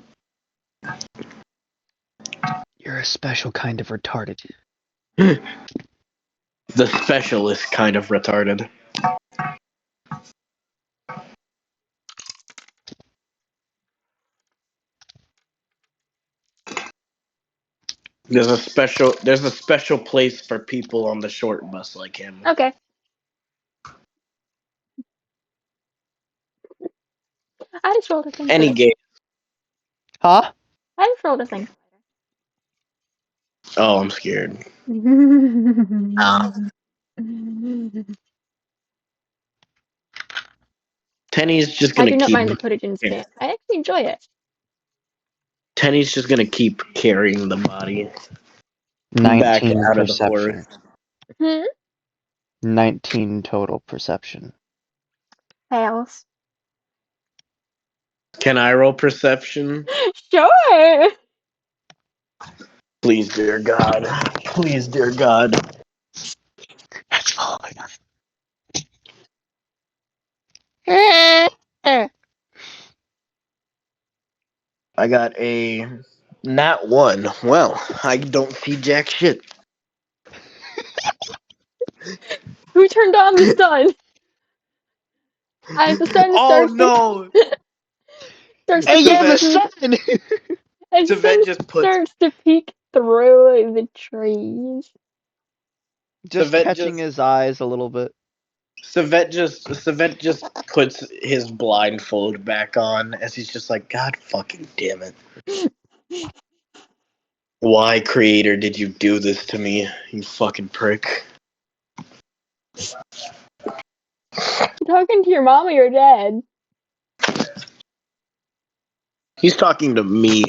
You're a special kind of retarded. The specialist kind of retarded. There's a special place for people on the short bus like him. Okay. I just rolled a thing Any spider. game. Huh? I just rolled a thing Oh, I'm scared. spider. Tenny's just I gonna do not keep mind the footage in scan. I actually enjoy it. Tenny's just gonna keep carrying the body back 19 out of the perception. forest. 19 total perception. Fails. Can I roll perception? Sure. Please, dear God. Please, dear God. That's falling. I I got a nat 1. Well, I don't see jack shit. Who turned on the sun? As the sun Oh starts to no! starts to Hey, peek yeah, the Savette, sun! as the sun Savette just puts starts to peek through the trees. Just Savette catching just his eyes a little bit. Savette just puts his blindfold back on as he's just like, God fucking damn it. Why, creator, did you do this to me, you fucking prick? You talking to your mom or your dad? He's talking to me.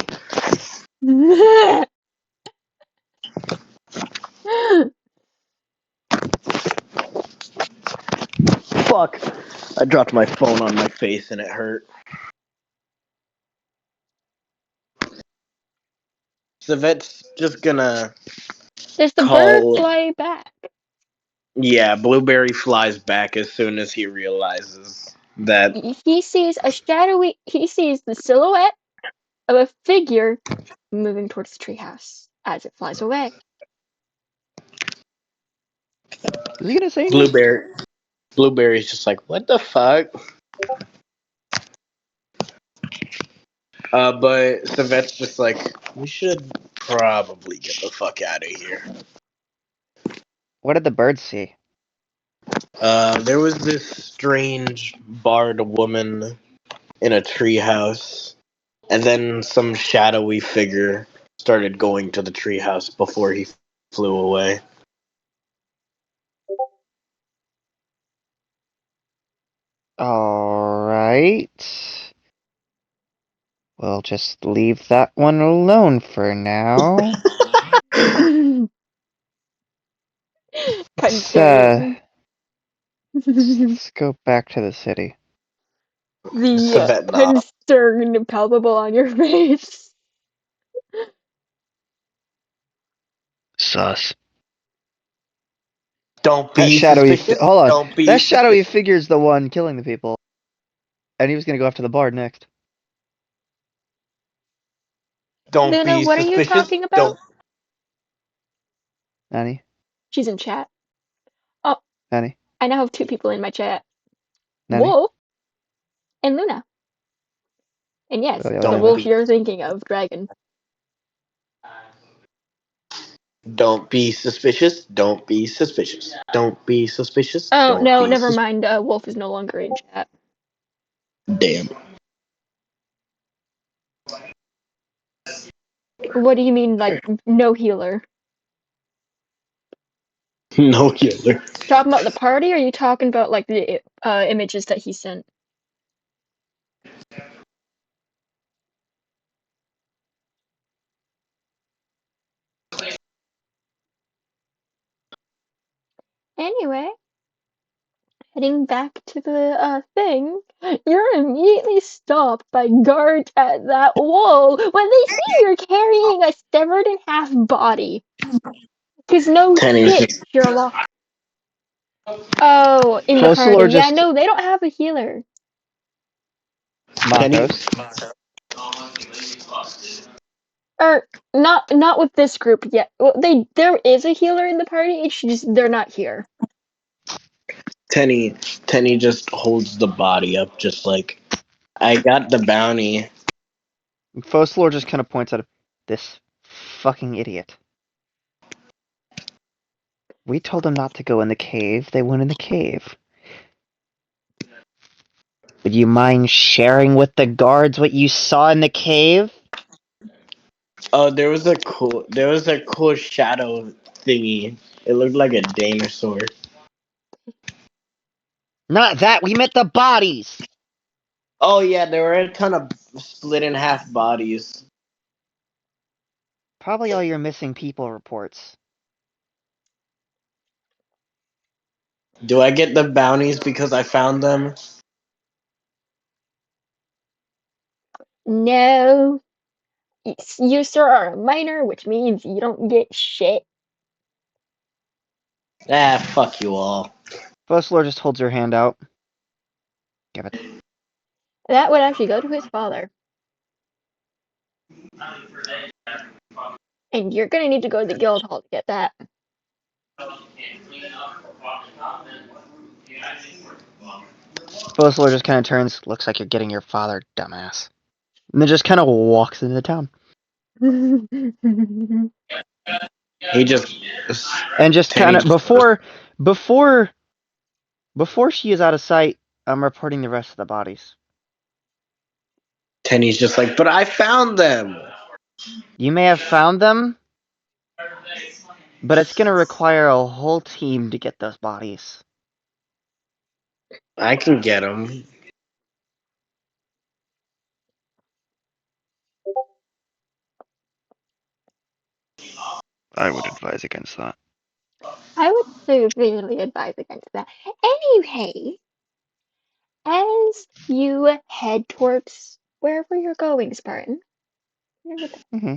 Fuck. I dropped my phone on my face and it hurt. Savette's just gonna There's the bird call. fly back. Yeah, Blueberry flies back as soon as he realizes that. He sees a shadowy. He sees the silhouette of a figure moving towards the treehouse as it flies away. Is he gonna say anything? Blueberry's just like, what the fuck? But Savette's just like, we should probably get the fuck out of here. What did the birds see? There was this strange barred woman in a treehouse, and then some shadowy figure started going to the treehouse before he flew away. Alright. We'll just leave that one alone for now. Let's, Concern. let's go back to the city. The Savet nod. concern palpable on your face. Sus. Don't That be shadowy suspicious. hold on. Don't be That shadowy suspicious. figure's the one killing the people. And he was gonna go after the bard next. Don't Luna, be what are you suspicious. talking about? Don't. Nanny? She's in chat. Oh, Nanny? I now have 2 people in my chat. Nanny? Wolf and Luna. And yes, the Don't wolf be. you're thinking of, Dragon. Don't be suspicious. Don't be suspicious. Don't be suspicious. Oh, Don't no, be never suspicious. mind. Wolf is no longer in chat. Damn. What do you mean, like, no healer? No killer. Talking about the party, or are you talking about, like, the images that he sent? Anyway, heading back to the thing, you're immediately stopped by guards at that wall when they see you're carrying a severed in half body. Cause no Tenny's shit, just Sherlock. Oh, in the party. Fossilor Yeah, just no, they don't have a healer. Tenny. Mathos. Or not with this group yet. Well, there is a healer in the party. It's just they're not here. Tenny. Tenny just holds the body up, just like I got the bounty. Fossilor just kinda points at him. This fucking idiot. We told them not to go in the cave. They went in the cave. Would you mind sharing with the guards what you saw in the cave? Oh, there was a cool shadow thingy. It looked like a dinosaur. Not that, we meant the bodies! Oh yeah, there were a ton of split in half bodies. Probably all your missing people reports. Do I get the bounties because I found them? No, you sir are a minor, which means you don't get shit. Ah, fuck you all. Fossilor just holds her hand out. Give it. That would actually go to his father. And you're gonna need to go to the guild hall to get that. Fossilor just kinda turns. Looks like you're getting your father, dumbass. And then just kinda walks into town. He just And just Tenny kinda just before she is out of sight, I'm reporting the rest of the bodies. Tenny's just like, but I found them. You may have found them, but it's gonna require a whole team to get those bodies. I can get them. I would advise against that. I would severely advise against that. Anyway, as you head towards wherever you're going, Spartan, Mm-hmm.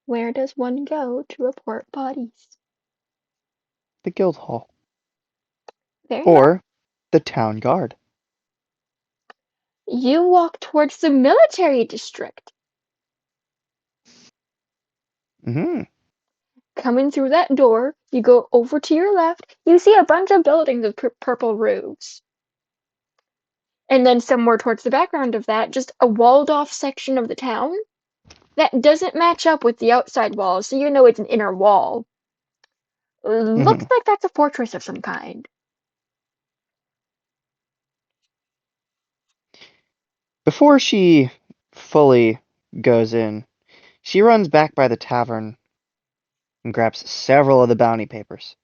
where does one go to report bodies? The guild hall. Fair enough. Or the town guard. You walk towards the military district. Mm-hmm. Coming through that door, you go over to your left, you see a bunch of buildings with purple roofs. And then somewhere towards the background of that, just a walled off section of the town that doesn't match up with the outside wall, so you know it's an inner wall. Looks like that's a fortress of some kind. Before she fully goes in, she runs back by the tavern and grabs several of the bounty papers,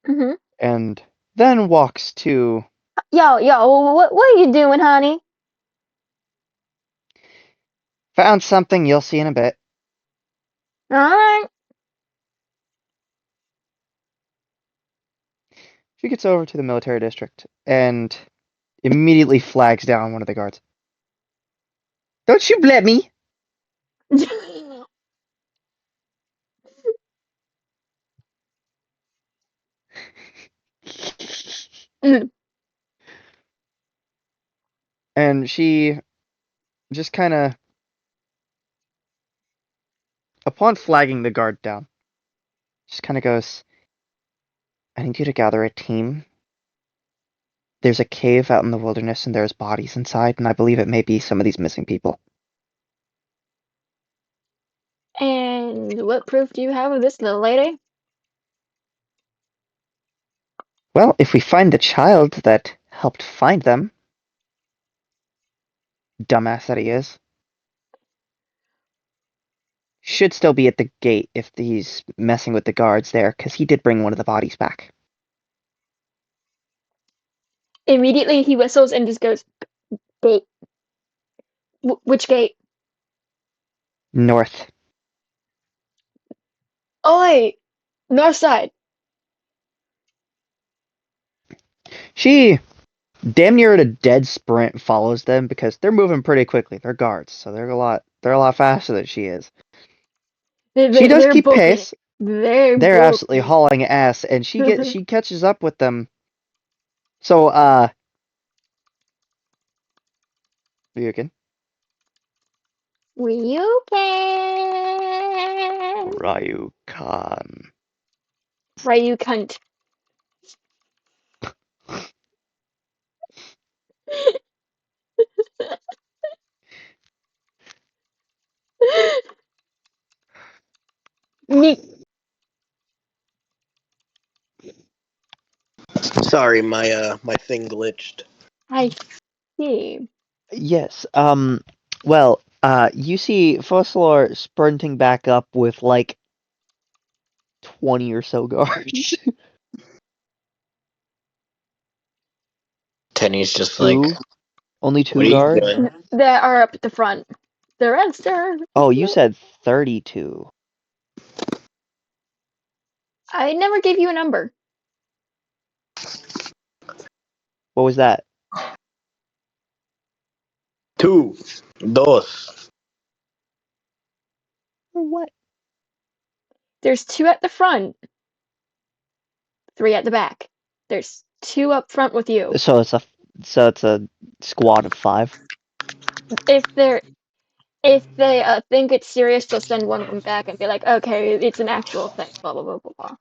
Mm-hmm. and then walks to. Yo, what are you doing, honey? Found something you'll see in a bit. Alright. She gets over to the military district and immediately flags down one of the guards. Don't you let me! And she just kind of, upon flagging the guard down, just kind of goes, I need you to gather a team. There's a cave out in the wilderness and there's bodies inside, and I believe it may be some of these missing people. And what proof do you have of this, little lady? Well, if we find the child that helped find them, dumbass that he is, should still be at the gate if he's messing with the guards there, because he did bring one of the bodies back. Immediately he whistles and just goes, gate. Which gate? North. Oi! North side. She damn near at a dead sprint follows them because they're moving pretty quickly. They're guards, so they're a lot faster than she is. She does They're keep booking it. pace. They're They're absolutely booking hauling ass, and it. she catches up with them. So, Ryukin. Ryuken. Ryukan. Ryu cunt. Me. Sorry, my thing glitched. I see. Yes, well, you see Fossilor sprinting back up with like 20 or so guards. Tenny's just like, Two? Only what two are you guards? doing? They are up at the front. The rest are. Oh, you said 32. I never gave you a number. What was that? Two. Dos. What? There's 2 at the front, 3 at the back. There's 2 up front with you. So it's a squad of 5. If they're if they think it's serious, they'll send one of them back and be like, okay, it's an actual thing. Blah blah blah blah blah.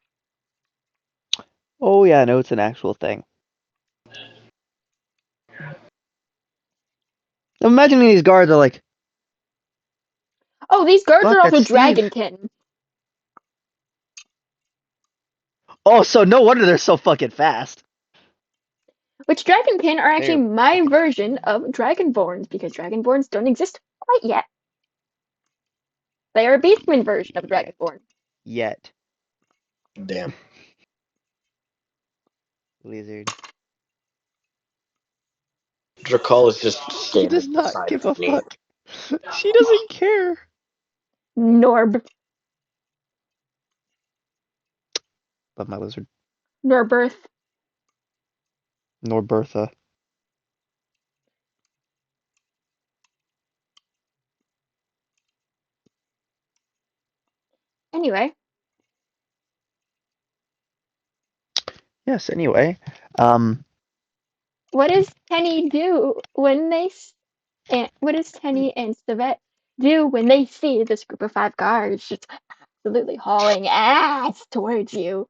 Oh yeah, no, it's an actual thing. I'm imagining these guards are like, Oh, these guards fuck, are that's also Steve. dragonkin. Oh, so no wonder they're so fucking fast. Which dragonkin are actually They're my version of dragonborns because dragonborns don't exist quite yet. They are a beastman version of dragonborn. yet. Damn. Lizard. Drakal is just She does standing not beside give a me. fuck. She doesn't care. Norb. Love my lizard. Norbirth. Norbertha. Anyway, Yes, anyway. Um, what does Tenny do when they and what does Tenny and Savet do when they see this group of 5 guards just absolutely hauling ass towards you?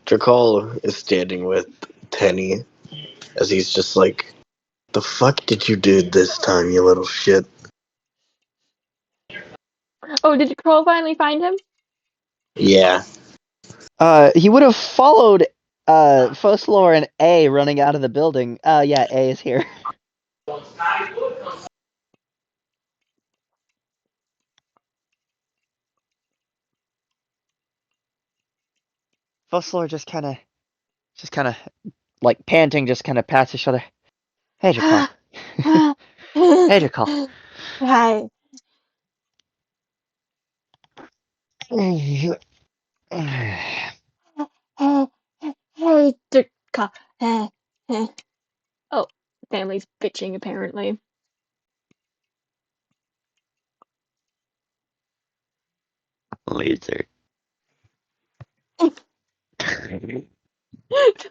Drakal is standing with Tenny as he's just like, the fuck did you do this time, you little shit? Oh, did Kroll finally find him? Yeah. He would have followed Foslor and A running out of the building. Yeah, A is here. Foslor just kind of like panting, just kind of pats his shoulder. Hey, Jakal. Hey, Jakal. Hi. Hey, hey, Dakar. Oh, family's bitching apparently. Laser.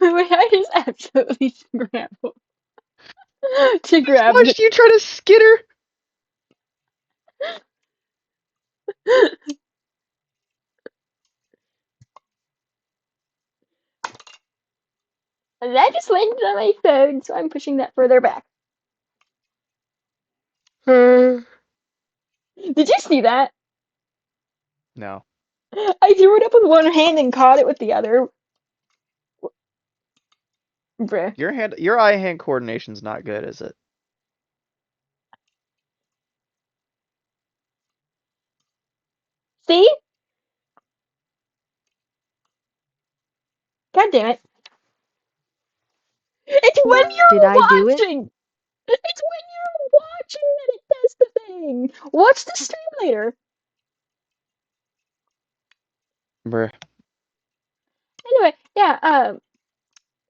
The way I just absolutely scrambled to grab Watched you try to skitter. that just landed on my phone, so I'm pushing that further back. Did you see that? No. I threw it up with one hand and caught it with the other. Bruh. Your eye-hand coordination's not good, is it? See? God damn it. It's when Did you're I do it? watching! It's when you're watching that it does the thing! Watch the stream later. Bruh. Anyway, yeah,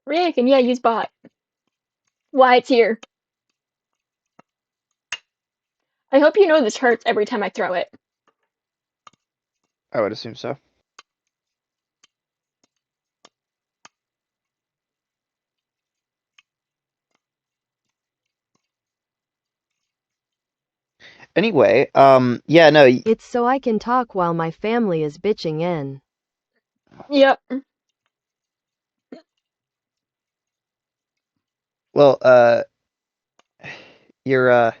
Rick, and yeah, use bot. Why it's here. I hope you know this hurts every time I throw it. I would assume so. Anyway, yeah, no, It's so I can talk while my family is bitching in. Yep. well, your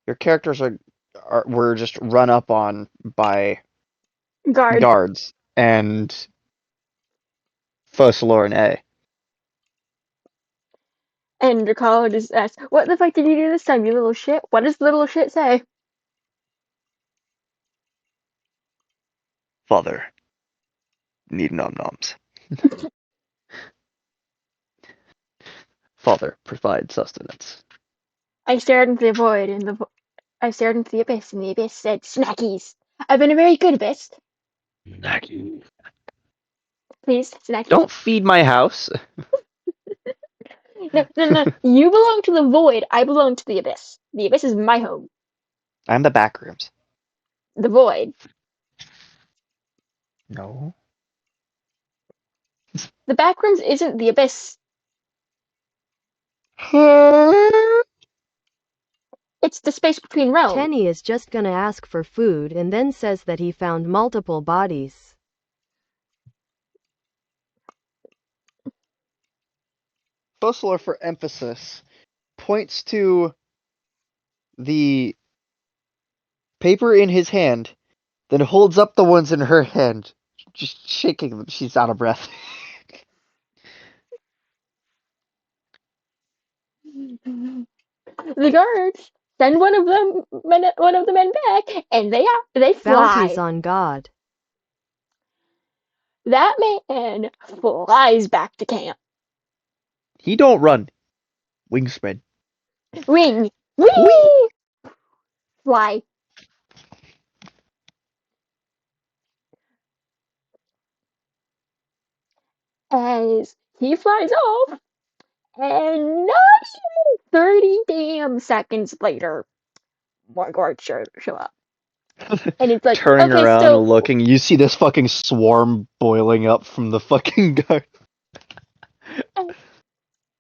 your characters were just run up on by Guards. guards and Fosalor and A. And Dracala just asks, what the fuck did you do this time, you little shit? What does the little shit say? Father, need nom noms. Father, provide sustenance. I stared into the void, and I stared into the abyss, and the abyss said, snackies. I've been a very good abyss. Snacky. Please, snackies. Don't feed my house. No, no, no. You belong to the void. I belong to the abyss. The abyss is my home. I'm the back rooms. The void. No. The backrooms isn't the abyss. It's the space between realms. Kenny is just gonna ask for food and then says that he found multiple bodies. Fosalor, for emphasis, points to the paper in his hand, then holds up the ones in her hand, just shaking them. She's out of breath. The guards send one of the men back, and they Bounties fly. on God. That man flies back to camp. He don't run. Wings spread. Ring, Whee! whee, fly. As he flies off, and not even 30 damn seconds later, more guards show up. And it's like, Turning okay, around, so looking, you see this fucking swarm boiling up from the fucking guard.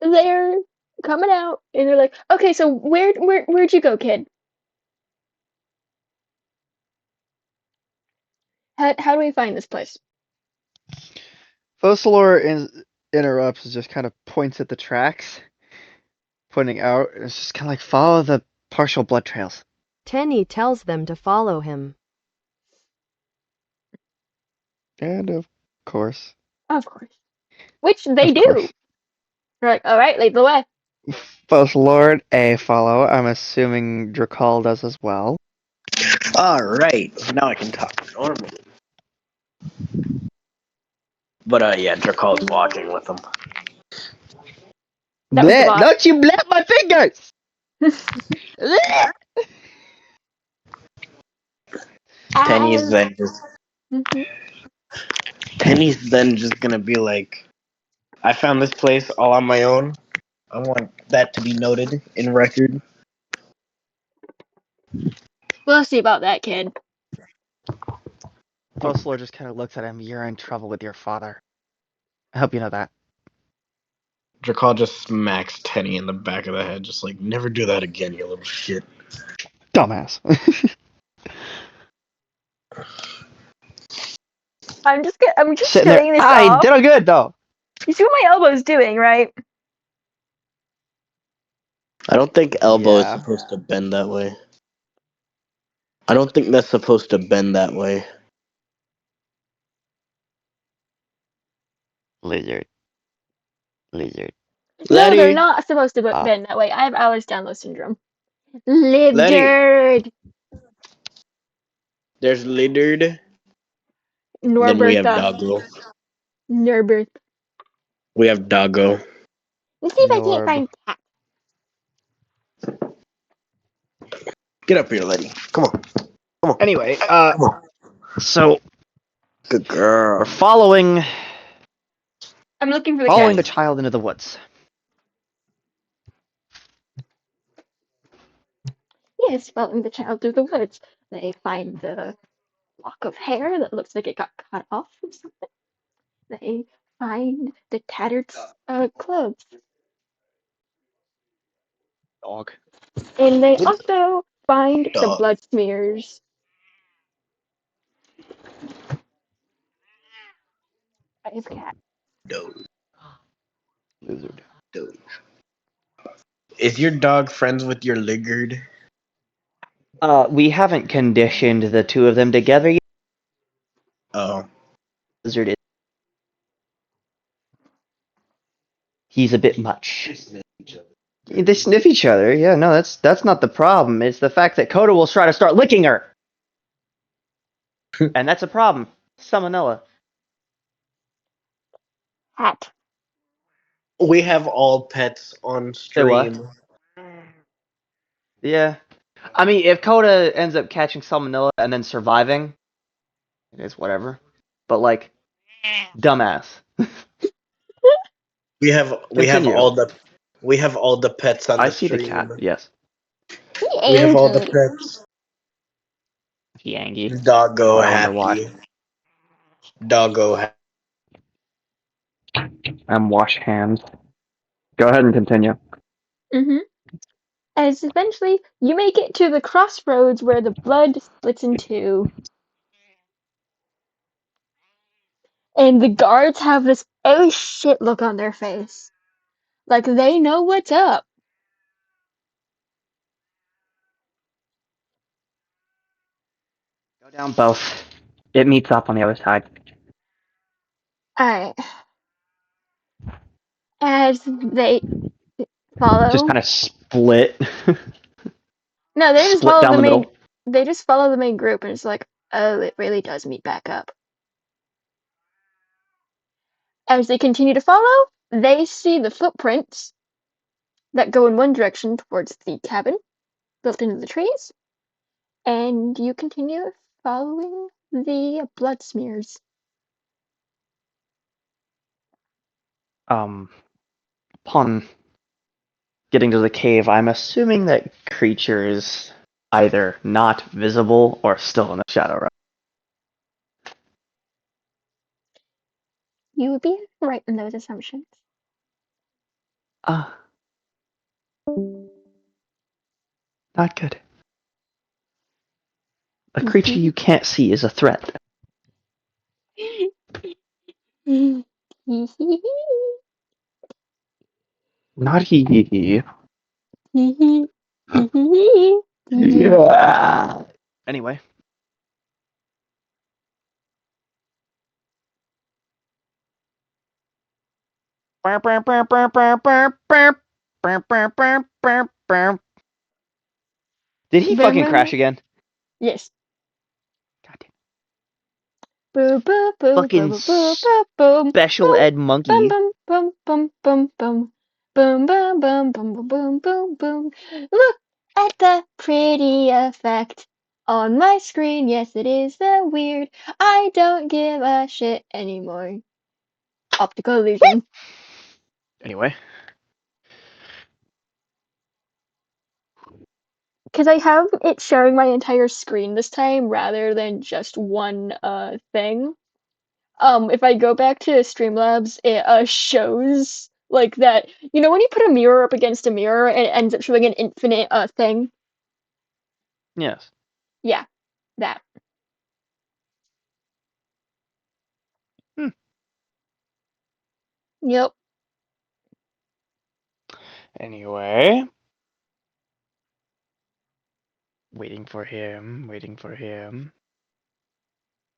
they're coming out, and they're like, okay, so where'd you go, kid? How do we find this place? Fosalor interrupts and just kind of points at the tracks, pointing out. It's just kind of like, follow the partial blood trails. Tenny tells them to follow him. And of course. Of course. Which they Of do. course. They're like, all right, lead the way. Both Lord A follow. I'm assuming Drakal does as well. Alright, now I can talk normally. But yeah, Drakal's walking with them. That was the Bleh, boss. don't you blap my fingers! Bleh. Tenny's As then just Mhm. Tenny's then just gonna be like, I found this place all on my own. I want that to be noted in record. We'll see about that, kid. Both Lord just kind of looks at him. You're in trouble with your father. I hope you know that. Drakal just smacks Tenny in the back of the head, just like, never do that again, you little shit. Dumbass. I'm just Sitting there. shutting this I off. did good though. You see what my elbow's doing, right? I don't think elbow is Yeah. supposed to bend that way. I don't think that's supposed to bend that way. Lizard. Lizard. No, they're Letty! not supposed to Ah. bend that way. I have Ehlers-Danlos syndrome. Letty! Lizard. There's Lizard, then we have Norbertha. Doggo. Norbert. We have Doggo. Let's see if I can't Norb. find cat. Get up here, Letty. Come on. Come on. Anyway, Come on. so Good we're girl. following I'm looking for the following cat. the child into the woods. Yes, following the child through the woods. They find the lock of hair that looks like it got cut off or something. They find the tattered clothes. Dog. And they Good also find the dog. blood smears. I have cat. Dog. Lizard. Dog. Is your dog friends with your lizard? We haven't conditioned the two of them together yet. Oh. Lizard is. He's a bit much. They sniff each other. Yeah, no, that's not the problem. It's the fact that Coda will try to start licking her, and that's a problem. Salmonella. Hat. We have all pets on Say what? stream. Yeah. I mean, if Coda ends up catching salmonella and then surviving, it is whatever. But like, dumbass. Continue. We have all the pets on I the see the cat. stream. Yes. He We have all the Angie. pets. Yangi. Doggo Oh, I wonder why. happy. Doggo happy. Wash hands. Go ahead and continue. Mm-hmm. As eventually you make it to the crossroads where the blood splits in two. And the guards have this oh shit look on their face. Like they know what's up. Go down both. It meets up on the other side. Alright. As they Just follow. kind of split. No, they just Split follow down the the main middle. they just follow the main group and it's like, oh, it really does meet back up. As they continue to follow, they see the footprints that go in one direction towards the cabin built into the trees, and you continue following the blood smears. Upon getting to the cave, I'm assuming that creature is either not visible or still in the shadow, right? You would be right in those assumptions. Ah, not good. A creature you can't see is a threat. Not hee hee hee. Yeah. Anyway. Did he Boom, fucking boom, crash boom. again? Yes. God damn. Boo, boo, boo, boo, Fucking boo, boo, boo, boom. special Boom, ed boom, monkey. boom, boom, boom, boom, boom. Boom, boom, boom, boom, boom, boom, boom, boom. Look at the pretty effect on my screen. Yes, it is the weird. I don't give a shit anymore. Optical illusion. Anyway. Because I have it showing my entire screen this time rather than just one thing. If I go back to Streamlabs, it shows like that. You know when you put a mirror up against a mirror and it ends up showing an infinite thing? Yes. Yeah, that. Hmm. Yep. Anyway. Waiting for him. Waiting for him.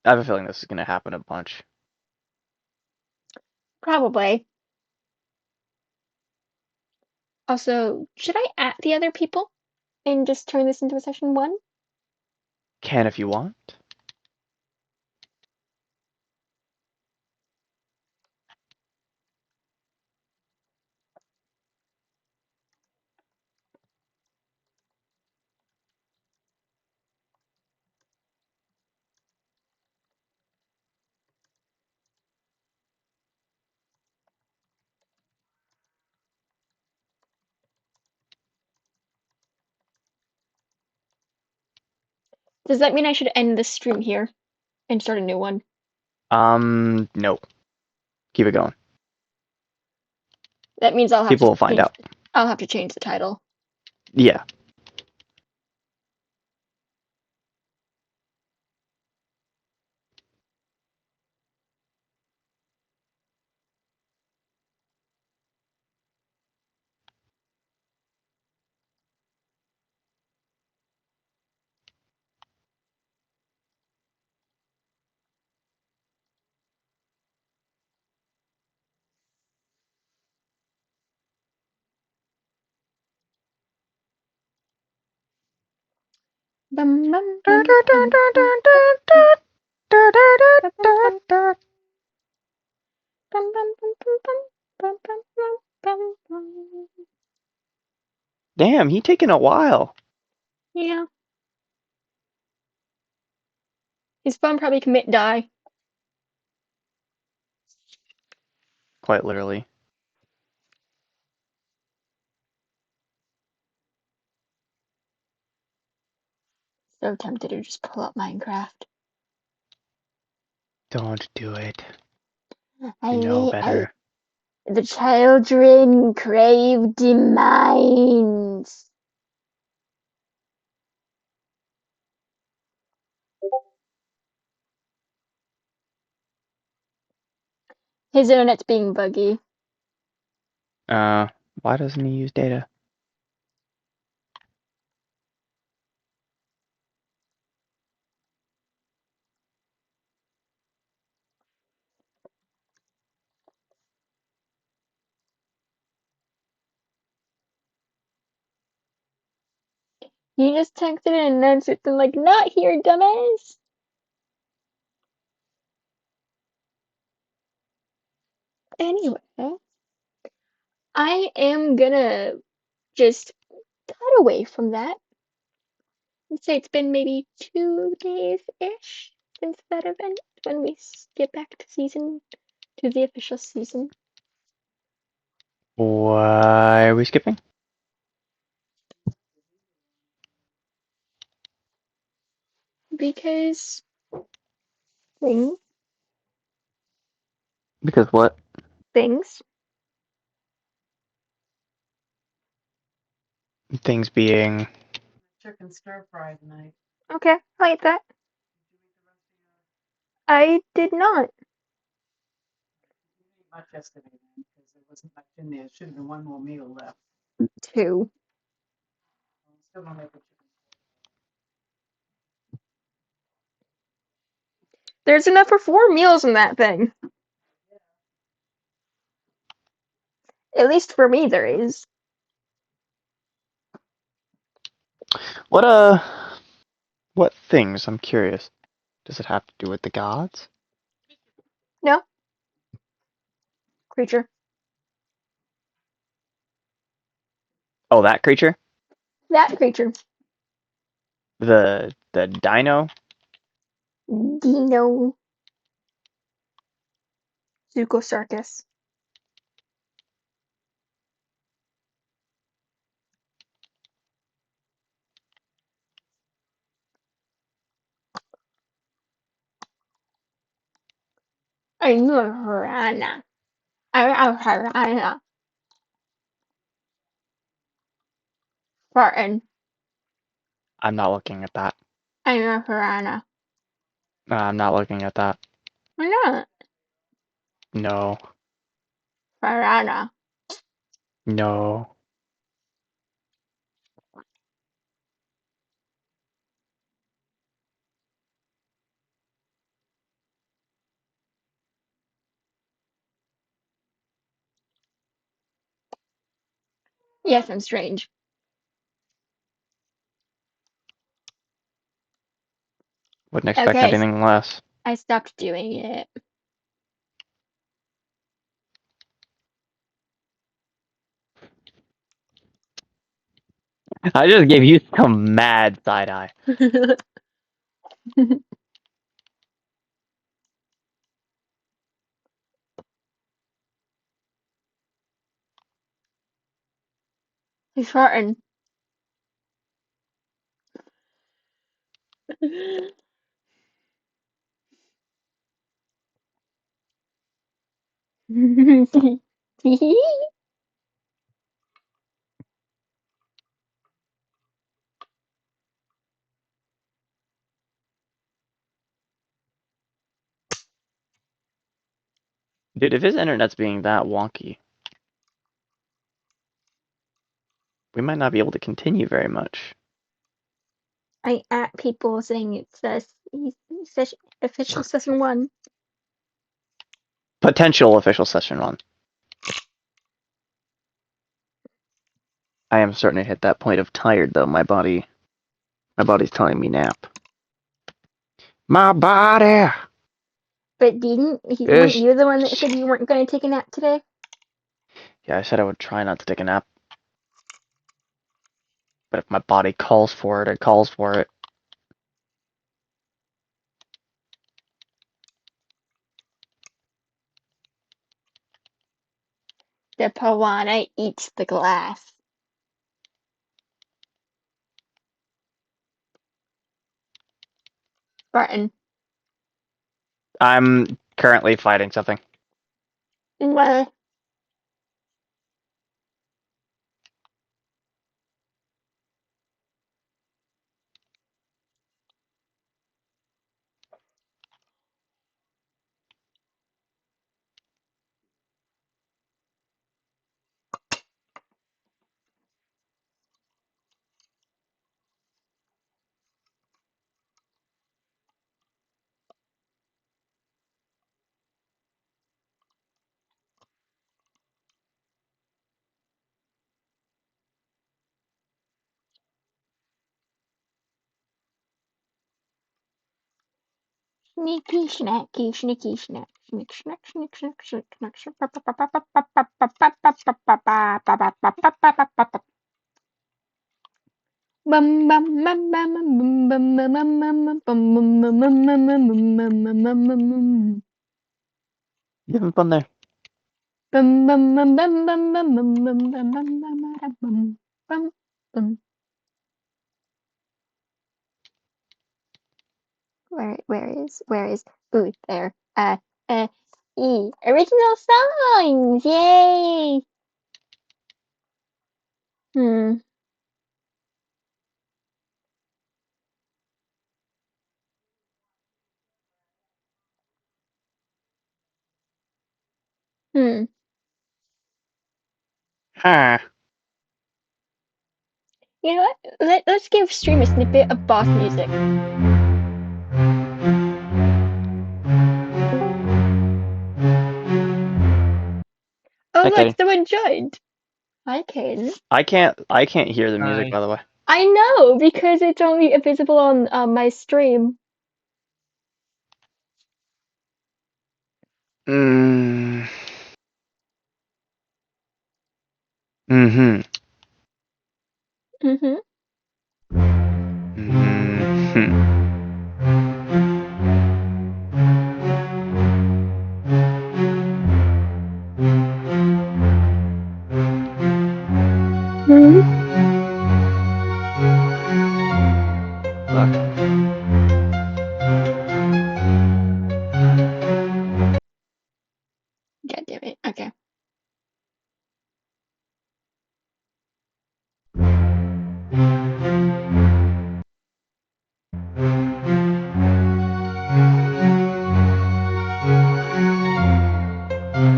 I have a feeling this is going to happen a bunch. Probably. Also, should I at the other people and just turn this into a session one? Can if you want. Does that mean I should end this stream here and start a new one? No. Keep it going. That means I'll have People to will find change. out. I'll have to change the title. Yeah. Bum, bum, bum, bum, bum, bum, bum, bum, bum, bum, bum, bum, bum, bum, bum, bum, bum, bum, bum. Damn, he taking a while. Yeah. His phone probably commit die. Quite literally. So tempted to just pull up Minecraft. Don't do it. You know I better. the children crave demise. His internet's being buggy. Why doesn't he use data? You just texted it and announced it and like, not here, dumbass. Anyway, I am gonna just cut away from that. Let's say it's been maybe 2 days-ish since that event when we get back to the official season. Why are we skipping? Because things, Because what? things. Things being. Chicken stir fry tonight. Okay, I like that. I did not. Much yesterday then, because there wasn't much in there. Should have been one more meal left. To. I'm still gonna make a chicken. There's enough for 4 meals in that thing. At least for me, there is. What what things? I'm curious. Does it have to do with the gods? No? Creature. Oh, that creature? That creature. The dino? Dino. Zucosarcus. I'm a piranha. I'm a piranha. Spartan. I'm not looking at that. I'm a piranha. I'm not looking at that. Why not? No. Piranha. No. Yes, I'm strange. Wouldn't expect Okay, anything less. I stopped doing it. I just gave you some mad side eye. He's farting. Dude, if his internet's being that wonky, we might not be able to continue very much. I at people saying it says official session 1. Potential official session 1. I am starting to hit that point of tired though. My body's telling me nap. My body But weren't is. you the one that said you weren't going to take a nap today? Yeah, I said I would try not to take a nap. But if my body calls for it, it calls for it. The piranha eats the glass. Spartan. I'm currently fighting something. Well, sneaky snacky sneaky snack snick snack snick snack snick snack bum bum bum bum bum bum bum bum bum bum bum bum. You having fun there? Bum bum bum bum bum bum bum bum bum bum bum bum bum. Where is ooh there original songs, yay. Hmm. Hmm. Huh. You know what? Let's give stream a snippet of boss music. Oh, Okay. look, someone joined. Hi, Caden. I can't hear the music, Hi. by the way. I know, because it's only visible on my stream. Mm. Mm-hmm. Mm-hmm. Mm-hmm. Look. God damn it. Okay.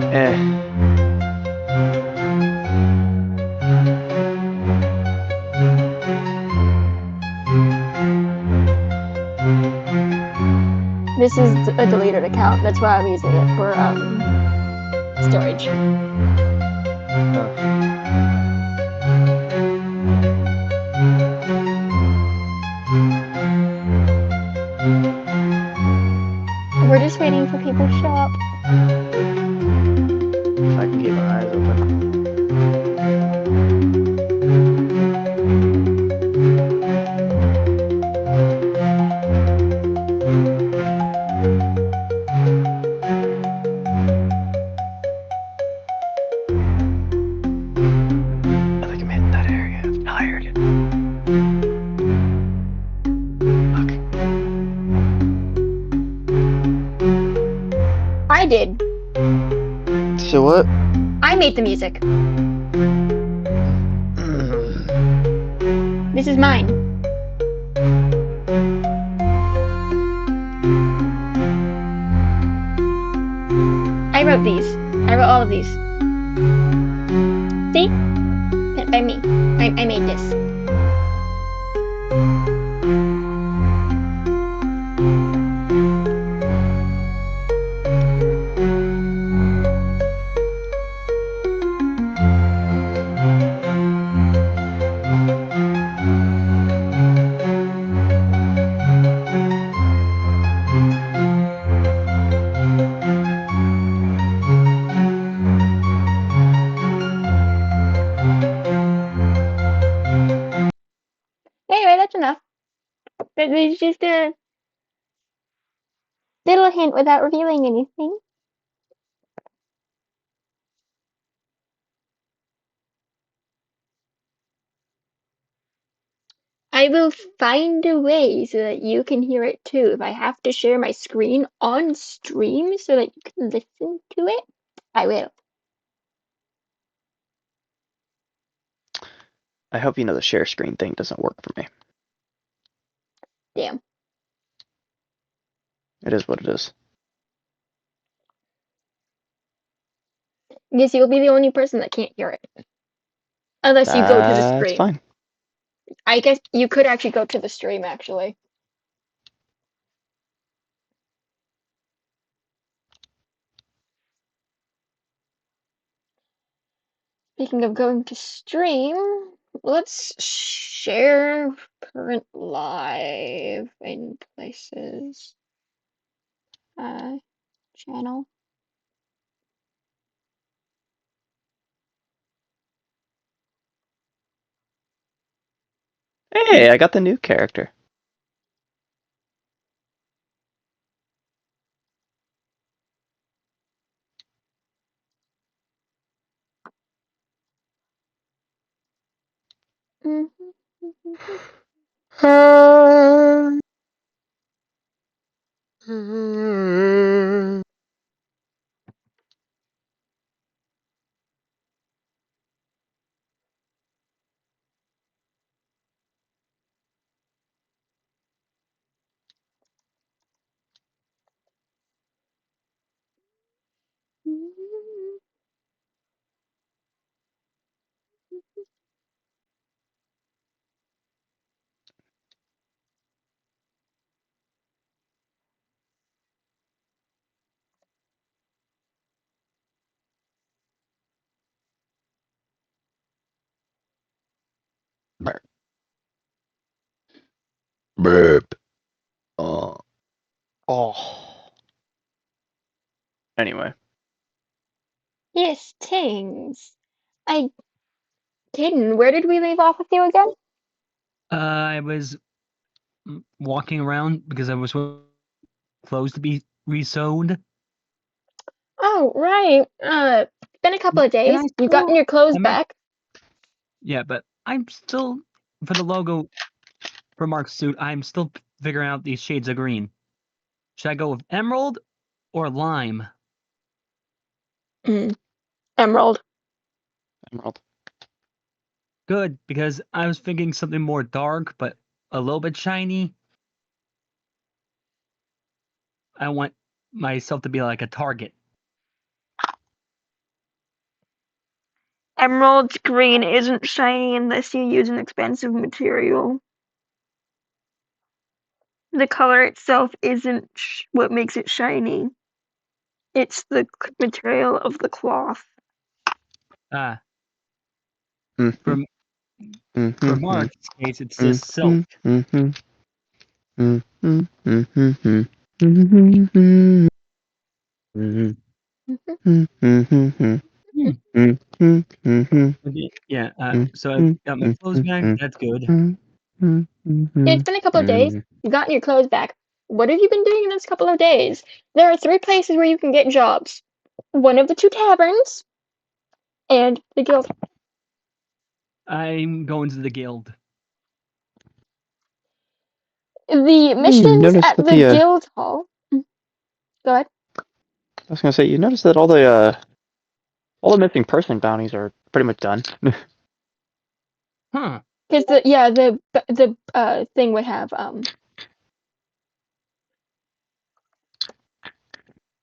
Eh. This is a deleted account. That's why I'm using it for storage. Oh. We're just waiting for people to show up. If I can keep my eyes open. I think I'm hitting that area. I heard it. Look. I did. So what? I made the music. This is mine. I wrote these. I wrote all of these. See? By me. I made this. Anyway, that's enough. That was just a little hint without revealing anything. I will find a way so that you can hear it too. If I have to share my screen on stream so that you can listen to it, I will. I hope you know the share screen thing doesn't work for me. Damn. It is what it is. Guess you'll be the only person that can't hear it. Unless you go to the That's stream. fine. I guess you could actually go to the stream, actually. Speaking of going to stream, let's share current live in places. Channel. Hey, I got the new character. Burp. Oh. Oh. Anyway. Yes, Tings. Tayden, where did we leave off with you again? I was walking around because I was clothes to be resewed. Oh, right. Been a couple of And days. I You've gotten still, your clothes I'm not, back. yeah, but I'm still, for the logo for Mark's suit, I'm still figuring out these shades of green. Should I go with emerald or lime? Emerald. Emerald. Good, because I was thinking something more dark, but a little bit shiny. I want myself to be like a target. Emerald green isn't shiny unless you use an expensive material. The color itself isn't what makes it shiny. It's the material of the cloth. Ah, Mm-hmm. for Mm-hmm. Mark's case, it's just silk. Mm-hmm. Mm-hmm. Mm-hmm. Mm-hmm. Mm-hmm. Mm-hmm. Mm-hmm. Hmm. Mm-hmm. Okay, yeah, so I've got my clothes back. Mm-hmm. That's good. It's been a couple of days. You've gotten your clothes back. What have you been doing in this couple of days? There are 3 places where you can get jobs. One of the 2 taverns and the guild. I'm going to the guild. The You missions notice at that the guild hall. Go ahead. I was gonna say, you notice that all the missing person bounties are pretty much done. Huh. Because the thing would have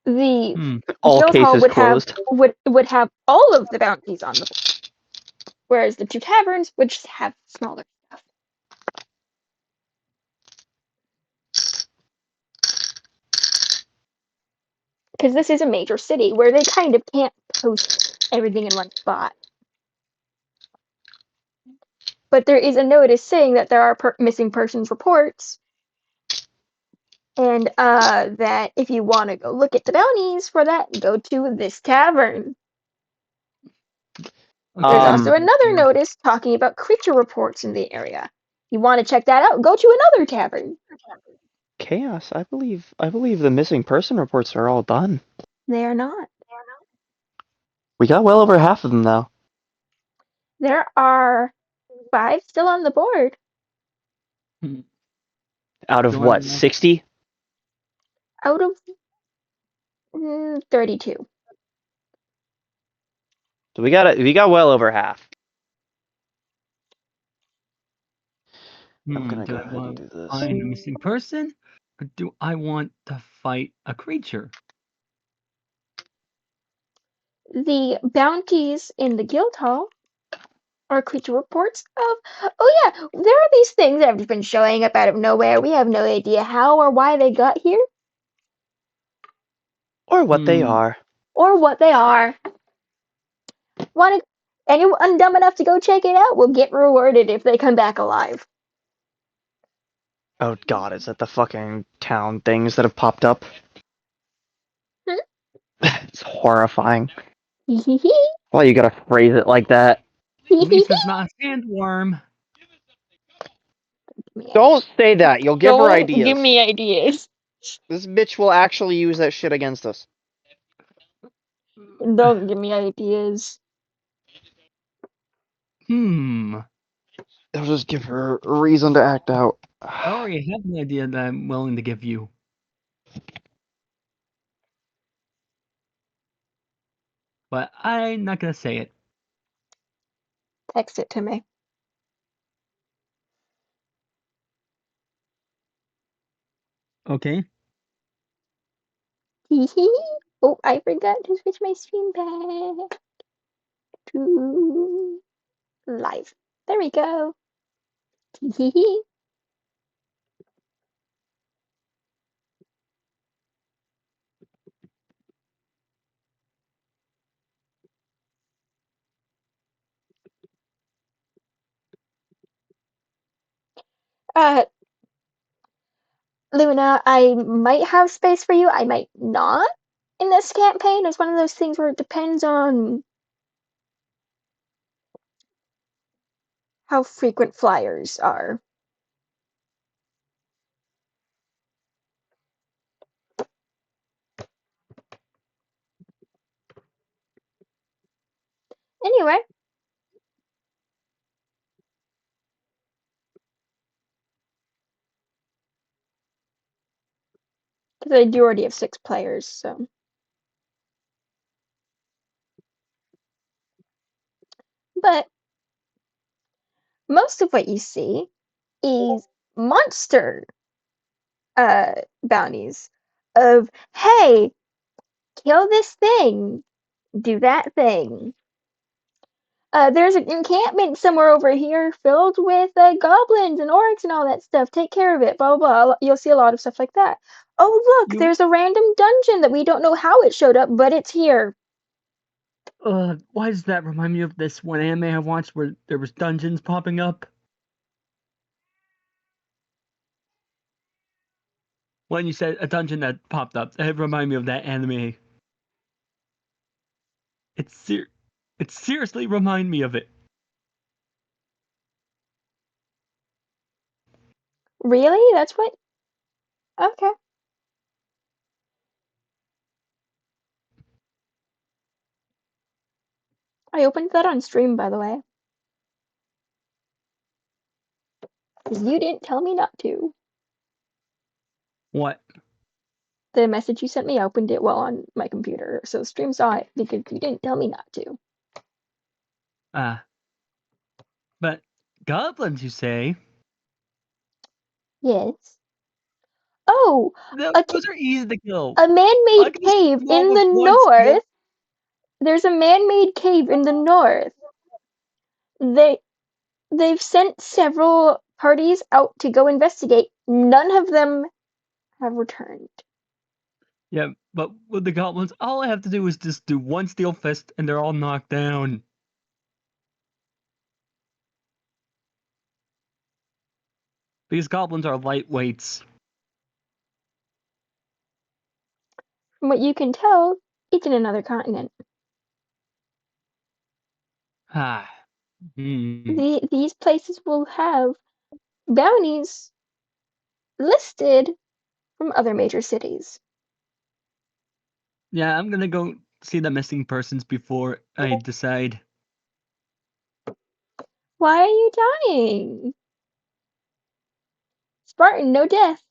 the Hmm. All guild hall cases would have closed. would have all of the bounties on the board, whereas the 2 taverns would just have smaller stuff. Because this is a major city where they kind of can't post everything in one spot. But there is a notice saying that there are missing persons reports, and that if you want to go look at the bounties for that, go to this tavern. There's Okay. also another notice talking about creature reports in the area. You want to check that out, go to another tavern. Chaos. I believe the missing person reports are all done. They are not. We got well over half of them though. There are 5 still on the board Hmm. Out of Do I what, want 60? out of 32. So we got well over half. I'm gonna do go I ahead and want do to this. find a missing person? Or do I want to fight a creature? The bounties in the guild hall are creature reports of, oh yeah, there are these things that have been showing up out of nowhere. We have no idea how or why they got here Or what they Hmm. are. or what they are. Want to, anyone dumb enough to go check it out will get rewarded if they come back alive. Oh god, is that the fucking town things that have popped up? It's horrifying. Why you gotta phrase it like that? At least it's not a sandworm. Don't say that. You'll give her Don't ideas. give me ideas. This bitch will actually use that shit against us. Don't give me ideas. Hmm. It'll just give her a reason to act out. I already have an idea that I'm willing to give you. But I'm not gonna say it. Text it to me. Okay? Oh, I forgot to switch my stream back to live. There we go. uh, Luna, I might have space for you, I might not in this campaign. It's one of those things where it depends on how frequent flyers are. Anyway, because I do already have 6 players, so. But most of what you see is monster bounties of, hey, kill this thing, do that thing. There's an encampment somewhere over here filled with goblins and orcs and all that stuff. Take care of it, blah, blah, blah. You'll see a lot of stuff like that. Oh, look, there's a random dungeon that we don't know how it showed up, but it's here. Why does that remind me of this one anime I watched where there was dungeons popping up? When you said a dungeon that popped up, it reminded me of that anime. It seriously remind me of it. Really? That's what? Okay. I opened that on stream, by the way. Because you didn't tell me not to. What? The message you sent me, I opened it while on my computer, so the stream saw it because you didn't tell me not to. But goblins, you say? Yes. Oh, Those are easy to kill. a man-made I can just cave kill them all in with the one skill. north. There's a man-made cave in the north. They've sent several parties out to go investigate. None of them have returned. Yeah, but with the goblins, all I have to do is just do one steel fist and they're all knocked down. Because goblins are lightweights. From what you can tell, it's in another continent. These places will have bounties listed from other major cities. Yeah, I'm gonna go see the missing persons before I decide. Why are you dying? Spartan, no death.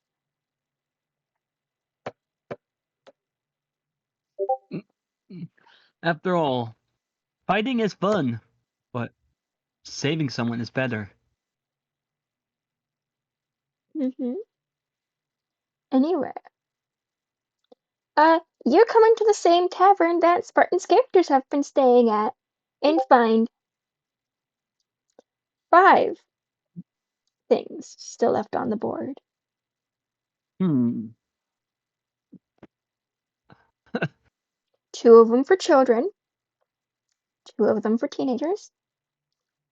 After all, fighting is fun, but saving someone is better. Anyway. You're coming to the same tavern that Spartan's characters have been staying at, and find 5 things still left on the board. 2 of them for children, 2 of them for teenagers,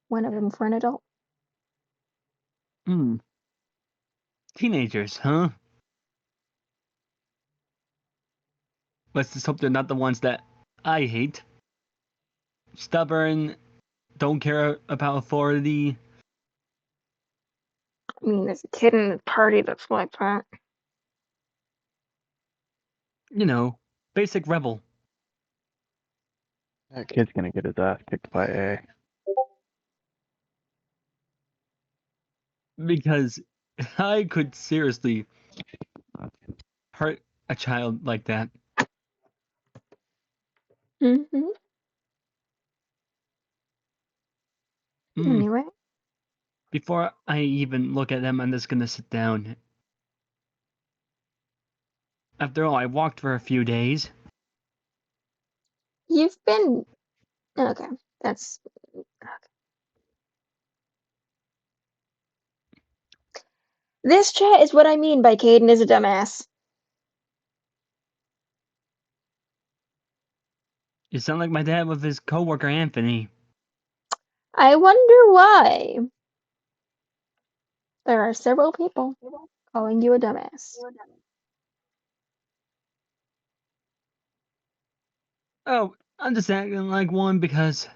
1 of them for an adult. Teenagers, huh? Let's just hope they're not the ones that I hate. Stubborn, don't care about authority. I mean, there's a kid in the party that's like that. You know, basic rebel. That kid's gonna get his ass kicked by A. Because I could seriously hurt a child like that. Anyway. Before I even look at them, I'm just gonna sit down. After all, I walked for a few days. You've been... Okay, that's... Okay. This chat is what I mean by Caden is a dumbass. You sound like my dad with his coworker Anthony. I wonder why. There are several people calling you a dumbass. Oh, I'm just acting like one because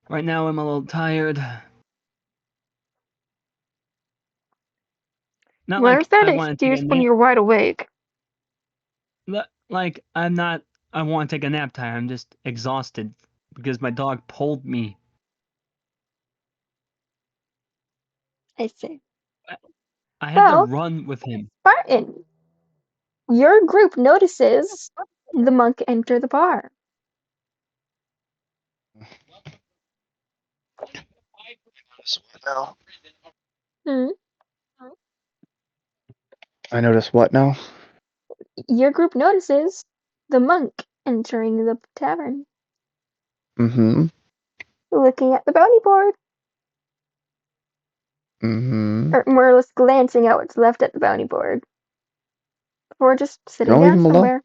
right now I'm a little tired. Not Where's like that I want to take excuse a when nap. you're wide awake? Like I'm not. I want to take a nap time. I'm just exhausted because my dog pulled me. I see. I had to Well, run with him. Spartan, your group notices the monk enter the bar. Now Hmm? I notice what now? Your group notices the monk entering the tavern, Mm-hmm. looking at the bounty board, Mm-hmm. or more or less glancing at what's left at the bounty board, before just sitting Don't leave down him alone. somewhere.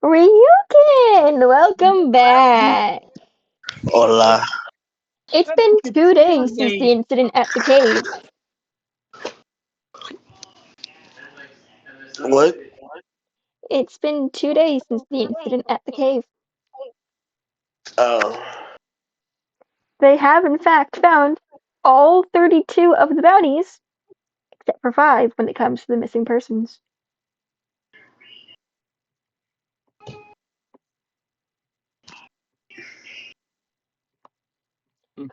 Ryukin, welcome back. Hola. It's been 2 days since the incident at the cave. What? It's been 2 days since the incident at the cave. Oh. They have, in fact, found all 32 of the bounties, except for 5 when it comes to the missing persons.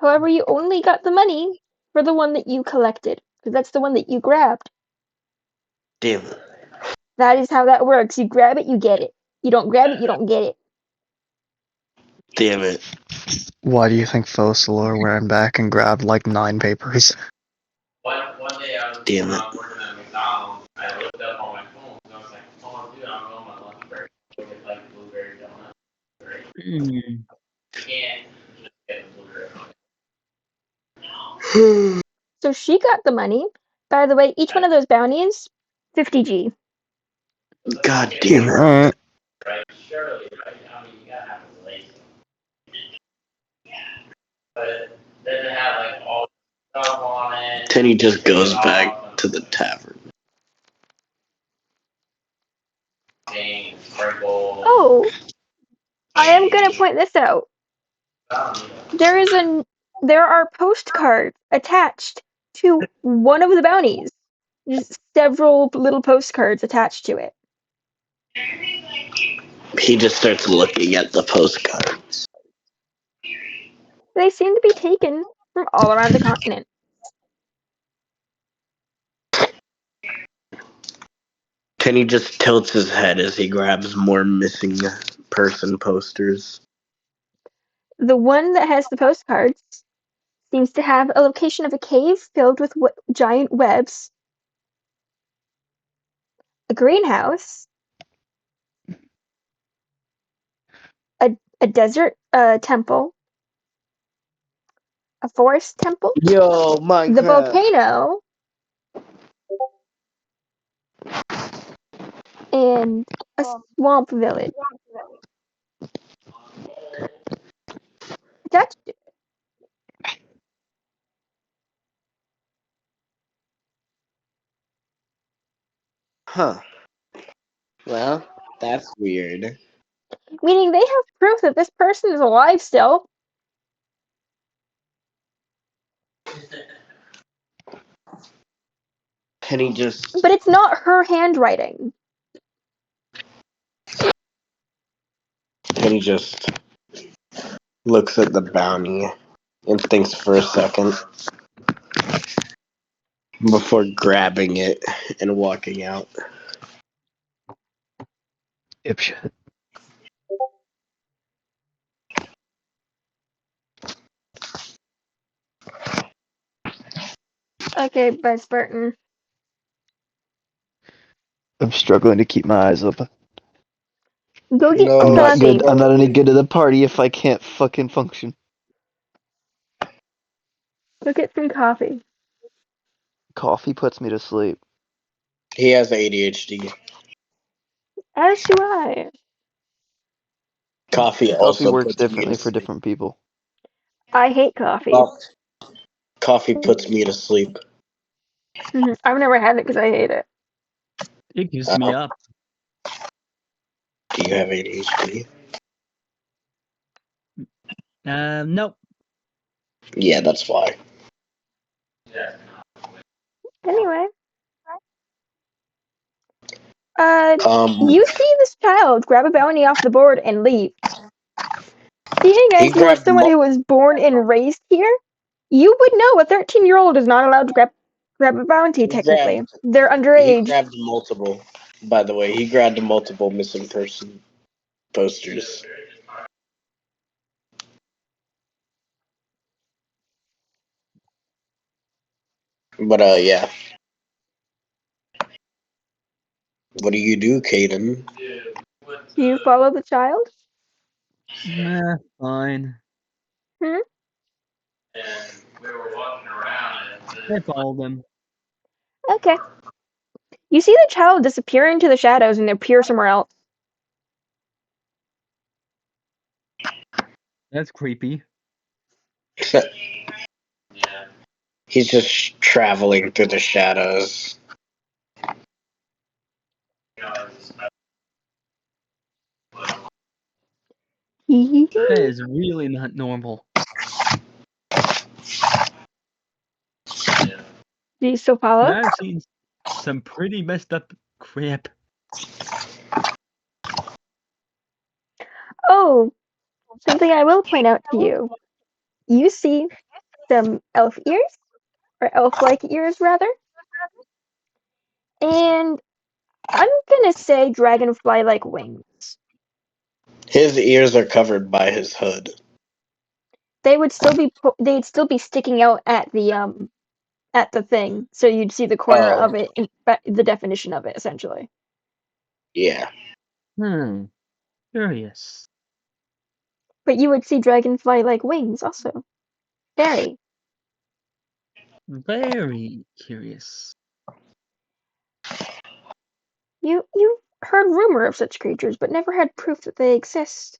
However, you only got the money for the one that you collected, because that's the one that you grabbed. Damn it. That is how that works. You grab it, you get it. You don't grab it, you don't get it. Damn it. Why do you think Fossilor ran back and grabbed like 9 papers? One day I was Damn it. working at McDonald's. I looked up on my phone and I was like, oh, dude, I'm on my lunch break. Go get like blueberry donut. Right? Mm. You can't just get a blueberry donut. So she got the money. By the way, each one of those bounties, 50G. God damn it. Alright. Right? Surely, right? I mean, you gotta have a relation. But then it had like all the stuff on it. Tenny just goes back to the tavern. Sprinkles. Oh, I am gonna point this out. There are postcards attached to one of the bounties. Just several little postcards attached to it. He just starts looking at the postcards. They seem to be taken from all around the continent. Kenny just tilts his head as he grabs more missing person posters. The one that has the postcards seems to have a location of a cave filled with giant webs, a greenhouse, a desert temple, a forest temple, Yo, the Minecraft. volcano, and a swamp village attached to it. Huh. Well, that's weird. Meaning they have proof that this person is alive still, Kenny just but it's not her handwriting. Kenny just looks at the bounty and thinks for a second before grabbing it and walking out. Dipshit. Okay, bye, Spartan. I'm struggling to keep my eyes open. Go get No, some I'm not good. coffee. I'm not any good at the party if I can't fucking function. Go get some coffee. Coffee puts me to sleep. he has ADHD. As do I. Coffee Coffee also works puts me to differently for sleep. different people. I hate coffee. Well, coffee puts me to sleep. I've never had it because I hate it. It keeps me Oh. up. Do you have ADHD? Nope. Yeah, that's why. Anyway, Um, you see this child grab a bounty off the board and leave. Seeing he as you are grabbed. someone who was born and raised here, you would know a 13-year-old is not allowed to grab a bounty. He Technically, grabbed. they're He underage. grabbed multiple. By the way, he grabbed multiple missing person posters. But yeah. What do you do, Caden? Do you follow the child? Nah, fine. Hmm? I followed them. Okay. You see the child disappear into the shadows and appear somewhere else. That's creepy. He's just traveling through the shadows. Do That is really not normal. you still follow? I've seen some pretty messed up crap. Oh, something I will point out to you. You see some elf ears, or elf-like ears rather, and I'm gonna say dragonfly-like wings. His ears are covered by his hood. They'd still be sticking out at the thing, so you'd see the corner Oh, of it, the definition of it essentially. yeah. Curious. But you would see dragonfly-like wings also. Very. Very curious. You've heard rumor of such creatures, but never had proof that they exist.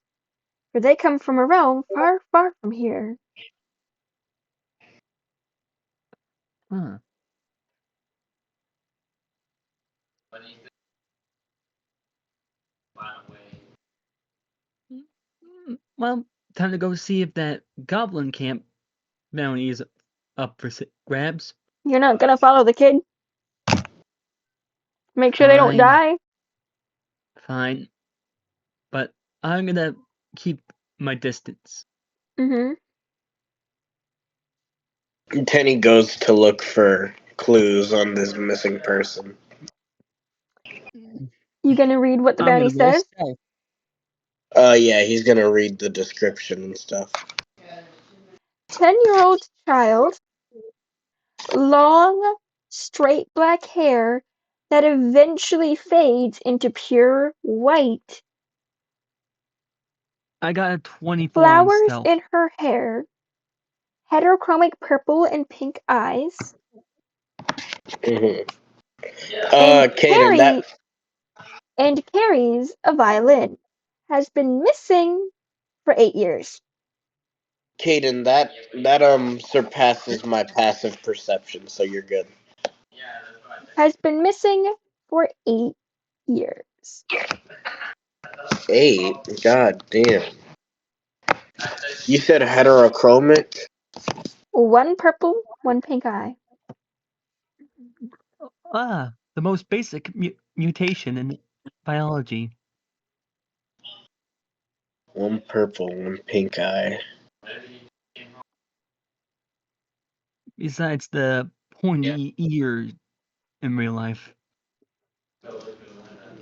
For they come from a realm far, far from here. Huh. Well, time to go see if that goblin camp bounty is up for grabs. You're not gonna follow the kid? Make sure they don't Fine, die? fine. But I'm gonna keep my distance. Mm-hmm. Tenny goes to look for clues on this missing person. You gonna read what the I'm bounty gonna roll says? stealth. Yeah, he's gonna read the description and stuff. 10-year-old child, long, straight black hair that eventually fades into pure white. I got a 24 on Flowers stealth. in her hair, heterochromic purple and pink eyes, Mm-hmm. and Caden, carries a violin. Has been missing for 8 years. that surpasses my passive perception, so you're good. Has been missing for 8 years. 8? God damn. You said heterochromic? One purple, one pink eye. The most basic mutation in biology. One purple, one pink eye. Besides the pointy ears in real life.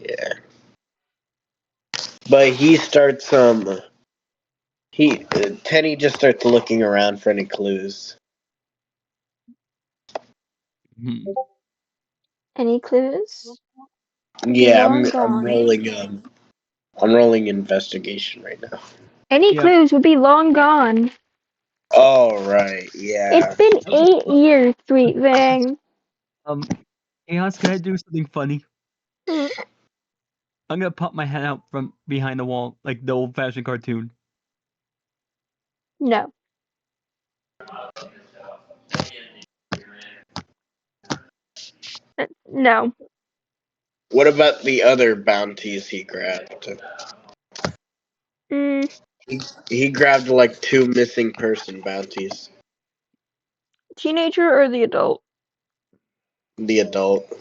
Yeah. But he starts Tenny just starts looking around for any clues. Hmm. Any clues? Be Yeah, long I'm gone. rolling investigation right now. Any Yep. clues would be long gone. Oh right, It's yeah. been 8 years, sweet thing. Chaos, can I do something funny? Hmm. I'm gonna pop my head out from behind the wall like the old-fashioned cartoon. No. No. What about the other bounties he grabbed? Mm, He grabbed like 2 missing person bounties. teenager or the adult? The adult.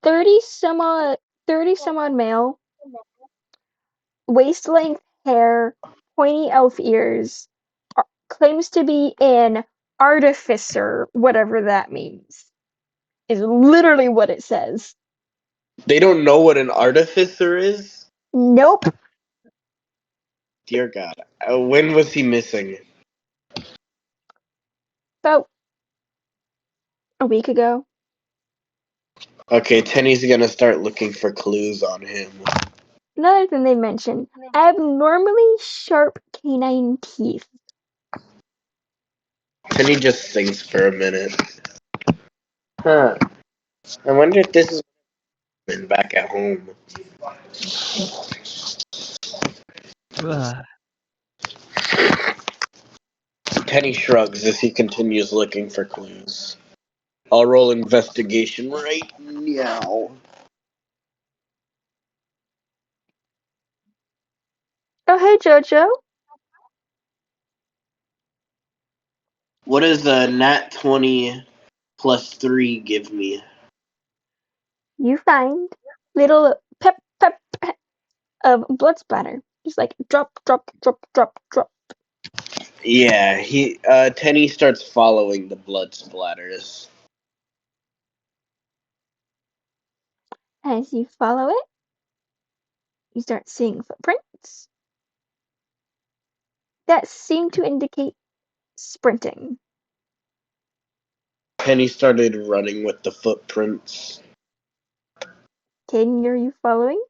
30 some odd male, waist length hair, pointy elf ears, claims to be an artificer, whatever that means. Is literally what it says. They don't know what an artificer is? Nope. Dear God. When was he missing? About a week ago. Okay, Tenny's gonna start looking for clues on him. Another thing they mention, abnormally sharp canine teeth. Tenny just thinks for a minute. Huh. I wonder if this is back at home. Ugh. Tenny shrugs as he continues looking for clues. I'll roll investigation right now. Oh, hey, Jojo. What does a nat 20 plus 3 give me? You find little pep of blood splatter. Just like drop, drop, drop, drop, drop. Yeah, Tenny starts following the blood splatters. As you follow it, you start seeing footprints that seem to indicate sprinting. Tenny started running with the footprints. Caden, are you following?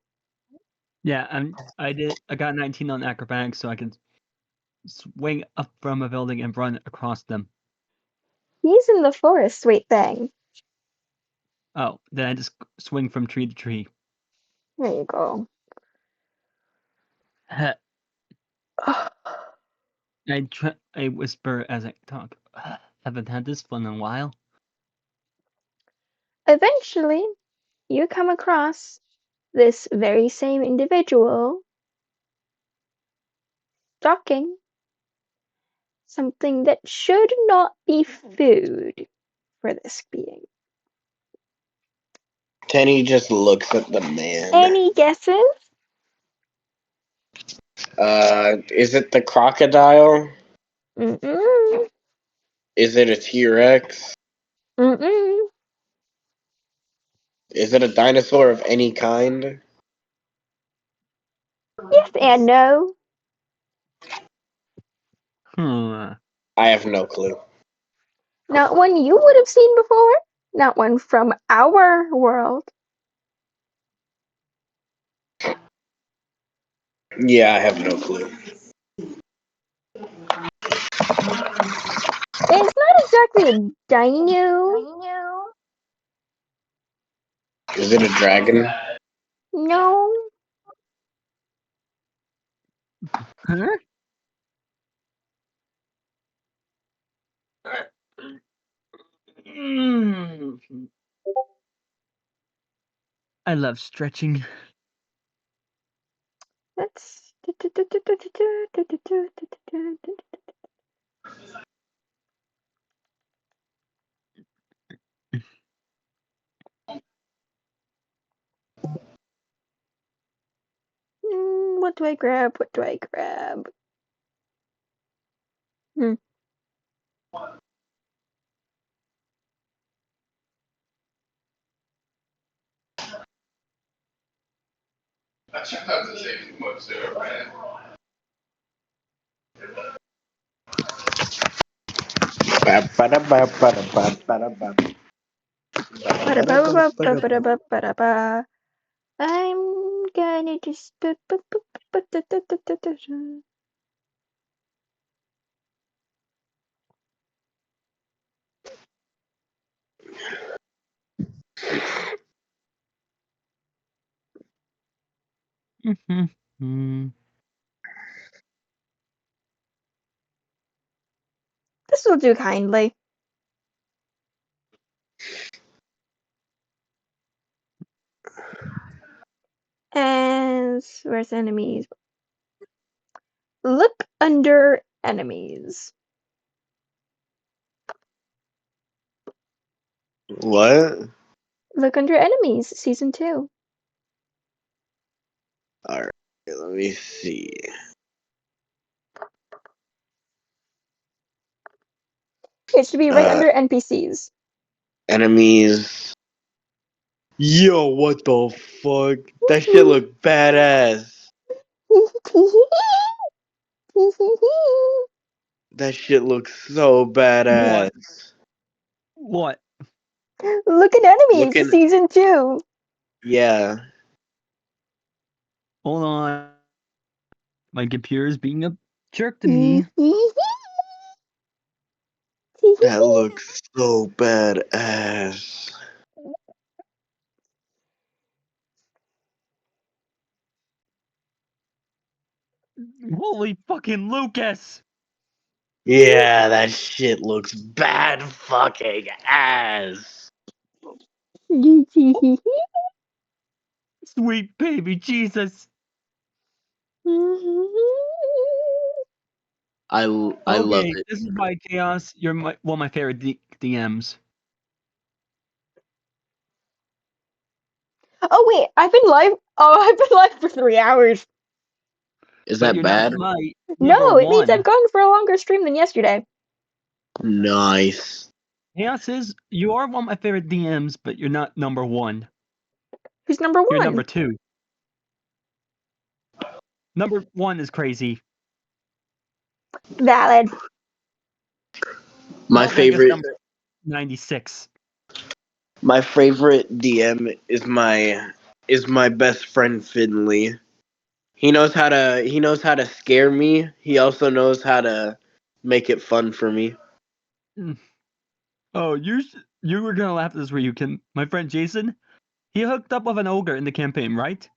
Yeah, I got 19 on acrobatics, so I can swing up from a building and run across them. He's in the forest, sweet thing. Oh, then I just swing from tree to tree. There you go. I whisper as I talk. Haven't had this fun in a while. Eventually, you come across this very same individual stalking something that should not be food for this being. Tenny just looks at the man. Any guesses? Is it the crocodile? Mm-mm. Is it a T-Rex? Mm-mm. Is it a dinosaur of any kind? Yes and no. Hmm. I have no clue. Not one you would have seen before. Not one from our world. Yeah, I have no clue. It's not exactly a dino. Is it a dragon? No. Huh? Mm. I love stretching. That's what do I grab? What do I grab? Hmm. Ba-da-ba-ba-ba-ba-ba-ba-ba. I'm gonna just This will do kindly. And where's enemies? Look under enemies. What? Look under enemies, season 2. Alright, let me see. It should be right under NPCs. Enemies. Yo, what the fuck? That shit look badass. That shit looks so badass. What? Look at enemies, Looking, season 2. yeah, Hold on. My computer's being a jerk to me. that looks so badass. Holy fucking Lucas! Yeah, that shit looks bad fucking ass. Sweet baby Jesus! I love Okay, it. this is why Chaos, you're one of my favorite DMs. Oh wait, I've been live. Oh, I've been live for 3 hours. Is But that you're not bad? my number No, it means I've one. gone for a longer stream than yesterday. Nice. Chaos is, you are one of my favorite DMs, but you're not number one. Who's number You're 1? number two. Number one is crazy. Valid. My I'll take us favorite number 96. my favorite DM is my best friend Finley. He knows how to scare me. He also knows how to make it fun for me. Oh, you were gonna laugh at this, Ryukin. My friend Jason, he hooked up with an ogre in the campaign, right?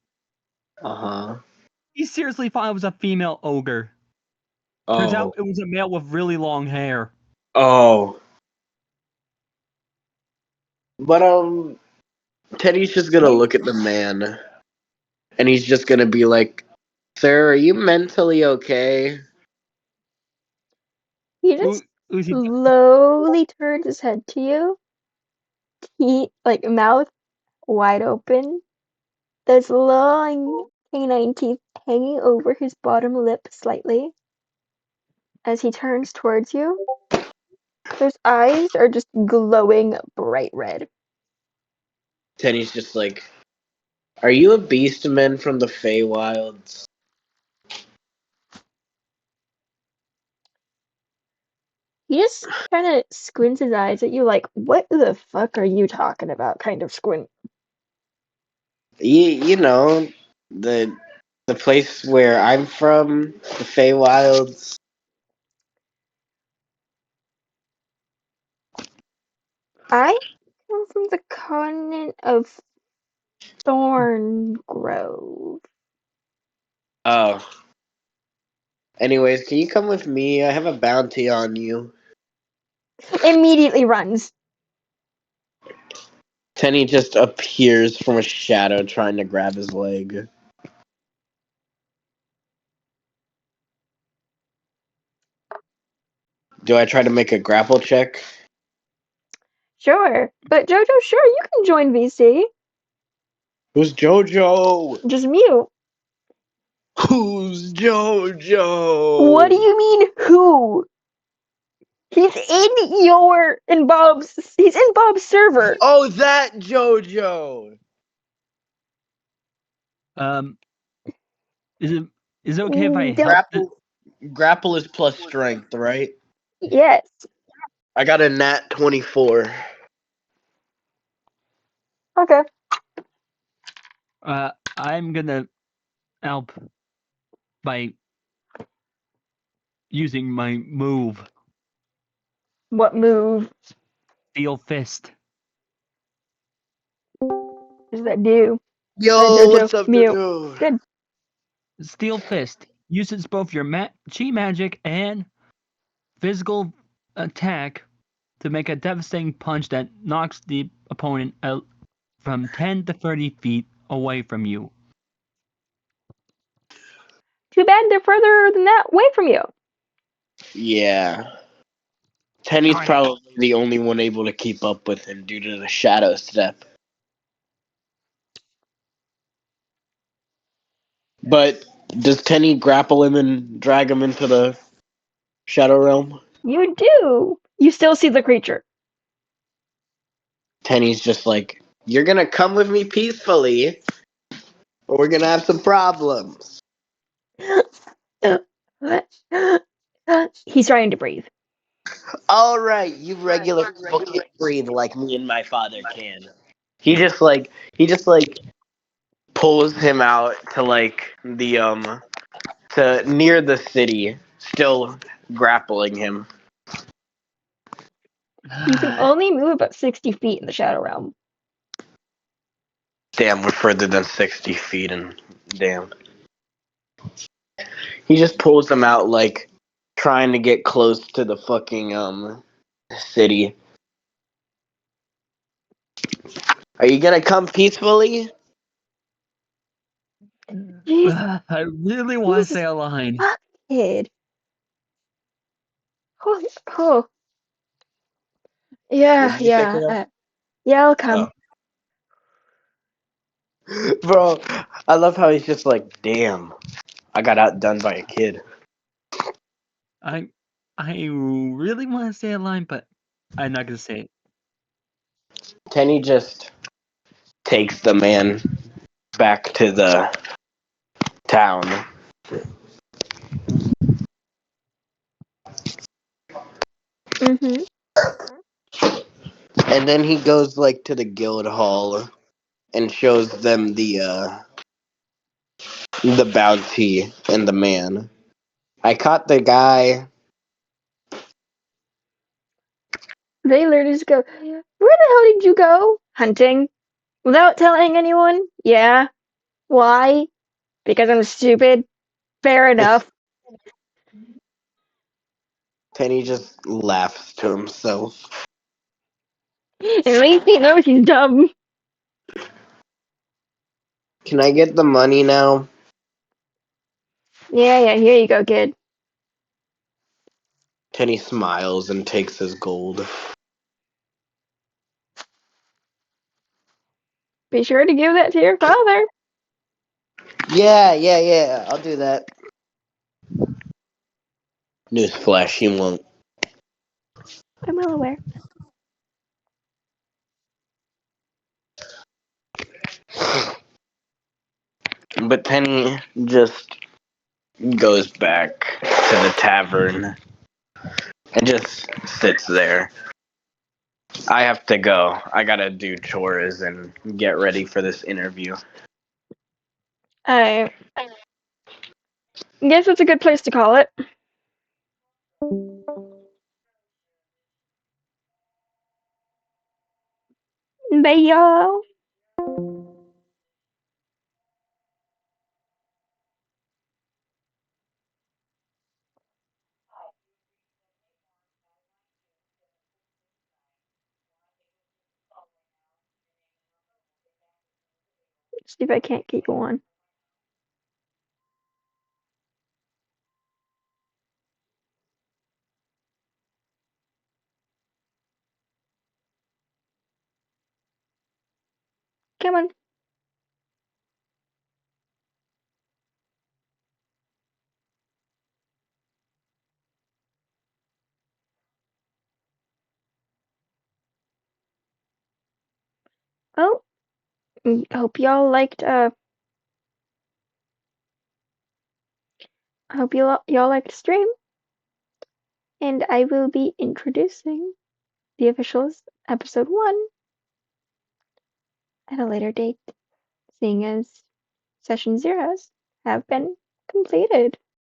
Uh-huh. He seriously thought it was a female ogre. Turns Oh. out it was a male with really long hair. Oh. But Teddy's just gonna look at the man and he's just gonna be like, "Sir, are you mentally okay?" He just Uzi, slowly turns his head to you. He like mouth wide open. Those long canine teeth hanging over his bottom lip slightly as he turns towards you. Those eyes are just glowing bright red. Teddy's just like, "Are you a beast man from the Feywilds?" He just kind of squints his eyes at you like, what the fuck are you talking about? Kind of squint. You know, the the place where I'm from, the Feywilds. I come from the continent of Thorngrove. Oh. Anyways, can you come with me? I have a bounty on you. Immediately runs. Tenny just appears from a shadow trying to grab his leg. Do I try to make a grapple check? Sure. But Jojo, sure, you can join VC. Who's Jojo? Just mute. Who's What do Jojo? you mean, who? He's he's in Bob's server. Oh, that Jojo! um, is it okay if I Don't, help? Grapple is plus strength, right? yes. I got a nat 24. Okay. I'm gonna help by using my move, What move Steel Fist. does that do? Yo, Jojo, what's up, mute. Jojo? Good. Steel Fist uses both your chi magic and physical attack to make a devastating punch that knocks the opponent out from 10 to 30 feet away from you. Too bad they're further than that away from you. Yeah. Tenny's Darn it. probably the only one able to keep up with him due to the shadow step. But does Tenny grapple him and drag him into the shadow realm? You do. You still see the creature. Tenny's just like, you're gonna come with me peacefully, or we're gonna have some problems. He's trying to breathe. Alright, you regular people can't breathe like me and my father can. He just like pulls him out to like the to near the city, still grappling him. You can only move about 60 feet in the Shadow Realm. Damn, we're further than 60 feet, and damn. He just pulls him out like trying to get close to the fucking city. Are you gonna come peacefully? Jeez, I really want to say a line. fuck, kid. Oh, oh. What Yeah, did you say, yeah. Kayla? Yeah, I'll come. Bro, I love how he's just like, damn, I got outdone by a kid. I really want to say a line, but I'm not gonna say it. Tenny just takes the man back to the town. Mm-hmm. And then he goes like to the guild hall and shows them the bounty and the man. I caught the guy. They literally just go, where the hell did you go? Hunting. Without telling anyone? Yeah. Why? Because I'm stupid. Fair enough. Tenny just laughs to himself. At least he knows he's dumb. Can I get the money now? Yeah, here you go, kid. Tenny smiles and takes his gold. Be sure to give that to your father. Yeah, I'll do that. Newsflash, he won't. I'm well aware. But Tenny just goes back to the tavern and just sits there. I have to go. I gotta do chores and get ready for this interview. I guess that's a good place to call it. Bye, y'all. See if I can't get you on. Come on. Well, hope y'all liked. I hope y'all liked the stream, and I will be introducing the officials episode 1 at a later date, seeing as session zeros have been completed.